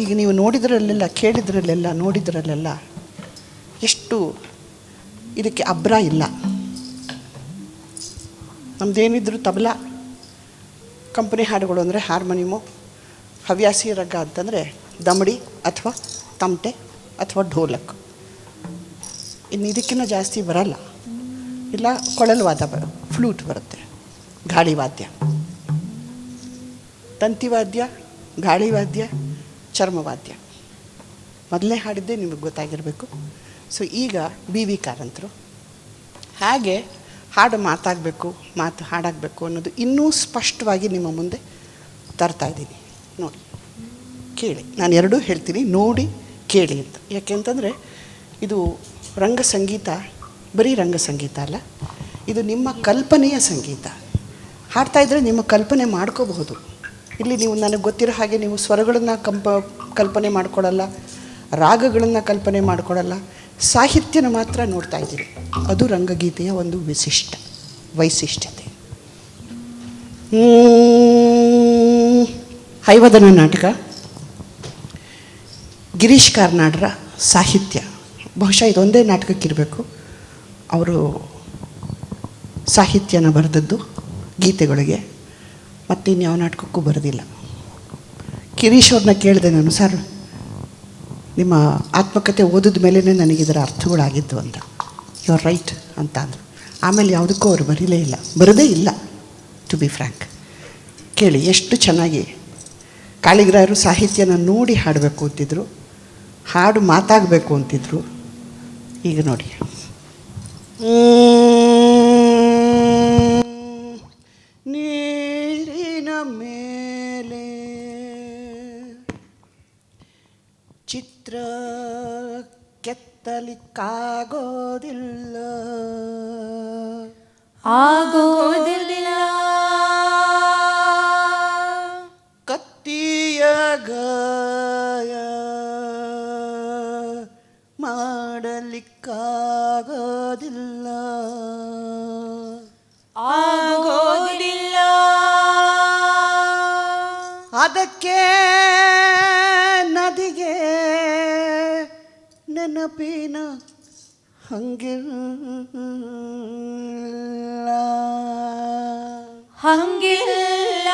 ಈಗ ನೀವು ನೋಡಿದ್ರಲ್ಲೆಲ್ಲ, ಕೇಳಿದ್ರಲ್ಲೆಲ್ಲ, ನೋಡಿದ್ರಲ್ಲೆಲ್ಲ ಎಷ್ಟು ಇದಕ್ಕೆ ಅಬ್ರ ಇಲ್ಲ. ನಮ್ಮದೇನಿದ್ರು ತಬಲಾ, ಕಂಪನಿ ಹಾಡುಗಳು ಅಂದರೆ ಹಾರ್ಮೋನಿಯಮು, ಹವ್ಯಾಸಿ ರಗ್ಗ ಅಂತಂದರೆ ದಮಡಿ ಅಥವಾ ತಮಟೆ ಅಥವಾ ಢೋಲಕ್. ಇನ್ನು ಇದಕ್ಕಿಂತ ಜಾಸ್ತಿ ಬರಲ್ಲ. ಇಲ್ಲ ಕೊಳಲು ವಾದ್ಯ ಫ್ಲೂಟ್ ಬರುತ್ತೆ, ಗಾಳಿ ವಾದ್ಯ, ತಂತಿವಾದ್ಯ, ಗಾಳಿ ವಾದ್ಯ, ಚರ್ಮವಾದ್ಯ. ಮೊದಲೇ ಹಾಡಿದ್ದೇ ನಿಮಗೆ ಗೊತ್ತಾಗಿರಬೇಕು. ಸೊ ಈಗ BV ಕಾರಂತರು ಹಾಗೆ ಹಾಡು ಮಾತಾಗಬೇಕು, ಮಾತು ಹಾಡಾಗಬೇಕು ಅನ್ನೋದು ಇನ್ನೂ ಸ್ಪಷ್ಟವಾಗಿ ನಿಮ್ಮ ಮುಂದೆ ತರ್ತಾ ಇದ್ದೀನಿ. ನೋಡಿ, ಕೇಳಿ. ನಾನು ಎರಡೂ ಹೇಳ್ತೀನಿ, ನೋಡಿ ಕೇಳಿ ಅಂತ. ಯಾಕೆಂತಂದರೆ ಇದು ರಂಗ ಸಂಗೀತ, ಬರೀ ರಂಗ ಸಂಗೀತ ಅಲ್ಲ, ಇದು ನಿಮ್ಮ ಕಲ್ಪನೆಯ ಸಂಗೀತ. ಹಾಡ್ತಾಯಿದ್ರೆ ನಿಮ್ಮ ಕಲ್ಪನೆ ಮಾಡ್ಕೋಬಹುದು. ಇಲ್ಲಿ ನೀವು ನನಗೆ ಗೊತ್ತಿರೋ ಹಾಗೆ ನೀವು ಸ್ವರಗಳನ್ನು ಕಲ್ಪನೆ ಮಾಡ್ಕೊಳ್ಳಲ್ಲ, ರಾಗಗಳನ್ನು ಕಲ್ಪನೆ ಮಾಡ್ಕೊಳ್ಳಲ್ಲ, ಸಾಹಿತ್ಯನ ಮಾತ್ರ ನೋಡ್ತಾ ಇದ್ದೀರಿ. ಅದು ರಂಗಗೀತೆಯ ಒಂದು ವೈಶಿಷ್ಟ್ಯತೆ. ಹೈವದನ ನಾಟಕ, ಗಿರೀಶ್ ಕಾರ್ನಾಡ್ರ ಸಾಹಿತ್ಯ. ಬಹುಶಃ ಇದೊಂದೇ ನಾಟಕಕ್ಕಿರಬೇಕು ಅವರು ಸಾಹಿತ್ಯನ ಬರೆದದ್ದು ಗೀತೆಗಳಿಗೆ, ಮತ್ತು ಇನ್ಯಾವ ನಾಟಕಕ್ಕೂ ಬರೆದಿಲ್ಲ. ಗಿರೀಶ್ ಅವ್ರನ್ನ ಕೇಳಿದೆ ನಾನು, ಸರ್ ನಿಮ್ಮ ಆತ್ಮಕಥೆ ಓದಿದ ಮೇಲೇ ನನಗಿದರ ಅರ್ಥಗಳಾಗಿದ್ದು ಅಂತ. ಯು ಆರ್ ರೈಟ್ ಅಂತ ಅಂದರು. ಆಮೇಲೆ ಯಾವುದಕ್ಕೂ ಅವರು ಬರೋದೇ ಇಲ್ಲ ಟು ಬಿ ಫ್ರ್ಯಾಂಕ್. ಕೇಳಿ ಎಷ್ಟು ಚೆನ್ನಾಗಿ ಕಾಳಿಗ್ರಾಯರು ಸಾಹಿತ್ಯನ ನೋಡಿ ಹಾಡಬೇಕು ಅಂತಿದ್ರು, ಹಾಡು ಮಾತಾಗಬೇಕು ಅಂತಿದ್ರು. ಈಗ ನೋಡಿ, ನೀರಿನ ಮೇಲೆ ಚಿತ್ರ ಕೆತ್ತಲಿಕ್ಕಾಗೋದಿಲ್ಲ, ಆಗೋದಿಲ್ಲ. ಕತ್ತಿಯ ಗಾಯ ಮಾಡಲಿಕ್ಕಾಗೋದಿಲ್ಲ, ಆಗೋದಿಲ್ಲ. ಅದಕ್ಕೆ ನದಿಗೆ ನೆನಪಿನ ಹಂಗಿಲ್ಲ, ಹಂಗಿಲ್ಲ,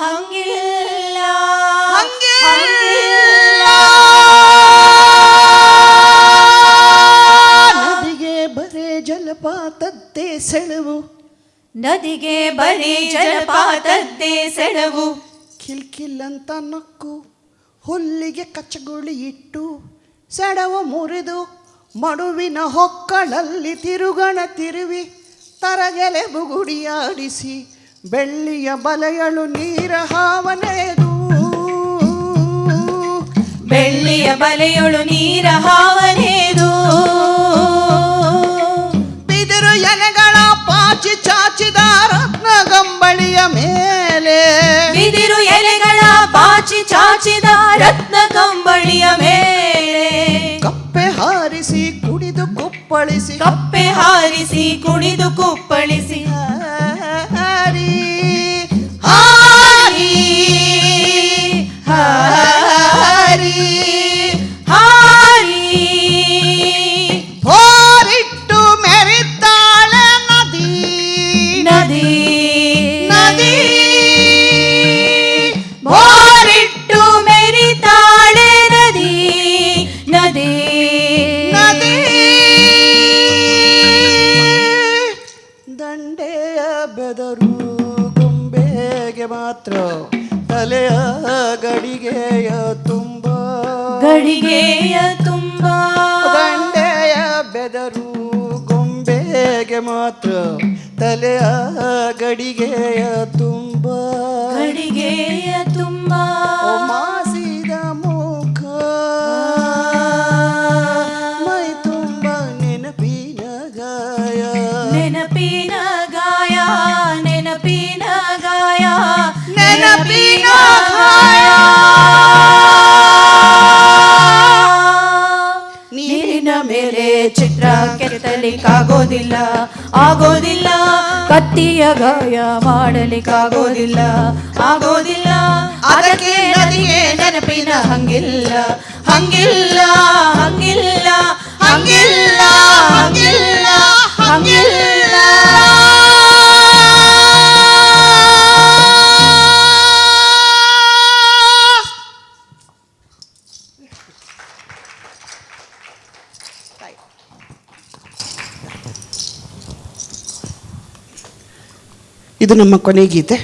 ಹಂಗಿಲ್ಲ, ಹಂಗಿಲ್ಲ. ನದಿಗೆ ಬರೇ ಜಲಪಾತದ್ದೇ ಸೆಳವು, ನದಿಗೆ ಬರೀ ಜಲಪಾತದ್ದೇ ಸೆಳವು, ಕಿಲ್ಕಿಲ್ಲಂತ ನಕ್ಕು ಹುಲ್ಲಿಗೆ ಕಚ್ಚಗುಳಿ ಇಟ್ಟು ಸೆಡವು ಮುರಿದು ಮಡುವಿನ ಹೊಕ್ಕಳಲ್ಲಿ ತಿರುಗಣ ತಿರುವಿ ತರಗೆಲೆ ಬುಗುಡಿಯಾಡಿಸಿ ಬೆಳ್ಳಿಯ ಬಲೆಯಳು ನೀರ ಹಾವನೆದು, ಬೆಳ್ಳಿಯ ಬಲೆಯೊಳು ನೀರ ಹಾವನೆದು, ಬಿದಿರು ಎಲೆಗಳ ಪಾಚಿ ಚಾಚಿದ ರತ್ನಗಂಬಳಿಯ ಮೇಲೆ, ಬಿದಿರು ಎಲೆಗಳ ಬಾಚಿ ಚಾಚಿದ ರತ್ನ ಕಂಬಳಿಯ ಮೇಲೆ, ಕಪ್ಪೆ ಹಾರಿಸಿ ಕುಡಿದು ಕುಪ್ಪಳಿಸಿ, ಕಪ್ಪೆ ಹಾರಿಸಿ ಕುಣಿದು ಕುಪ್ಪಳಿಸಿ, ಹಾರಿ ಹಾರಿ ಹಾರಿ ಹಾರಿ ಹೋರಿಟ್ಟು ಮೆರಿತಾಳೆ ನದಿ, ನದಿ ನದಿ ಬೋರಿಟ್ಟು ಮೆರಿತಾಳೆ ನದಿ, ನದಿ ನದಿ. ದಂಡೆಯ ಬೆದರು ಗೊಂಬೆಗೆ ಮಾತ್ರ ತಲೆಯ ಗಡಿಗೆಯ ತುಂಬ, ಗಡಿಗೆಯ ತುಂಬ, ದಂಡೆಯ ಬೆದರು ಗೊಂಬೆಗೆ ಮಾತ್ರ ತಲೆಯ ಗಡಿಗೆಯ ತುಂಬ, ಗಡಿಗೆಯ ತುಂಬ, ಮಾಸಿದ ಮುಖ ಮೈ ತುಂಬ ನೆನಪಿನ ಗಾಯ, ನೆನಪಿನ ಗಾಯ, ನೆನಪಿನ ಗಾಯ, ನೆನಪಿನ ಗಾಯ. ನೀರಿನ ಮೇಲೆ ಚಿತ್ರ ಕೆತ್ತಲಿಕ್ಕಾಗೋದಿಲ್ಲ, ಆಗೋದಿಲ್ಲ. ಕತ್ತಿಯ ಗಾಯ ಮಾಡಲಿಕ್ಕಾಗೋದಿಲ್ಲ, ಆಗೋದಿಲ್ಲ. ಅದಕ್ಕೆ ನದಿಗೆ ನೆನಪಿನ ನೀನ ಹಂಗಿಲ್ಲ ಹಂಗಿಲ್ಲ ಹಂಗಿಲ್ಲ ಹಂಗಿಲ್ಲ ಹಂಗಿಲ್ಲ ಹಂಗಿಲ್ಲ. ಇದು ನಮ್ಮ ಕೊನೆ ಗೀತೆ.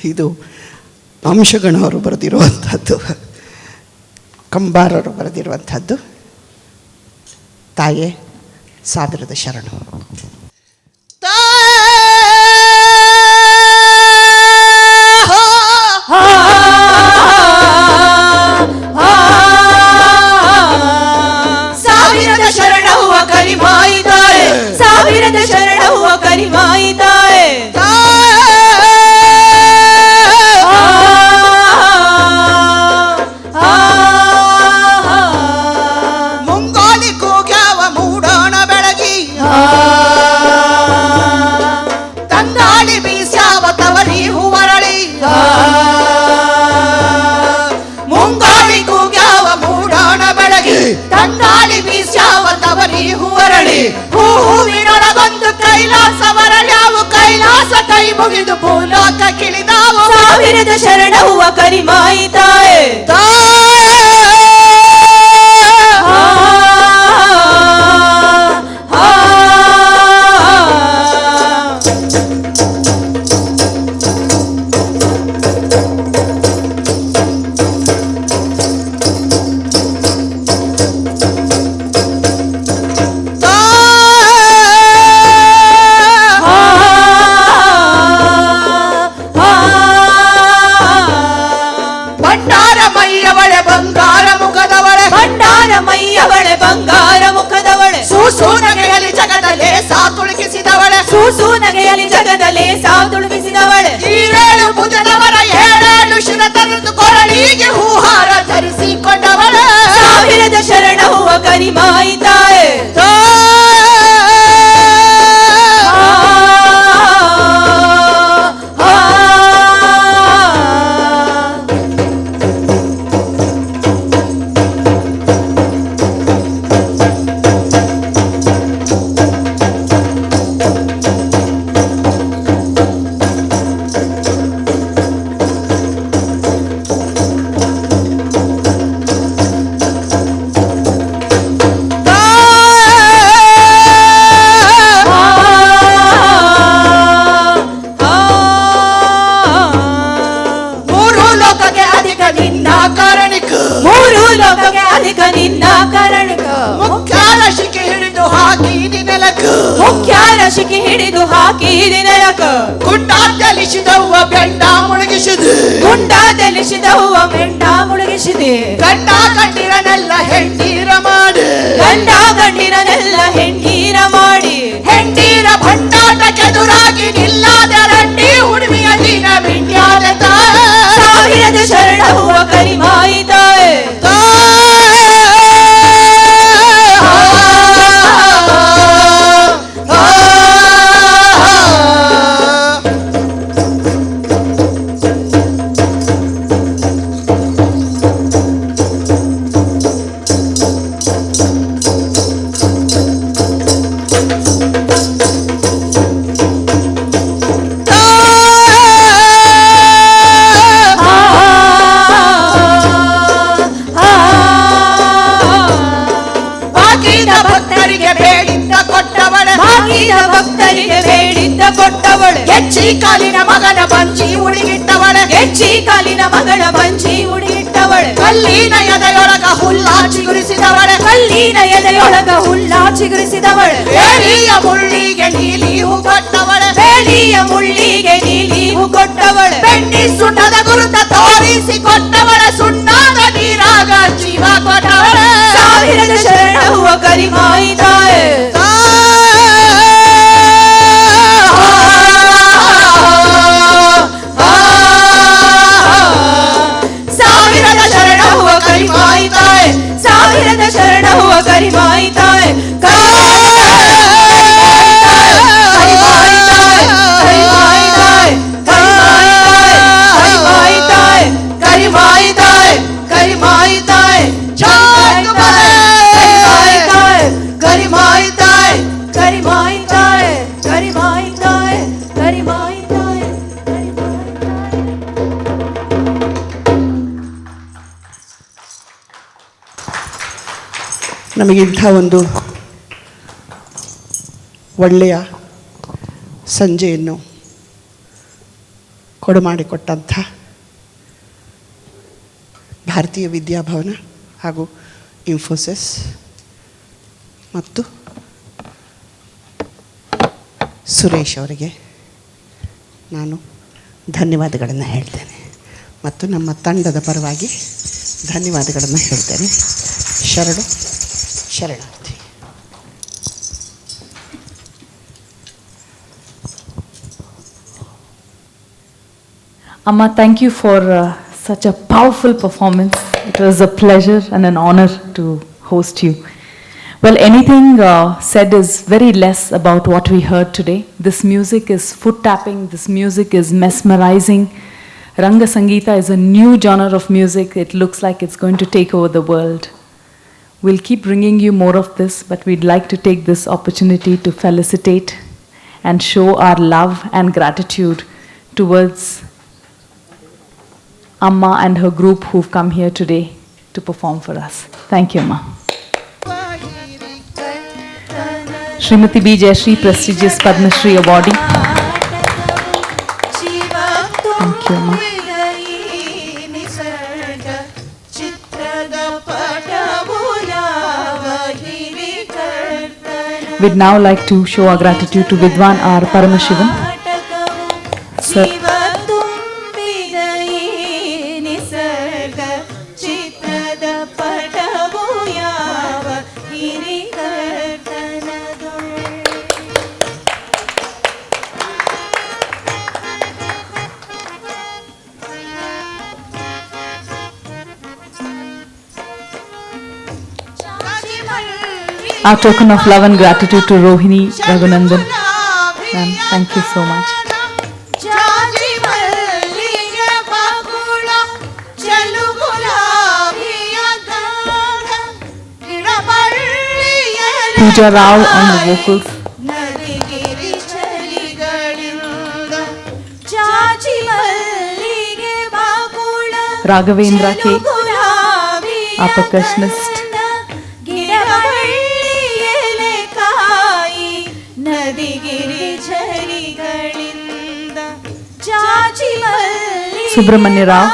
ಇದು ಅಂಶಗಣ ಅವರು ಬರೆದಿರುವಂಥದ್ದು, ಕಂಬಾರರು ಬರೆದಿರುವಂಥದ್ದು. ತಾಯೇ ಸಾವಿರದ ಶರಣು. ಸಾವಿರದ ಶರಣವ್ವ ಕರಿಮಾಯಿ ತಾಯೆ, ಸಾವಿರದ ಶರಣವ್ವ ಕರಿಮಾಯಿ ತಾಯೆ. ಮುಂಗೋಲಿ ಕೂಗ್ಯಾವ ಮೂಡೋಣ ಬೆಳಗಿ, ತಂಗಾಳಿ ಬೀಸ್ಯಾವ ತವರಿ ಹೂವರಳಿ. ಮುಂಗಾಳಿ ಕೂಗ್ಯಾವ ಮೂಡೋಣ ಬೆಳಗಿ, ತಂಗಾಳಿ ಬೀಸ್ಯಾವ ತವರಿ ಹೂವರಳಿ. ಹೂವಿನೊಳಗೊಂದು ಕೈಲಾಸವರಳ್ಯಾವು, ಕೈಲಾಸ ಕೈ ಮುಗಿದು ಭೂಲೋಕ ಕಿಳಿದಾವು. ಸಾವಿರದ ಶರಣವ್ವ ಕರಿಮಾಯಿ ತಾಯೆ. ಭಂಡಾರ ಮೈಯವಳೆ ಬಂಗಾರ ಮುಖದವಳೆ, ಭಂಡಾರ ಮೈಯವಳೆ ಬಂಗಾರ ಮುಖದವಳೆ. ಸೂಸು ನಗೆಯಲ್ಲಿ ಜಗದಲ್ಲೇ ಸಾತುಳುಕಿಸಿದವಳೆ, ಸೂಸು ನಗೆಯಲ್ಲಿ ಜಗದಲ್ಲೇ ಸಾತುಳುಗಿಸಿದವಳೆ. ಈರೇಳು ಭುಜದವರ ಏಳೇಳು ಶಿರ ತರದು ಕೊರಳಿಗೆ ಹೂಹಾರ ಧರಿಸಿಕೊಂಡವಳೆ. ಸಾವಿರದ ಶರಣವ್ವ ಕರಿಮಾಯಿ ತಾಯೆ. ಮೂರು ಲೋಕಕ್ಕೆ ಅಧಿಕ ನಿನ್ನ ಕಾರಣಿಕ, ಮೂರು ಲೋಕಕ್ಕೆ ಅಧಿಕ ನಿನ್ನ ಕರಣಕ. ಮುಖ್ಯ ರಶಿಕೆ ಹಿಡಿದು ಹಾಕಿದಿ ನೆಲಕ, ಮುಖ್ಯ ರಶಿಕೆ ಹಿಡಿದು ಹಾಕಿದಿ ನೆಲಕ. ಗುಂಡಾದಲಿಸಿದವ್ವ ಬೆಂಡ ಮುಳುಗಿಸಿದು, ಗುಂಡ ತೆಲಿಸಿದವ್ವ ಮೆಂಡ ಮುಳುಗಿಸಿದೆ. ಗಂಡ ಗಂಡಿರನೆಲ್ಲ ಹೆಂಡೀರ ಮಾಡಿ, ಗಂಡ ಗಂಡಿರನೆಲ್ಲ ಹೆಂಡೀರ ಮಾಡಿ. ಹೆಂಡೀರ ಭಂಡಾಟಕ್ಕೆದುರಾಗಿ ನಿಲ್ಲಾದ ರಂಡಿ ಹುಡುಮಿಯ ದಿನ ಮಿಂಡ್ಯಾದ ತಾಯಿ. ಸಾವಿರದ ಶರಣವ್ವ ಕರಿಮಾಯಿ ತಾಯೆ. ಬಾಗಿದ ಭಕ್ತರಿಗೆ ಬೇಡಿದ್ದ ಕೊಟ್ಟವಳೆ, ಬಾಗಿದ ಭಕ್ತರಿಗೆ ಬೇಡಿದ್ದ ಕೊಟ್ಟವಳೆ. ಹೆಚ್ಚಿ ಕಾಲಿನ ಮಗನ ಬಂಚಿ ಉಳಿಗಿಟ್ಟವಳೆ, ಹೆಚ್ಚಿ ಕಾಲಿನ ಮಗಳ ಬಂಚಿ ಉಡಿಯಿಟ್ಟವಳೆ. ಕಲ್ಲಿನ ಎದೆಯೊಳಗ ಹುಲ್ಲ ಚಿಗುರಿಸಿದವಳೆ, ಕಲ್ಲಿನ ಎದೆಯೊಳಗ ಹುಲ್ಲ ಚಿಗುರಿಸಿದವಳೆ. ಬೇಲಿಯ ಮುಳ್ಳಿಗೆ ನೀಲಿ ಹೂ ಕೊಟ್ಟವಳೆ, ಬೇಲಿಯ ಮುಳ್ಳಿಗೆ ನೀಲಿ ಹೂ ಕೊಟ್ಟವಳೆ. ಬೆಣ್ಣಿ ಸುಣ್ಣದ ಗುರುತ ತೋರಿಸಿ ಕೊಟ್ಟವಳೆ, ಸುಣ್ಣದ ನೀರಾಗ ಜೀವ ಕೊಟ್ಟವಳೆ. ಸಾವಿರದ ಶರಣವ್ವ ಕರಿಮಾಯಿ ತಾಯೆ. ಸಾವಿರದ ಶರಣವ್ವ ಕರಿಮಾಯಿ ತಾಯೆ. ಸಾವಿರದ ಶರಣವ್ವ ಕರಿಮಾಯಿ ತಾಯೆ. ಕರಿಮಾಯಿ ತಾಯೆ. ಕರಿಮಾಯಿ ತಾಯೆ. ಕರಿಮಾಯಿ ತಾಯೆ. ಕರಿಮಾಯಿ ತಾಯೆ. ಕರಿಮಾಯಿ ತಾಯೆ. ನಮಗಿಂಥ ಒಂದು ಒಳ್ಳೆಯ ಸಂಜೆಯನ್ನು ಕೊಡುಮಾಡಿಕೊಟ್ಟಂಥ ಭಾರತೀಯ ವಿದ್ಯಾಭವನ ಹಾಗೂ ಇನ್ಫೋಸಿಸ್ ಮತ್ತು ಸುರೇಶ್ ಅವರಿಗೆ ನಾನು ಧನ್ಯವಾದಗಳನ್ನು ಹೇಳ್ತೇನೆ ಮತ್ತು ನಮ್ಮ ತಂಡದ ಪರವಾಗಿ ಧನ್ಯವಾದಗಳನ್ನು ಹೇಳ್ತೇನೆ. ಶರಣಾರ್ಥಿ. Amma, thank you for such a powerful performance. It was a pleasure and an honor to host you. Well, anything said is very less about what we heard today. This music is foot tapping, this music is mesmerizing. Ranga Sangeeta is a new genre of music. It looks like it's going to take over the world. We'll keep bringing you more of this, but we'd like to take this opportunity to felicitate and show our love and gratitude towards Amma and her group who've come here today to perform for us. Thank you, Amma. Srimati B. Jayashree, prestigious Padma Shri awardee. Thank you, Amma. We'd now like to show our gratitude to Vidwan R. Paramashivan. Sir. Our token of love and gratitude to Rohini Raghunandan. Ma'am, thank you so much. Pooja Rao on the vocals. Raghavendra K, our percussionist. Subramanya Rao,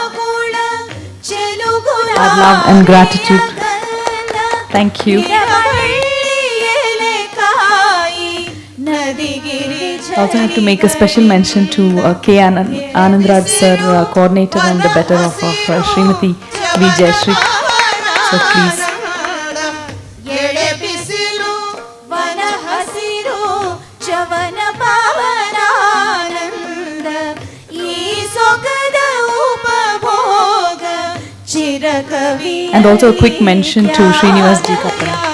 our love and gratitude. Thank you. I also have to make a special mention to K. Anandraj sir, coordinator and the better of Srimati V. Jayashree. So please. And also a quick mention to Srinivas G. Kappan.